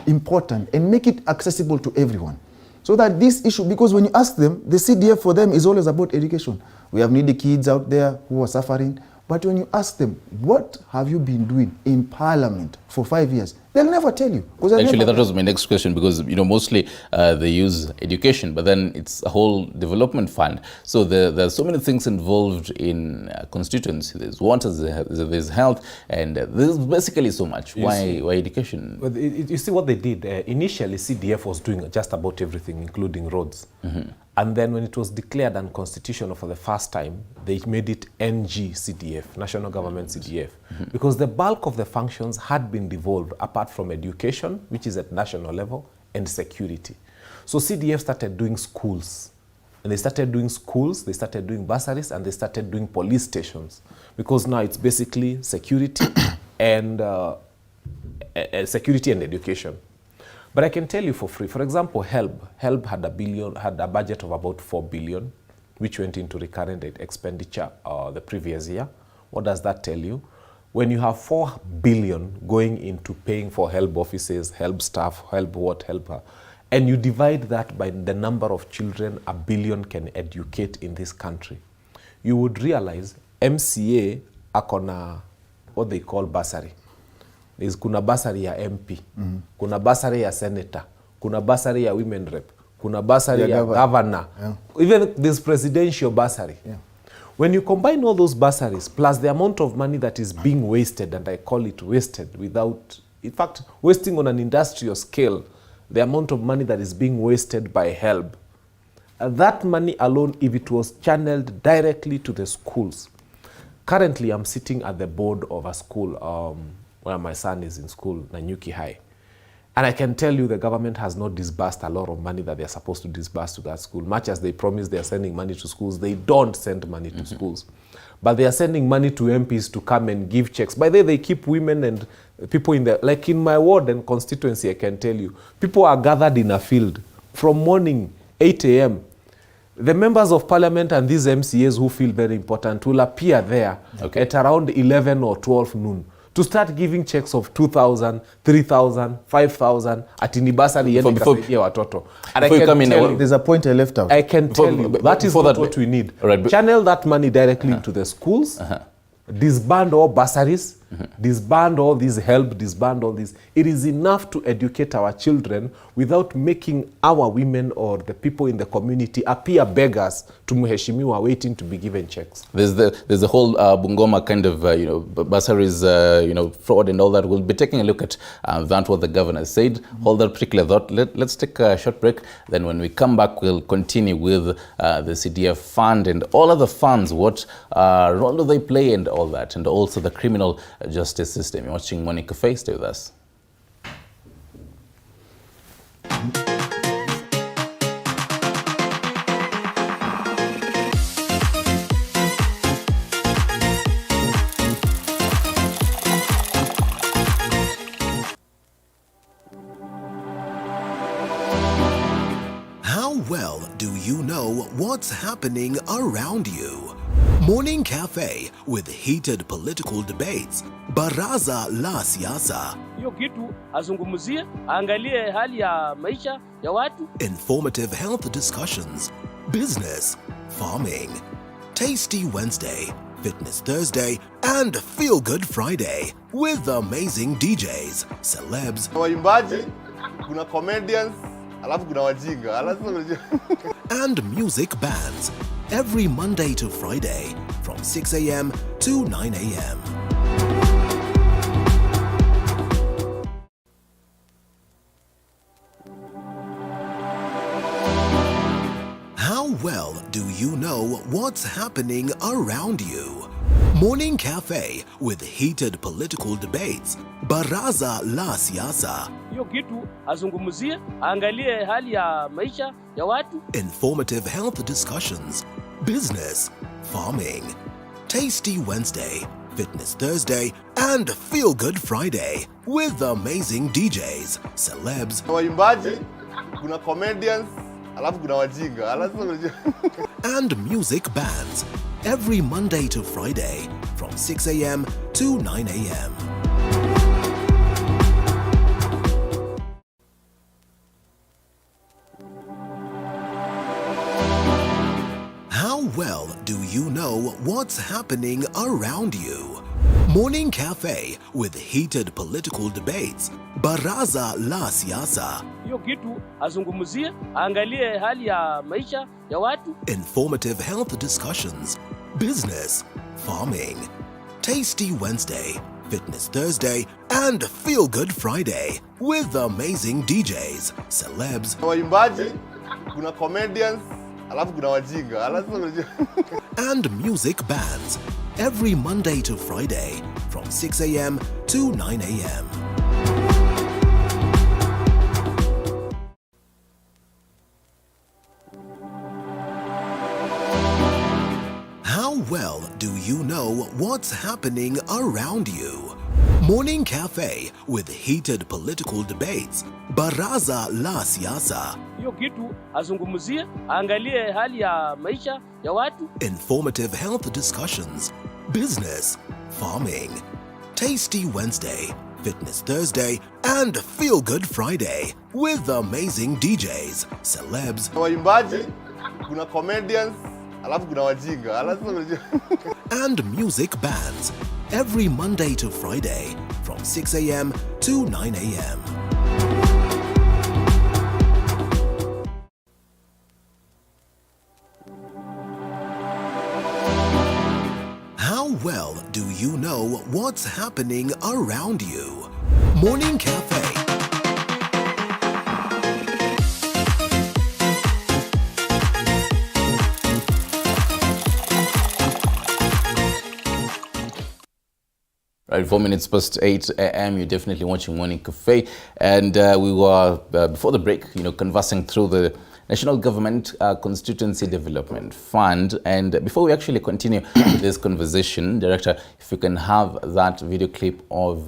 important and make it accessible to everyone. So that this issue, because when you ask them, the CDF for them is always about education. We have needy kids out there who are suffering. But when you ask them, what have you been doing in Parliament for 5 years? They'll never tell you. Actually, that was my next question, because mostly they use education, but then it's a whole development fund. So there are so many things involved in constituency. There's water, there's health, and there's basically so much. Why education? Well, you see what they did. Initially, CDF was doing just about everything, including roads. Mm-hmm. And then when it was declared unconstitutional for the first time, they made it NG CDF, National Government CDF, because the bulk of the functions had been devolved apart from education, which is at national level, and security. So CDF started doing schools. And they started doing schools, they started doing bursaries, and they started doing police stations. Because now it's basically security and education. But I can tell you for free. For example, HELB had a budget of about 4 billion, which went into recurrent expenditure the previous year. What does that tell you? When you have 4 billion going into paying for HELB offices, HELB staff, HELB what, HELB her, and you divide that by the number of children a billion can educate in this country, you would realize MCA akona what they call bursary. Kuna bursary ya MP, kuna bursary ya senator, kuna bursary ya women rep, kuna bursary ya governor, even this presidential bursary. When you combine all those bursaries plus the amount of money that is being wasted, and I call it wasted without, in fact, wasting on an industrial scale, the amount of money that is being wasted by HELB, that money alone, if it was channeled directly to the schools. Currently, I'm sitting at the board of a school where my son is in school, Nanyuki High. And I can tell you the government has not disbursed a lot of money that they're supposed to disburse to that school. Much as they promise they're sending money to schools, they don't send money to schools. But they are sending money to MPs to come and give checks. By the way, they keep women and people in the, like in my ward and constituency, I can tell you, people are gathered in a field from morning, 8 a.m. The members of parliament and these MCAs who feel very important will appear there at around 11 or 12 noon to start giving checks of 2,000, 3,000, 5,000 at Inibasari and watoto. And I can tell you, there's a point I left out. I can tell you, that is not what we need. Right, channel that money directly into the schools, disband all bursaries, disband all these help, disband all this. It is enough to educate our children without making our women or the people in the community appear beggars to Muheshimiwa waiting to be given checks. There's the whole Bungoma kind of bursaries fraud and all that. We'll be taking a look at that, what the governor said. Hold that particular thought. Let's take a short break. Then when we come back, we'll continue with the CDF fund and all other funds. What role do they play and all that, and also the criminal justice system. You're watching Morning Cafe. Stay with us. How well do you know what's happening around you? Morning Cafe with heated political debates. Baraza la siasa. Hiyo kitu azungumzie, angalie hali ya maisha ya watu. Informative health discussions. Business, farming. Tasty Wednesday, Fitness Thursday, and Feel Good Friday with amazing DJs, celebs, waimbaji, kuna comedians, alafu kuna wajinga. and music bands. Every Monday to Friday from 6 a.m. to 9 a.m. How well do you know what's happening around you? Morning Cafe with heated political debates. Baraza la siasa. Hiyo kitu azungumzie, angalie hali ya maisha ya watu. Informative health discussions. Business, farming. Tasty Wednesday, Fitness Thursday, and Feel Good Friday with amazing DJs, celebs, waimbaji, kuna comedians, alafu kuna wajinga. and music bands. Every Monday to Friday from 6 a.m. to 9 a.m. How well do you know what's happening around you? Morning Cafe with heated political debates. Baraza la siasa. Hiyo kitu azungumzie, angalie hali ya maisha ya watu. Informative health discussions. Business, farming. Tasty Wednesday, Fitness Thursday, and Feel Good Friday with amazing DJs, celebs, waimbaji, kuna comedians, alafu kuna wajinga. and music bands. Every Monday to Friday from 6 a.m. to 9 a.m. How well do you know what's happening around you? Morning Cafe with heated political debates. Baraza la siasa. Hiyo kitu azungumzie, angalie hali ya maisha ya watu. Informative health discussions. Business, farming. Tasty Wednesday, Fitness Thursday, and Feel Good Friday with amazing DJs, celebs, Waimbaji, kuna comedians, alafu kuna wajinga. and music bands every Monday to Friday from 6 a.m. to 9 a.m. How well do you know what's happening around you? Morning Cafe. Right, 4 minutes past 8 a.m. You're definitely watching Morning Cafe, and we were before the break, conversing through the National Government Constituency Development Fund. And before we actually continue this conversation, Director, if you can have that video clip of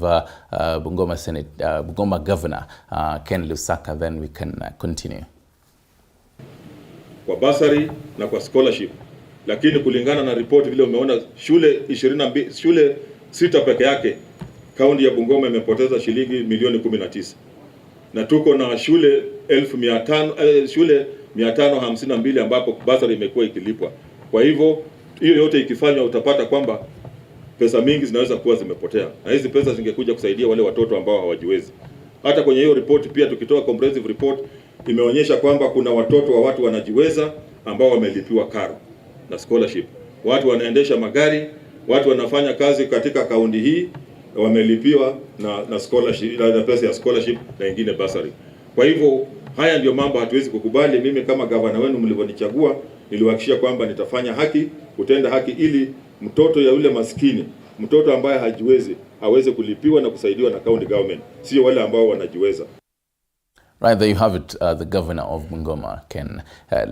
Bungoma Governor Ken Lusaka, then we can continue. Kwa basari na kwa scholarship, lakini kulingana na ripoti vile umeona shule 22 shule 6 peke yake kaunti ya Bungoma imepoteza shilingi milioni 19, na tuko na shule 1500 shule 552 ambapo basari imekuwa ikilipwa. Kwa hivyo hiyo yote ikifanywa utapata kwamba pesa mingi zinaweza kuwa zimepotea, na hizi pesa zingekuja kusaidia wale watoto ambao hawajiwezi. Hata kwenye hiyo report pia tukitoa comprehensive report imeonyesha kwamba kuna watoto wa watu wanajiweza ambao wamelipiwa karo na scholarship. Watu wanaendesha magari, watu wanafanya kazi katika kaunti hii wamelipiwa na scholarship, na pesa ya scholarship na ingine basari. Kwa hivyo haya ndio mambo hatuwezi kukubali. Mimi kama gavana wenu mlivyonichagua, niliwahakikishia kwamba nitafanya haki, kutenda haki, ili mtoto ya yule maskini, mtoto ambaye hajiwezi aweze kulipiwa na kusaidiwa na county government, sio wale ambao wanajiweza. Right, there you have it, the governor of Bungoma, Ken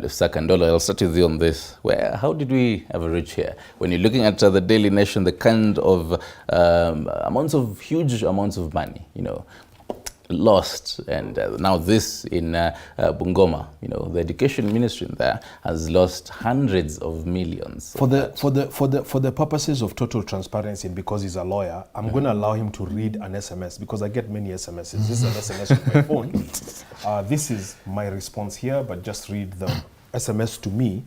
Lusaka. Ndolo, I'll start with you on this. How did we ever reach here? When you're looking at the Daily Nation, the kind of huge amounts of money, lost, and now this in Bungoma, the education ministry in there has lost hundreds of millions. For the purposes of total transparency, and because he's a lawyer, I'm going to allow him to read an SMS, because I get many SMSs. This is an SMS on my phone. This is my response here, but just read the SMS to me,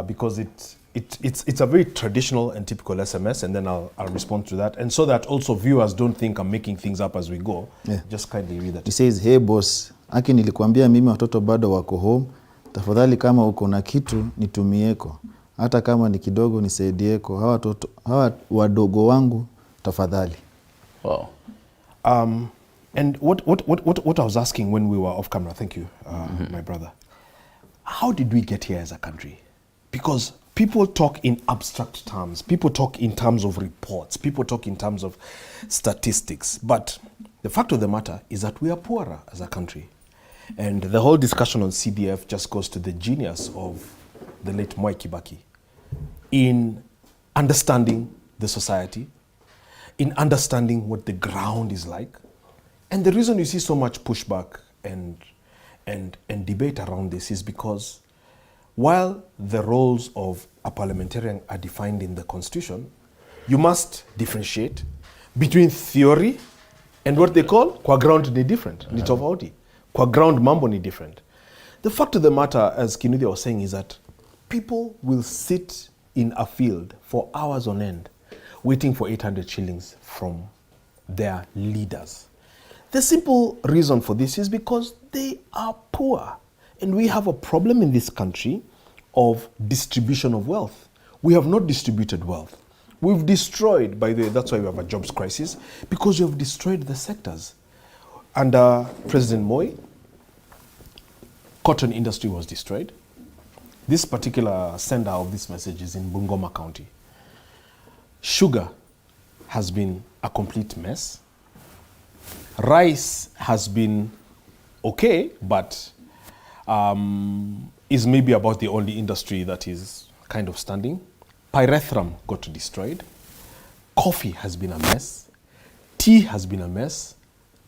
because it's a very traditional and typical SMS, and then I'll respond to that. And so that also viewers don't think I'm making things up as we go, just kindly read that. He says, hey boss, aki nilikuambia mimi watoto bado wako home, tafadhali kama uko na kitu nitumieko, hata kama ni kidogo nisaidieko, hawa wadogo wangu tafadhali. Wow. And what I was asking when we were off camera, thank you, my brother, how did we get here as a country? Because people talk in abstract terms. People talk in terms of reports. People talk in terms of statistics. But the fact of the matter is that we are poorer as a country. And the whole discussion on CDF just goes to the genius of the late Mwai Kibaki in understanding the society, in understanding what the ground is like. And the reason you see so much pushback and debate around this is because while the roles of a parliamentarian are defined in the Constitution, you must differentiate between theory and what they call kwa ground ni different, ni tofauti. Kwa ground mambo ni different. The fact of the matter, as Kinuthia was saying, is that people will sit in a field for hours on end waiting for 800 shillings from their leaders. The simple reason for this is because they are poor. And we have a problem in this country of distribution of wealth. We have not distributed wealth. We've destroyed, by the way, that's why we have a jobs crisis, because we have destroyed the sectors. Under President Moi, cotton industry was destroyed. This particular sender of this message is in Bungoma County. Sugar has been a complete mess. Rice has been okay, but is maybe about the only industry that is kind of standing. Pyrethrum got destroyed. Coffee has been a mess. Tea has been a mess.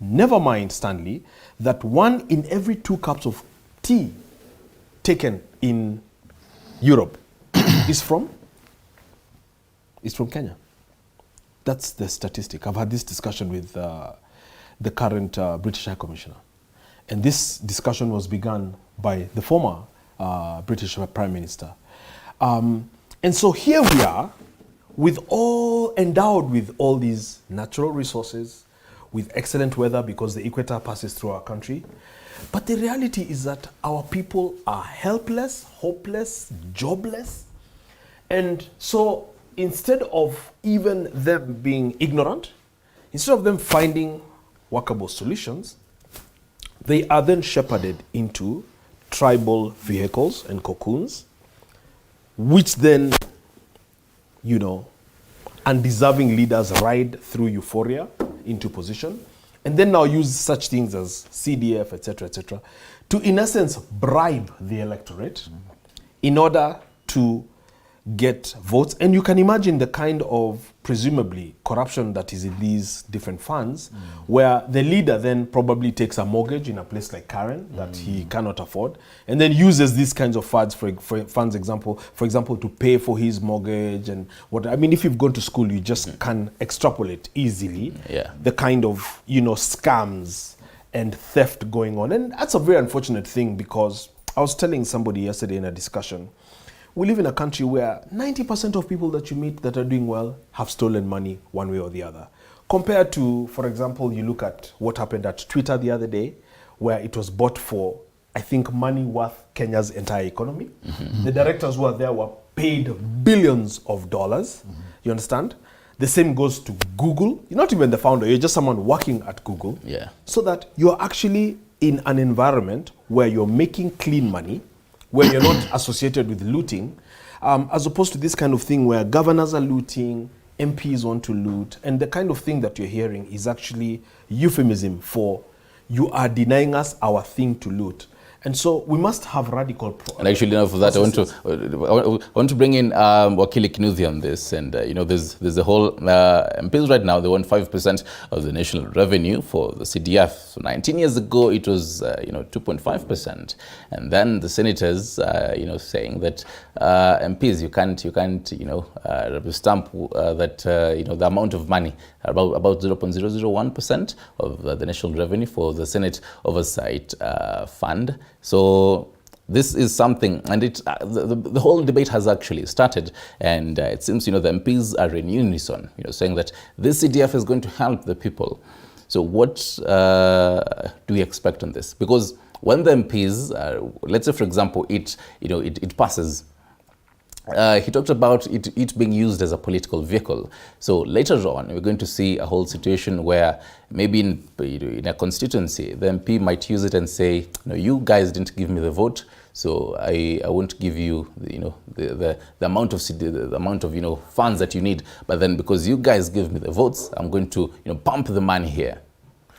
Never mind, Stanley, that 1 in every 2 cups of tea taken in Europe is from Kenya. That's the statistic. I've had this discussion with the current British High Commissioner. And this discussion was begun by the former British Prime Minister. And so here we are, endowed with all these natural resources, with excellent weather because the equator passes through our country. But the reality is that our people are helpless, hopeless, jobless. And so instead of even them being ignorant, instead of them finding workable solutions, they are then shepherded into tribal vehicles and cocoons, which then, you know, undeserving leaders ride through euphoria into position, and then now use such things as CDF, etc., to, in essence, bribe the electorate in order to get votes. And you can imagine the kind of, presumably, corruption that is in these different funds, where the leader then probably takes a mortgage in a place like Karen that he cannot afford, and then uses these kinds of funds, for example, to pay for his mortgage. And what I mean, if you've gone to school, you just can extrapolate easily the kind of, you know, scams and theft going on. And that's a very unfortunate thing, because I was telling somebody yesterday in a discussion, we live in a country where 90% of people that you meet that are doing well have stolen money one way or the other. Compared to, for example, you look at what happened at Twitter the other day, where it was bought for, I think, money worth Kenya's entire economy. The directors who were there were paid billions of dollars. You understand? The same goes to Google. You're not even the founder, you're just someone working at Google. So that you're actually in an environment where you're making clean money, where you're not associated with looting, as opposed to this kind of thing where governors are looting, MPs want to loot, and the kind of thing that you're hearing is actually euphemism for you are denying us our thing to loot. And so we must have radical And actually, now for that, I want to bring in Wakili Kinuthia on this. And you know, there's a whole MPs right now. They want 5% of the national revenue for the CDF. So 19 years ago, it was 2.5%. And then the senators, saying that MPs, you can't rubber stamp that the amount of money about 0.001% of the national revenue for the Senate Oversight Fund. So this is something, and the whole debate has actually started, and it seems the MPs are in unison, saying that this CDF is going to help the people. So what do we expect on this? Because when the MPs, let's say for example, it passes. He talked about it being used as a political vehicle. So later on, we're going to see a whole situation where maybe in a constituency, the MP might use it and say, you guys didn't give me the vote, so I won't give you the amount of funds that you need. But then because you guys give me the votes, I'm going to pump the money here.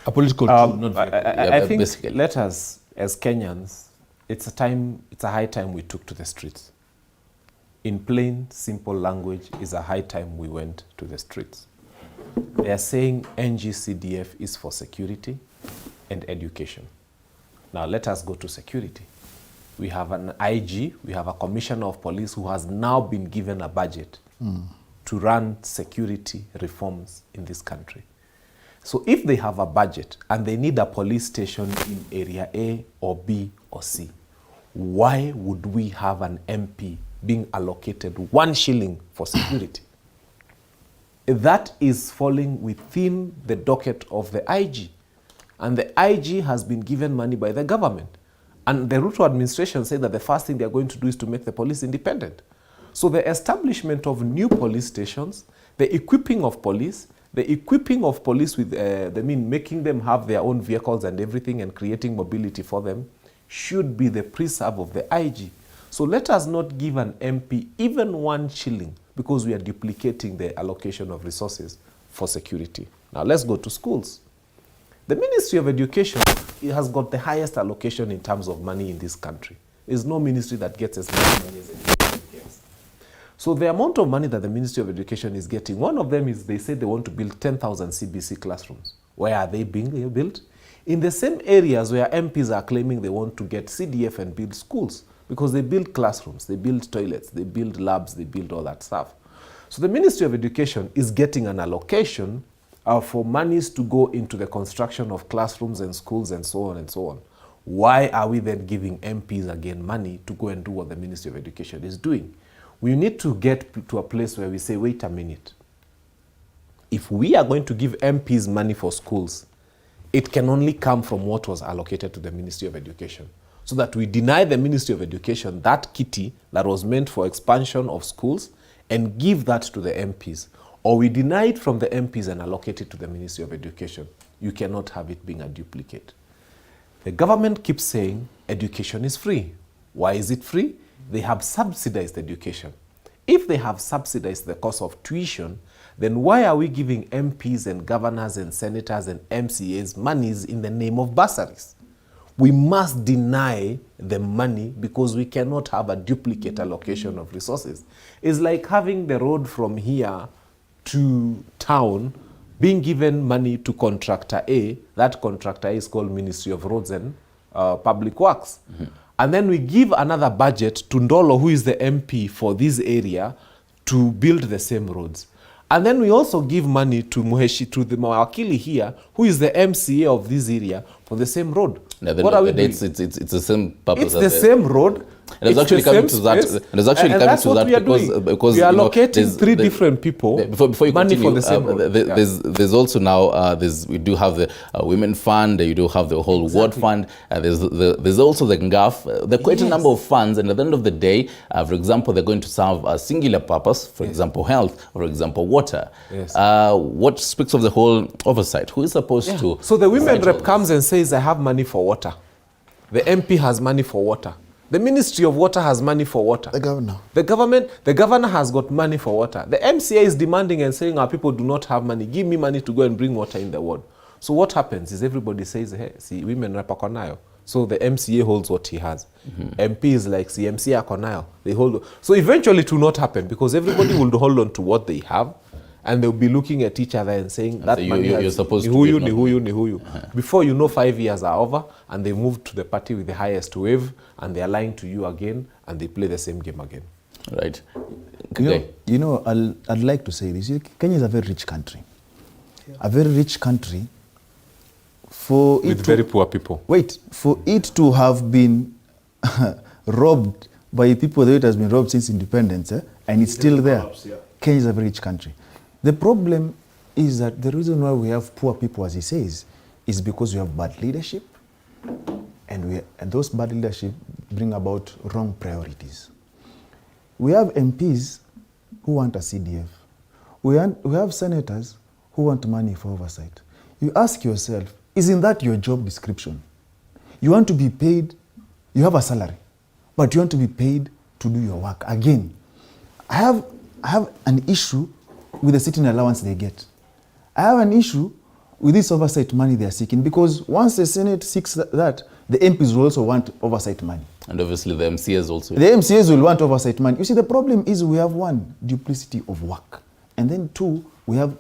A political tool. I think basically, let us, as Kenyans, it's a high time we took to the streets. In plain, simple language, is a high time we went to the streets. They are saying NGCDF is for security and education. Now let us go to security. We have an IG, we have a commissioner of police who has now been given a budget to run security reforms in this country. So if they have a budget and they need a police station in area A or B or C, why would we have an MP being allocated 1 shilling for security? That is falling within the docket of the IG. And the IG has been given money by the government. And the Ruto administration said that the first thing they're going to do is to make the police independent. So the establishment of new police stations, the equipping of police with, making them have their own vehicles and everything and creating mobility for them, should be the preserve of the IG. So let us not give an MP even 1 shilling because we are duplicating the allocation of resources for security. Now let's go to schools. The Ministry of Education has got the highest allocation in terms of money in this country. There's no ministry that gets as much money as education gets. So the amount of money that the Ministry of Education is getting, one of them is they say they want to build 10,000 CBC classrooms. Where are they being built? In the same areas where MPs are claiming they want to get CDF and build schools. Because they build classrooms, they build toilets, they build labs, they build all that stuff. So the Ministry of Education is getting an allocation for monies to go into the construction of classrooms and schools and so on and so on, why are we then giving MPs again money to go and do what the Ministry of Education is doing? We need to get to a place where we say, wait a minute. If we are going to give MPs money for schools, it can only come from what was allocated to the Ministry of Education. So that we deny the Ministry of Education that kitty that was meant for expansion of schools and give that to the MPs. Or we deny it from the MPs and allocate it to the Ministry of Education. You cannot have it being a duplicate. The government keeps saying education is free. Why is it free? They have subsidized education. If they have subsidized the cost of tuition, then why are we giving MPs and governors and senators and MCAs monies in the name of bursaries? We must deny the money because we cannot have a duplicate allocation of resources. It's like having the road from here to town being given money to contractor A. That contractor A is called Ministry of Roads and Public Works. Mm-hmm. And then we give another budget to Ndolo, who is the MP for this area, to build the same roads. And then we also give money to Muheshi, to the Mawakili here, who is the MCA of this area, for the same road. No, what are we doing? It's the same purpose. It's the same road. And it's actually coming to that. And it's actually coming to that because we are allocating three different people before you money continue, for the same road. There's also now we do have the women fund. You do have the whole ward fund. There's also the NGAF. There are quite a number of funds, and at the end of the day, for example, they're going to serve a singular purpose. For example, health. For example, water. Yes. What speaks of the whole oversight? Who is supposed to? So the women rep comes and says, "I have money for water." The MP has money for water. The Ministry of Water has money for water. The governor. The governor has got money for water. The MCA is demanding and saying our people do not have money. Give me money to go and bring water in the ward. So what happens is everybody says, hey, see, women rep akonayo. So the MCA holds what he has. Mm-hmm. MP is like, see, MCA akonayo. They hold. So eventually it will not happen because everybody will hold on to what they have. And they'll be looking at each other and saying that so money you're supposed to nihuyu. Before you know, 5 years are over and they move to the party with the highest wave and they're lying to you again and they play the same game again. Right. I'd like to say this. Kenya is a very rich country. Yeah. A very rich country. With very poor people. Wait, for it to have been robbed by people that it has been robbed since independence, and it's still there. Kenya is a very rich country. The problem is that the reason why we have poor people, as he says, is because we have bad leadership, and those bad leadership bring about wrong priorities. We have MPs who want a CDF. We have senators who want money for oversight. You ask yourself, isn't that your job description? You want to be paid, you have a salary, but you want to be paid to do your work. Again, I have an issue with the sitting allowance they get. I have an issue with this oversight money they are seeking because once the Senate seeks that, the MPs will also want oversight money. And obviously the MCAs also. The MCAs will want oversight money. You see, the problem is we have one, duplicity of work. And then two, we have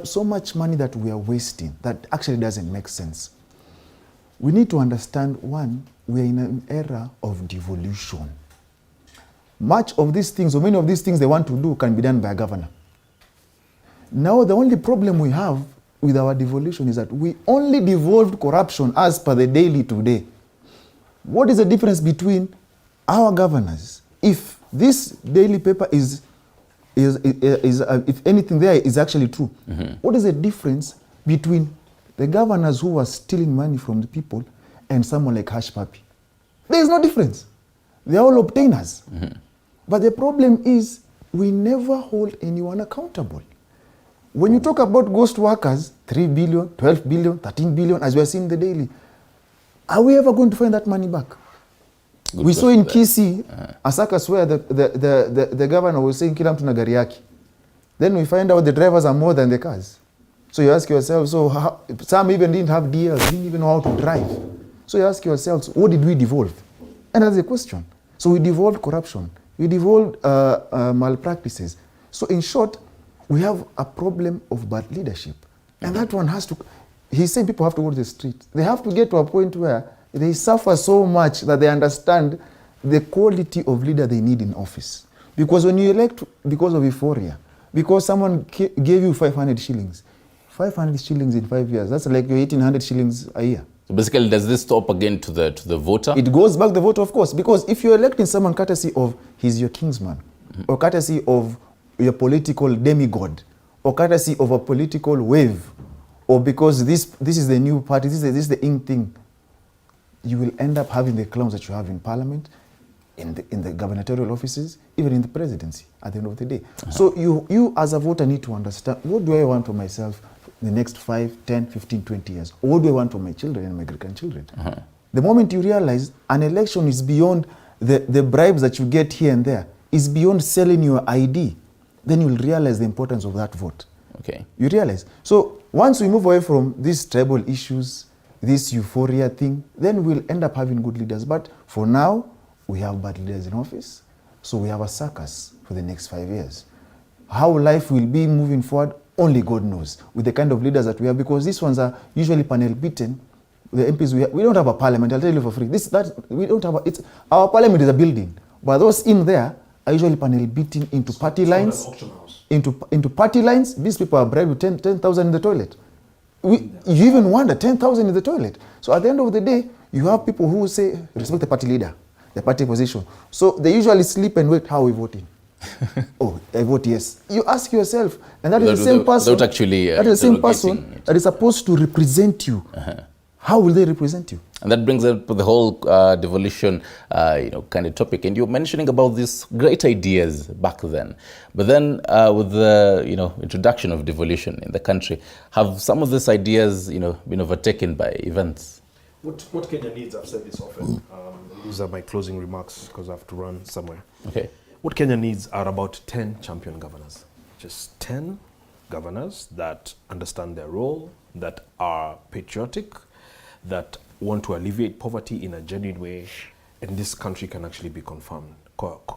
so much money that we are wasting that actually doesn't make sense. We need to understand, one, we are in an era of devolution. Much of these things, or many of these things they want to do can be done by a governor. Now, the only problem we have with our devolution is that we only devolved corruption as per the Daily today. What is the difference between our governors? If this daily paper is if anything there is actually true, what is the difference between the governors who are stealing money from the people and someone like Hush Papi? There is no difference. They are all obtainers. But the problem is we never hold anyone accountable. When you talk about ghost workers, 3 billion, 12 billion, 13 billion, as we are seeing in the daily, are we ever going to find that money back? We saw in Kisii, a circus where the governor was saying, kila mtu na gari yake. Then we find out the drivers are more than the cars. So you ask yourself, some even didn't have DLs, didn't even know how to drive. So you ask yourselves, what did we devolve? And that's the question. So we devolved corruption. We devolved malpractices. So in short, we have a problem of bad leadership. And that one has to, he's saying people have to go to the street. They have to get to a point where they suffer so much that they understand the quality of leader they need in office. Because when you elect because of euphoria, because someone gave you 500 shillings, 500 shillings in 5 years. That's like your 1,800 shillings a year. So basically, does this stop again to the voter? It goes back to the voter, of course, because if you're electing someone courtesy of he's your kingsman, or courtesy of your political demigod, or courtesy of a political wave, or because this is the new party, this is the in thing, you will end up having the clowns that you have in parliament, in the gubernatorial offices, even in the presidency at the end of the day. So you as a voter need to understand, what do I want for myself in the next 5, 10, 15, 20 years? Or what do I want for my children and my grandchildren? The moment you realize an election is beyond the bribes that you get here and there, is beyond selling your ID, then you'll realize the importance of that vote. Okay. You realize. So once we move away from these tribal issues, this euphoria thing, then we'll end up having good leaders. But for now, we have bad leaders in office, so we have a circus for the next 5 years. How life will be moving forward, only God knows, with the kind of leaders that we have, because these ones are usually panel beaten. The MPs, we don't have a parliament, I'll tell you for free. We don't have our parliament is a building, but those in there are usually panel beaten into party lines. Into party lines. These people are bribed with 10,000 in the toilet. You even wonder, 10,000 in the toilet. So at the end of the day, you have people who say, respect the party leader, the party position. So they usually sleep and wait, how are we voting? Oh, I vote yes. You ask yourself, and that is the same person. That is the same person that is supposed to represent you. How will they represent you? And that brings up the whole devolution, kind of topic. And you were mentioning about these great ideas back then. But then with the, introduction of devolution in the country, have some of these ideas, been overtaken by events? What Kenya needs, I've said this often, these are my closing remarks because I have to run somewhere. Okay. What Kenya needs are about 10 champion governors. Just 10 governors that understand their role, that are patriotic, that want to alleviate poverty in a genuine way, and this country can actually be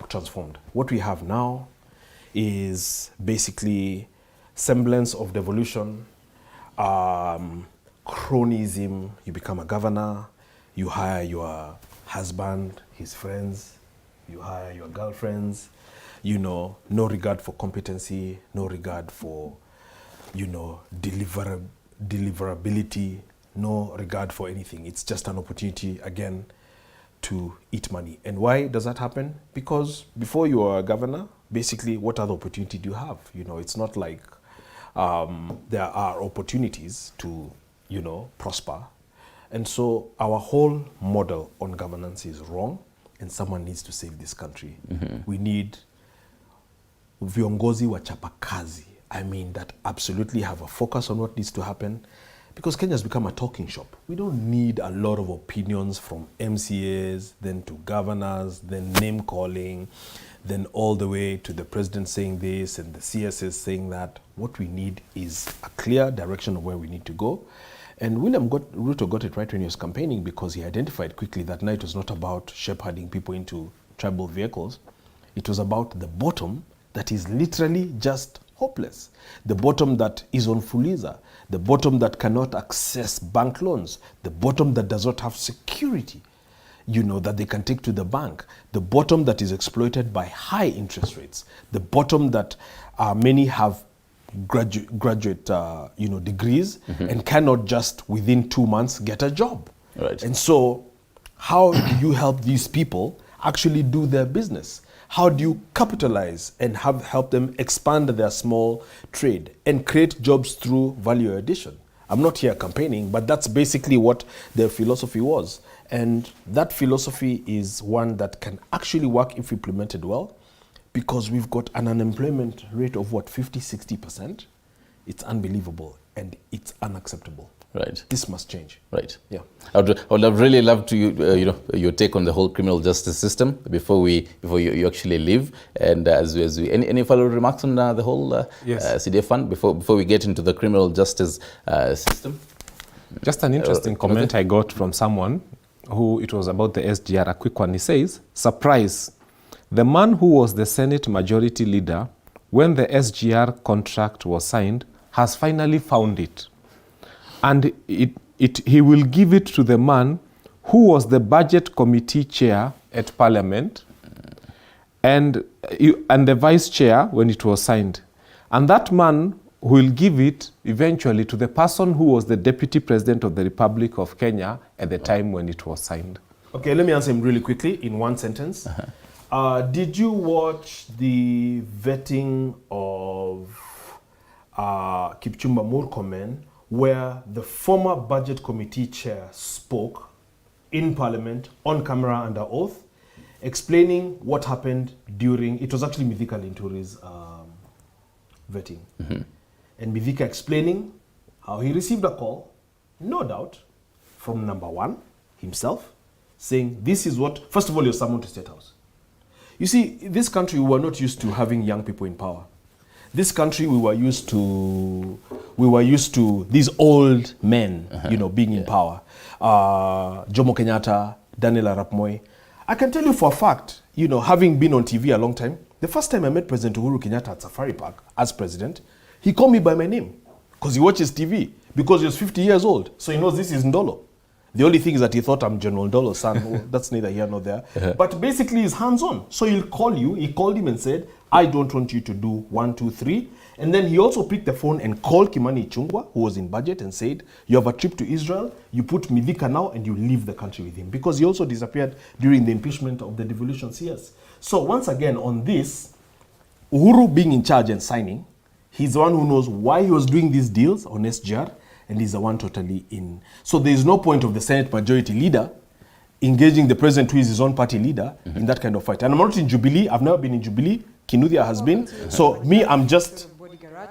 transformed. What we have now is basically semblance of devolution, cronyism. You become a governor, you hire your husband, his friends, you hire your girlfriends, no regard for competency, no regard for, deliverability, no regard for anything. It's just an opportunity, again, to eat money. And why does that happen? Because before you are a governor, basically, what other opportunity do you have? It's not like there are opportunities to, prosper. And so our whole model on governance is wrong, and someone needs to save this country. We need viongozi wachapakazi. That absolutely have a focus on what needs to happen, because Kenya has become a talking shop. We don't need a lot of opinions from MCAs, then to governors, then name calling, then all the way to the president saying this and the CSS saying that. What we need is a clear direction of where we need to go. And William Ruto got it right when he was campaigning, because he identified quickly that now it was not about shepherding people into tribal vehicles. It was about the bottom that is literally just hopeless. The bottom that is on Fuliza. The bottom that cannot access bank loans. The bottom that does not have security, that they can take to the bank. The bottom that is exploited by high interest rates. The bottom that many have graduate degrees and cannot just within 2 months get a job. Right. And so how do you help these people actually do their business? How do you capitalize and help them expand their small trade and create jobs through value addition? I'm not here campaigning, but that's basically what their philosophy was. And that philosophy is one that can actually work if implemented well, because we've got an unemployment rate of 50-60%. It's unbelievable and it's unacceptable. Right. This must change. Right. Yeah. I would have really loved to your take on the whole criminal justice system before you actually leave. And as we any follow remarks on the whole CDF fund before we get into the criminal justice system? Just an interesting comment I got from someone who, it was about the SGR, a quick one. He says, surprise, the man who was the Senate majority leader when the SGR contract was signed has finally found it. And he will give it to the man who was the budget committee chair at Parliament and the vice chair when it was signed. And that man will give it eventually to the person who was the Deputy President of the Republic of Kenya at the time when it was signed. Okay, let me answer him really quickly in one sentence. Did you watch the vetting of Kipchumba Murkomen, where the former budget committee chair spoke in Parliament on camera under oath, explaining what happened during, it was actually Mithika Linturi's vetting. And Mithika explaining how he received a call, no doubt, from number one, himself, saying this is what, first of all, you're summoned to State House. You see, this country, we were not used to having young people in power. This country, we were used to these old men, being in power. Jomo Kenyatta, Daniel Arap Moi. I can tell you for a fact, having been on TV a long time, the first time I met President Uhuru Kenyatta at Safari Park as president, he called me by my name because he watches TV, because he was 50 years old. So he knows this is Ndolo. The only thing is that he thought I'm General Ndolo's son. Well, that's neither here nor there. But basically he's hands-on. So he'll call you. He called him and said, I don't want you to do 1, 2, 3. And then he also picked the phone and called Kimani Ichung'wah, who was in budget, and said, you have a trip to Israel, you put Mithika now, and you leave the country with him. Because he also disappeared during the impeachment of the devolution CS. So once again, on this, Uhuru being in charge and signing, he's the one who knows why he was doing these deals on SGR, and he's the one totally in. So there is no point of the Senate Majority Leader engaging the president, who is his own party leader, in that kind of fight. And I'm not in Jubilee. I've never been in Jubilee. Kinuthia has been. So me, I'm just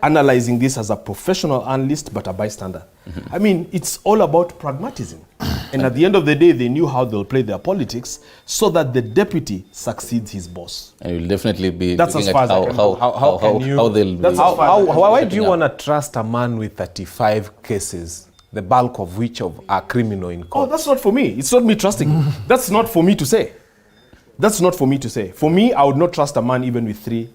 analyzing this as a professional analyst, but a bystander. I mean, it's all about pragmatism. And at the end of the day, they knew how they'll play their politics so that the deputy succeeds his boss. And you'll definitely be that's looking as far at as how they'll be. Why do you want to trust a man with 35 cases, the bulk of which are criminal in court? Oh, that's not for me. It's not me trusting. That's not for me to say. That's not for me to say. For me, I would not trust a man even with 3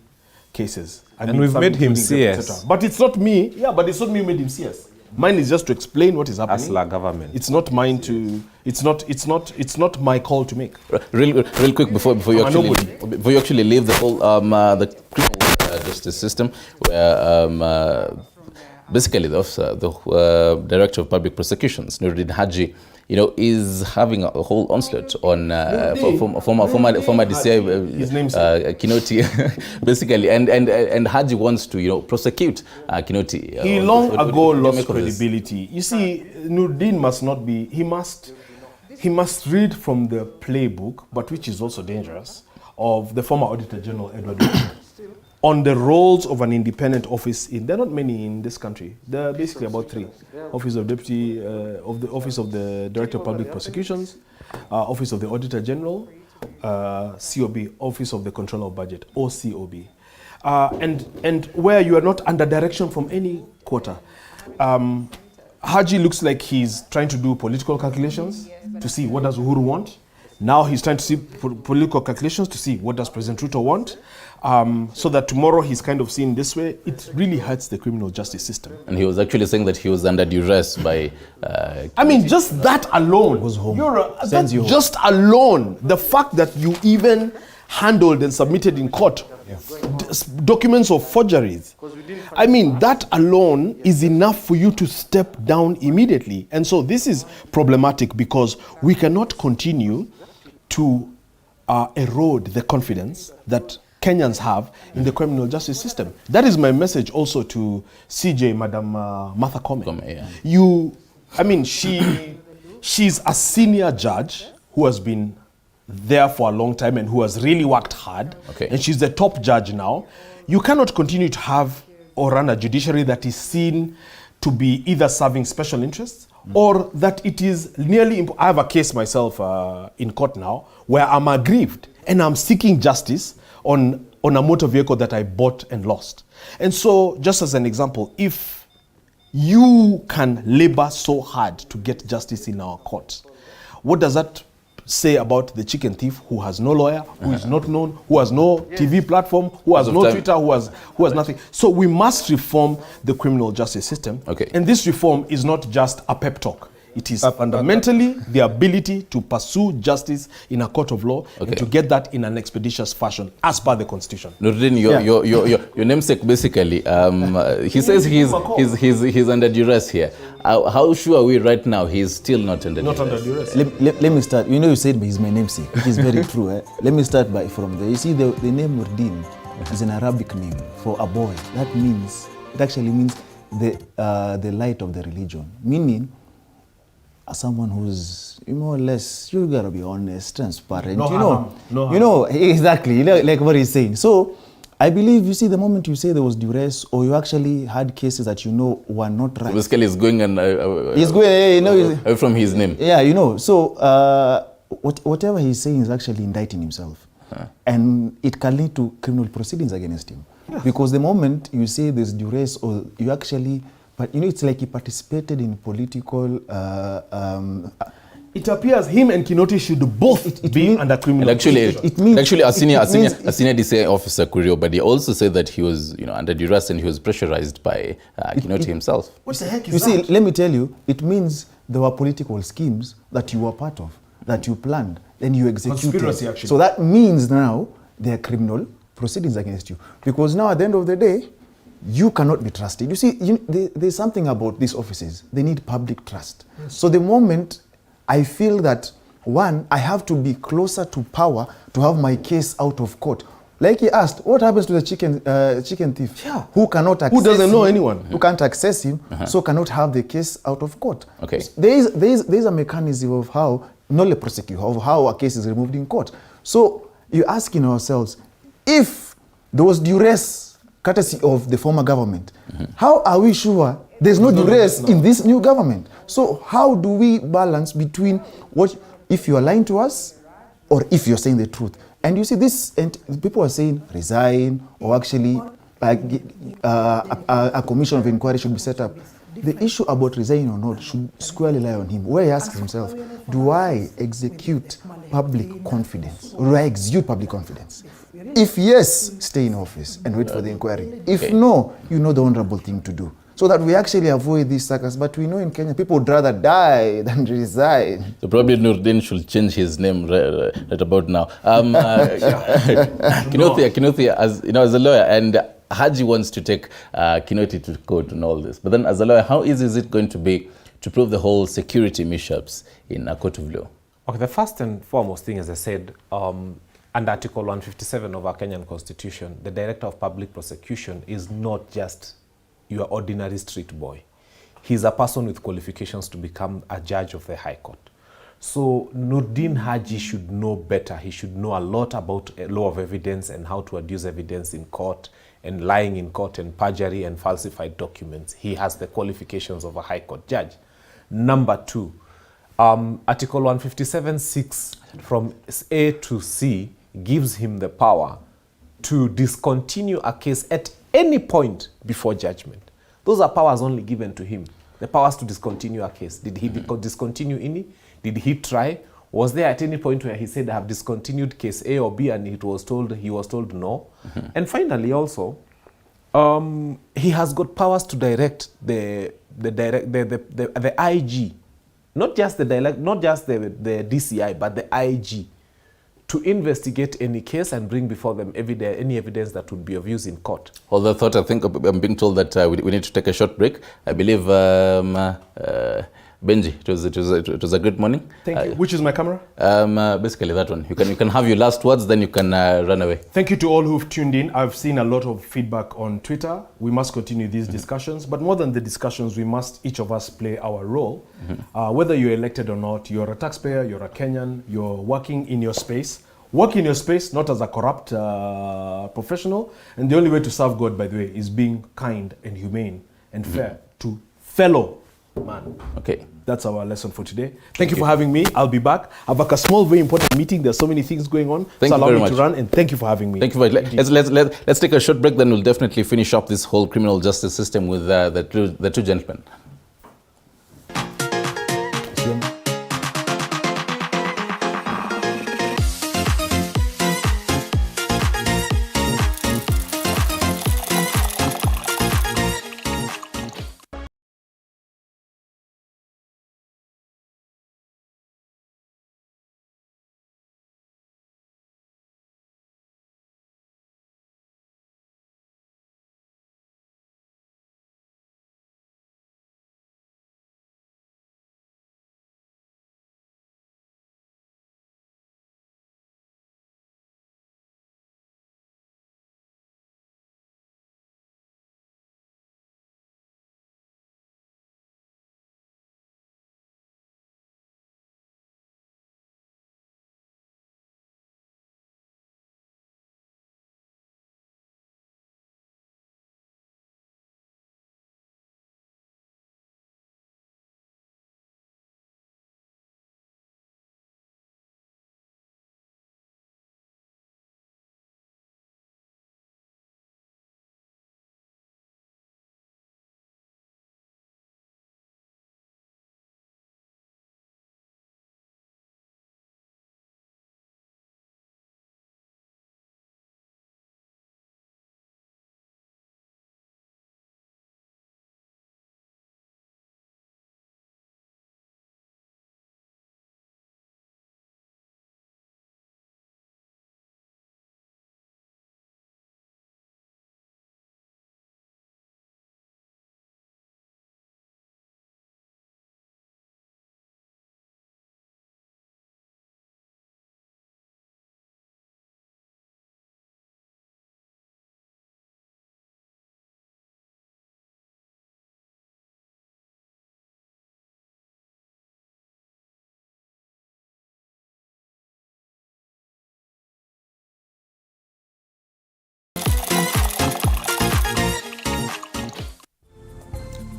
cases. And we've made him CS. But it's not me. Yeah, but it's not me who made him CS. Mine is just to explain what is happening. As la government. It's not mine to. It's not my call to make. Real quick before you actually leave the whole the criminal justice system, where basically the director of public prosecutions, Nuruddin Haji, is having a whole onslaught on former DCI Kinoti, basically, and Haji wants to prosecute Kinoti. He long ago lost credibility. You see, Nuruddin must not be. He must read from the playbook, but which is also dangerous, of the former Auditor General Edward on the roles of an independent office. There are not many in this country. There are basically about 3: Office of Deputy, Office of the Director of Public Prosecutions, Office of the Auditor General, COB, Office of the Controller of Budget, OCOB, and where you are not under direction from any quarter. Haji looks like he's trying to do political calculations to see what does Uhuru want. Now he's trying to see political calculations to see what does President Ruto want, so that tomorrow he's kind of seen this way. It really hurts the criminal justice system. And he was actually saying that he was under duress by... I mean, just that alone, just alone, the fact that you even handled and submitted in court documents of forgeries. I mean, that alone is enough for you to step down immediately. And so this is problematic because we cannot continue to erode the confidence that Kenyans have in the criminal justice system. That is my message also to CJ, Madam Martha Koome. She's a senior judge who has been there for a long time and who has really worked hard. And she's the top judge now. You cannot continue to have or run a judiciary that is seen to be either serving special interests or that it is nearly... I have a case myself in court now where I'm aggrieved and I'm seeking justice on a motor vehicle that I bought and lost. And so, just as an example, if you can labor so hard to get justice in our courts, what does that say about the chicken thief who has no lawyer, who is not known, who has no TV platform, who has no Twitter, who has nothing? So we must reform the criminal justice system. And this reform is not just a pep talk. It is fundamentally the ability to pursue justice in a court of law and to get that in an expeditious fashion as per the constitution. Nurdin, your namesake basically, he says he's under duress here. How sure are we right now he's still not under duress? Not under duress. Let me start. You know, you said he's my namesake, which is very true. Let me start from there. You see, the name Nurdin is an Arabic name for a boy. That means, it actually means the light of the religion. Meaning, someone who's more or less, you gotta be honest, transparent. Exactly, like what he's saying. So, I believe, you see, the moment you say there was duress, or you actually had cases that were not right. So basically, he's going he's going, away from his name. Yeah, So, whatever he's saying is actually indicting himself. And it can lead to criminal proceedings against him. Yeah. Because the moment you say there's duress, or you actually, but it's like he participated in political. It appears him and Kinoti should both be under criminal prosecution. Actually, a senior DCI officer, Kurio, but he also said that he was under duress and he was pressurized by Kinoti himself. What the heck is that? You see, let me tell you, it means there were political schemes that you were part of, that you planned, then you executed. Conspiracy, actually. So that means now there are criminal proceedings against you. Because now at the end of the day, you cannot be trusted. You see, there's something about these offices. They need public trust. Yes. So the moment I feel that, one, I have to be closer to power to have my case out of court. Like he asked, what happens to the chicken thief? Yeah. Who cannot access Who doesn't know anyone? Who can't access him, so cannot have the case out of court. Okay. There is a mechanism of how, not the prosecutor, of how a case is removed in court. So you're asking ourselves, if there was duress courtesy of the former government, how are we sure there's no duress in this new government? So how do we balance between what, if you are lying to us, or if you're saying the truth? And you see this, and people are saying resign, or actually a commission of inquiry should be set up. The issue about resigning or not should squarely lie on him, where he asks himself, do I execute public confidence, or do I exude public confidence? If yes, stay in office and wait for the inquiry. If no, the honorable thing to do. So that we actually avoid these suckers. But we know in Kenya, people would rather die than resign. So probably Nurdin should change his name right about now. Kinoti, as a lawyer, and Haji wants to take Kinoti to court and all this. But then as a lawyer, how easy is it going to be to prove the whole security mishaps in a court of law? Okay, the first and foremost thing, as I said, under Article 157 of our Kenyan Constitution, the Director of Public Prosecution is not just your ordinary street boy. He's a person with qualifications to become a judge of the High Court. So Nurdin Haji should know better. He should know a lot about law of evidence and how to adduce evidence in court, and lying in court, and perjury and falsified documents. He has the qualifications of a High Court judge. Number two, Article 157(6) from A to C gives him the power to discontinue a case at any point before judgment. Those are powers only given to him. The powers to discontinue a case. Did he discontinue any? Did he try? Was there at any point where he said, I have discontinued case A or B, and he was told no? And finally, also, he has got powers to direct the IG, not just the DCI, but the IG, to investigate any case and bring before them any evidence that would be of use in court. All that thought, I think I'm being told that we need to take a short break. I believe, Benji, it was a great morning. Thank you. Which is my camera? Basically that one. You can have your last words, then you can run away. Thank you to all who've tuned in. I've seen a lot of feedback on Twitter. We must continue these discussions, but more than the discussions, we must each of us play our role. Whether you're elected or not, you're a taxpayer, you're a Kenyan, you're working in your space. Work in your space, not as a corrupt professional. And the only way to serve God, by the way, is being kind and humane and fair to fellow man. Okay. That's our lesson for today. Thank you for having me. I'll be back. I have a small, very important meeting. There's so many things going on. Thank you very much. To run, and thank you for having me. Thank you very much. Let's take a short break, then we'll definitely finish up this whole criminal justice system with the two gentlemen.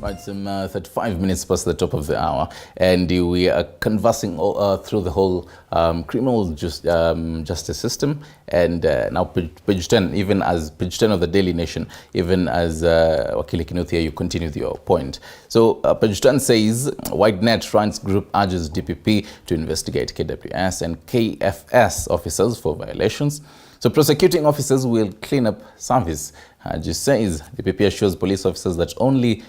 Right, some 35 minutes past the top of the hour, and we are conversing through the whole criminal justice system, and now page 10, even as page 10 of the Daily Nation, even as Wakili Kinuthia, you continue with your point. So page 10 says, SIGNET France Group urges DPP to investigate KWS and KFS officers for violations. So prosecuting officers will clean up service. Just says DPP assures police officers that only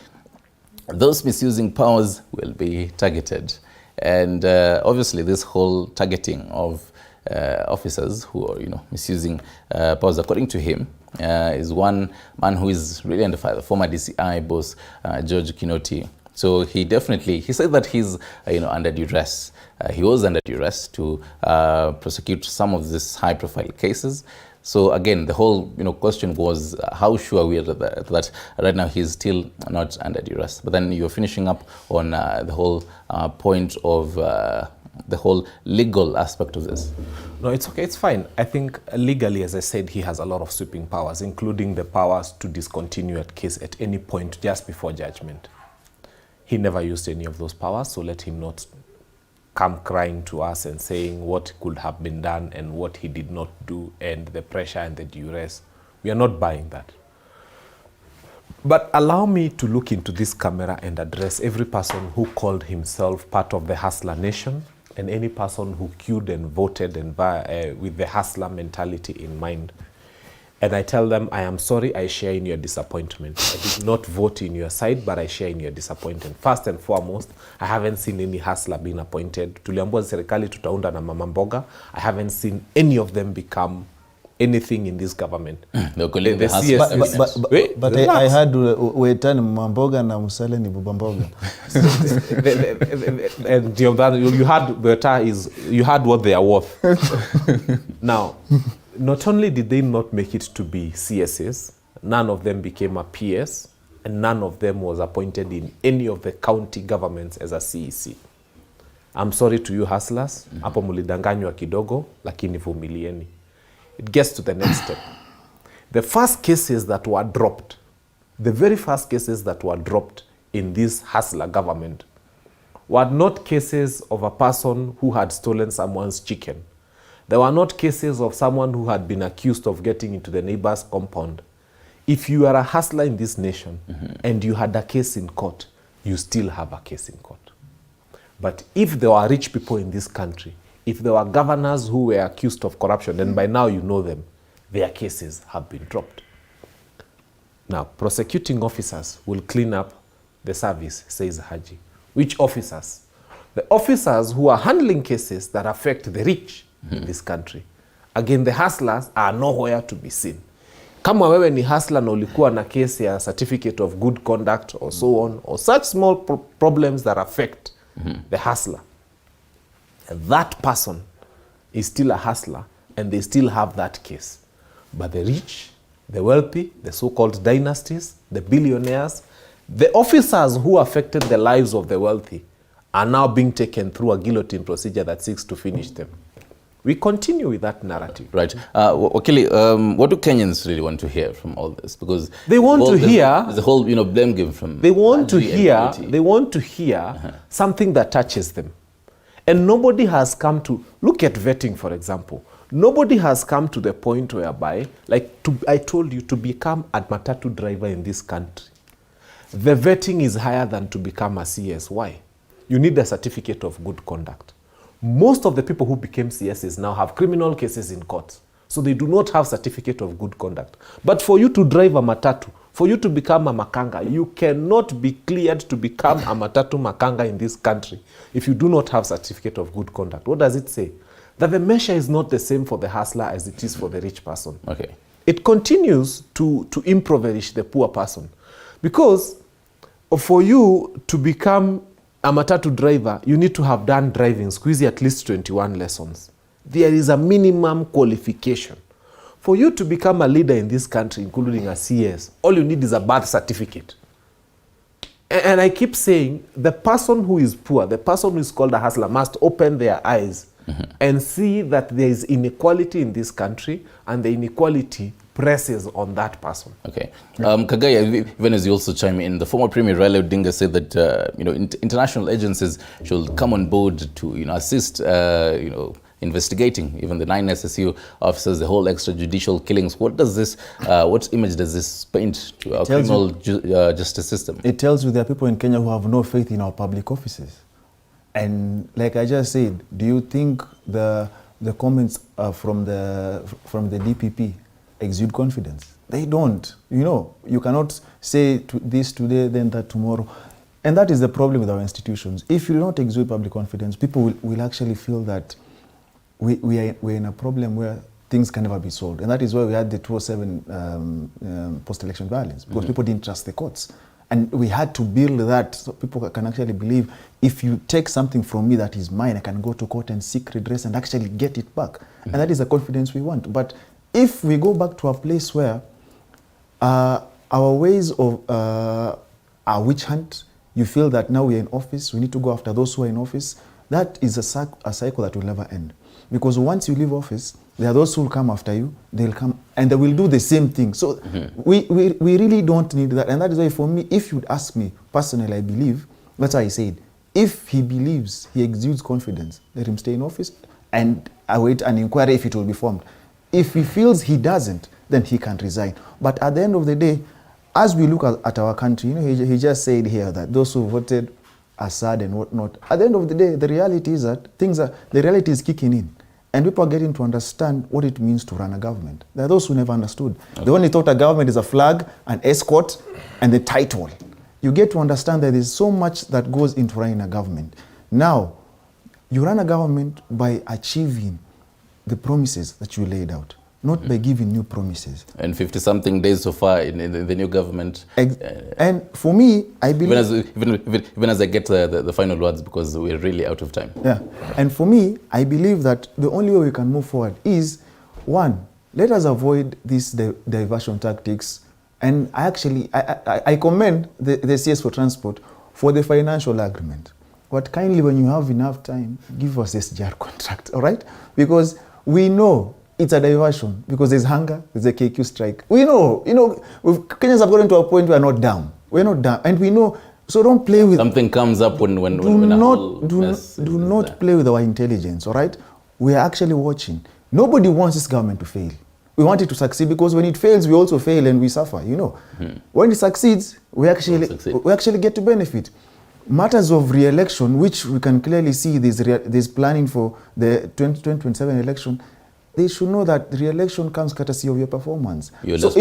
those misusing powers will be targeted. And obviously this whole targeting of officers who are, misusing powers, according to him, is one man who is really under fire, the former DCI boss, George Kinoti. So he said that he's, under duress. He was under duress to prosecute some of these high-profile cases. So again, the whole question was, how sure we are that right now he's still not under duress? But then you're finishing up on the whole point of the whole legal aspect of this. No, it's okay, it's fine. I think legally, as I said, he has a lot of sweeping powers, including the powers to discontinue a case at any point just before judgment. He never used any of those powers, so let him not come crying to us and saying what could have been done and what he did not do and the pressure and the duress. We are not buying that. But allow me to look into this camera and address every person who called himself part of the hustler nation and any person who queued and voted and with the hustler mentality in mind. And I tell them, I am sorry, I share in your disappointment. I did not vote in your side, but I share in your disappointment. First and foremost, I haven't seen any hustler being appointed. Tuliambiwa serikali tutaunda na mama mboga. I haven't seen any of them become anything in this government. But I heard Wetani mama mboga na Musale ni baba mboga. And you heard what they are worth. Now, not only did they not make it to be CSs, none of them became a PS, and none of them was appointed in any of the county governments as a CEC. I'm sorry to you hustlers, hapo mulidanganywa kidogo, lakini vumilieni. It gets to the next step. The first cases that were dropped, the very first cases that were dropped in this hustler government were not cases of a person who had stolen someone's chicken. There were not cases of someone who had been accused of getting into the neighbor's compound. If you are a hustler in this nation and you had a case in court, you still have a case in court. But if there were rich people in this country, if there were governors who were accused of corruption, and by now you know them, their cases have been dropped. Now, prosecuting officers will clean up the service, says Haji. Which officers? The officers who are handling cases that affect the rich in this country. Again, the hustlers are nowhere to be seen. Kama wewe ni hustler na ulikuwa na case ya certificate of good conduct or so on, or such small problems that affect the hustler, and that person is still a hustler and they still have that case. But the rich, the wealthy, the so-called dynasties, the billionaires, the officers who affected the lives of the wealthy are now being taken through a guillotine procedure that seeks to finish them. We continue with that narrative. Right. Wakili, what do Kenyans really want to hear from all this? Because they want to hear the whole, blame game from. They want to hear. They want to hear something that touches them, and nobody has come to look at vetting, for example. Nobody has come to the point whereby, I told you, to become a matatu driver in this country, the vetting is higher than to become a CS. Why? You need a certificate of good conduct. Most of the people who became CSs now have criminal cases in court. So they do not have certificate of good conduct. But for you to drive a matatu, for you to become a makanga, you cannot be cleared to become a matatu makanga in this country if you do not have certificate of good conduct. What does it say? That the measure is not the same for the hustler as it is for the rich person. Okay. It continues to impoverish the poor person. Because for you to become a matatu driver, you need to have done driving, squeeze at least 21 lessons. There is a minimum qualification. For you to become a leader in this country, including a CS, all you need is a birth certificate. And I keep saying, the person who is poor, the person who is called a hustler, must open their eyes and see that there is inequality in this country, and the inequality presses on that person. Okay. Kagaya, even as you also chime in, the former Premier Raila Odinga said that international agencies should come on board to assist investigating even the 9 SSU officers, the whole extrajudicial killings. What does this, what image does this paint to our criminal justice system? It tells you there are people in Kenya who have no faith in our public offices. And like I just said, do you think the comments from the DPP exude confidence? They don't. You cannot say this today, then that tomorrow. And that is the problem with our institutions. If you don't exude public confidence, people will actually feel that we're in a problem where things can never be solved. And that is why we had the 2007 post-election violence, because people didn't trust the courts. And we had to build that so people can actually believe, if you take something from me that is mine, I can go to court and seek redress and actually get it back. And that is the confidence we want. But if we go back to a place where our ways of our witch hunt, you feel that now we're in office, we need to go after those who are in office, that is a cycle that will never end. Because once you leave office, there are those who will come after you, they'll come and they will do the same thing. So we really don't need that. And that is why for me, if you'd ask me personally, I believe, that's why I said, if he believes, he exudes confidence, let him stay in office and await an inquiry if it will be formed. If he feels he doesn't, then he can resign. But at the end of the day, as we look at our country, he just said here that those who voted are sad and whatnot. At the end of the day, the reality is that the reality is kicking in. And people are getting to understand what it means to run a government. There are those who never understood. Okay. They only thought a government is a flag, an escort, and the title. You get to understand that there's so much that goes into running a government. Now, you run a government by achieving the promises that you laid out, not by giving new promises. And 50-something days so far in the new government. And for me, I believe... Even as I get the final words, because we're really out of time. Yeah. And for me, I believe that the only way we can move forward is, one, let us avoid these diversion tactics. And I commend the CS for Transport for the financial agreement. But kindly, when you have enough time, give us SGR contract, all right? Because we know it's a diversion, because there's hunger, there's a KQ strike. We know, Kenyans have gotten to a point where we're not down. We're not down. And we know, so don't play with... Something comes up when Do not play with our intelligence, all right? We are actually watching. Nobody wants this government to fail. We want it to succeed, because when it fails, we also fail and we suffer, When it succeeds, we actually get to benefit. Matters of re-election, which we can clearly see there's planning for the 2027 election, they should know that the re-election comes courtesy of your performance. So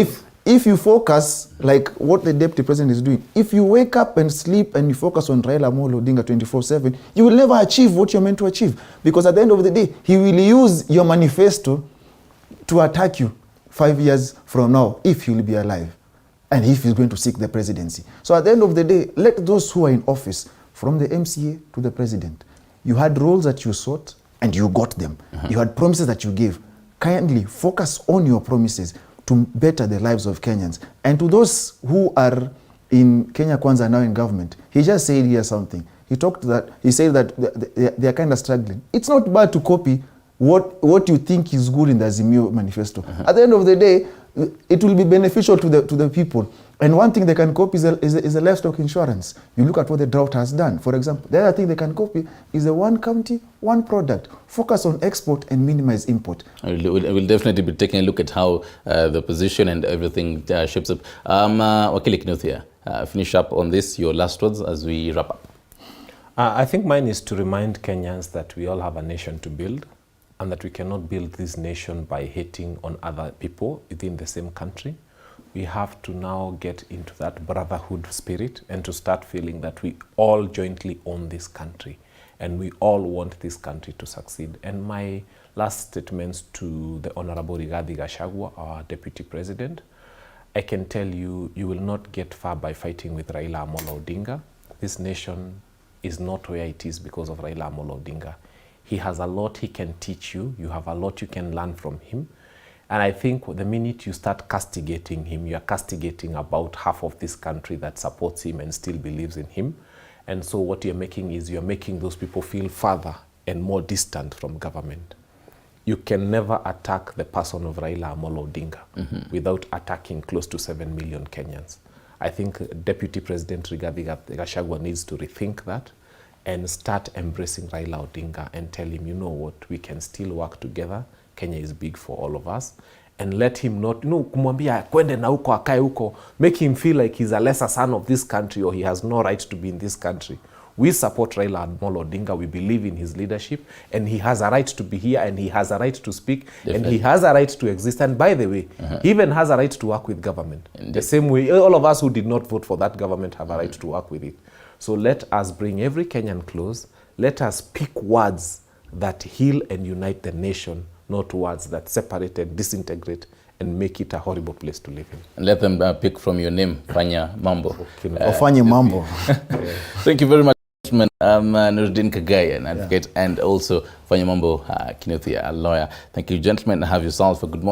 if you focus, like what the Deputy President is doing, if you wake up and sleep and you focus on Raila Amolo Odinga 24/7, you will never achieve what you're meant to achieve. Because at the end of the day, he will use your manifesto to attack you 5 years from now, if he will be alive, and if he's going to seek the presidency. So at the end of the day, let those who are in office, from the MCA to the president, you had roles that you sought and you got them. You had promises that you gave. Kindly focus on your promises to better the lives of Kenyans. And to those who are in Kenya Kwanza now in government, he just said here something. He said that they are kind of struggling. It's not bad to copy what you think is good in the Azimio manifesto. At the end of the day, it will be beneficial to the people. And one thing they can copy is a livestock insurance. You look at what the drought has done. For example, the other thing they can copy is a one county, one product. Focus on export and minimize import. We'll definitely be taking a look at how the position and everything shapes up. Wakili Kinuthia, finish up on this, your last words as we wrap up. I think mine is to remind Kenyans that we all have a nation to build, and that we cannot build this nation by hating on other people within the same country. We have to now get into that brotherhood spirit and to start feeling that we all jointly own this country and we all want this country to succeed. And my last statements to the Honorable Rigathi Gachagua, our Deputy President, I can tell you, you will not get far by fighting with Raila Amolo Odinga. This nation is not where it is because of Raila Amolo Odinga. He has a lot he can teach you. You have a lot you can learn from him. And I think the minute you start castigating him, you are castigating about half of this country that supports him and still believes in him. And so what you're making is you're making those people feel further and more distant from government. you can never attack the person of Raila Amolo Odinga without attacking close to 7 million Kenyans. I think Deputy President Rigathi Gachagua needs to rethink that and start embracing Raila Odinga and tell him, you know what, we can still work together. Kenya is big for all of us. And let him not, kumwambia kwende na huko, akae huko, make him feel like he's a lesser son of this country or he has no right to be in this country. We support Raila Amolo Odinga. We believe in his leadership, and he has a right to be here, and he has a right to speak, and he has a right to exist. And by the way, he even has a right to work with government. The same way, all of us who did not vote for that government have a right to work with it. So let us bring every Kenyan close. Let us pick words that heal and unite the nation, not words that separate and disintegrate and make it a horrible place to live in. And let them pick from your name, Fanya Mambo. Fanya Mambo. Thank you very much. Nuruddin Kagaya, an advocate, and also Fanya Mambo Kinuthia, a lawyer. Thank you, gentlemen. Have yourselves a good morning.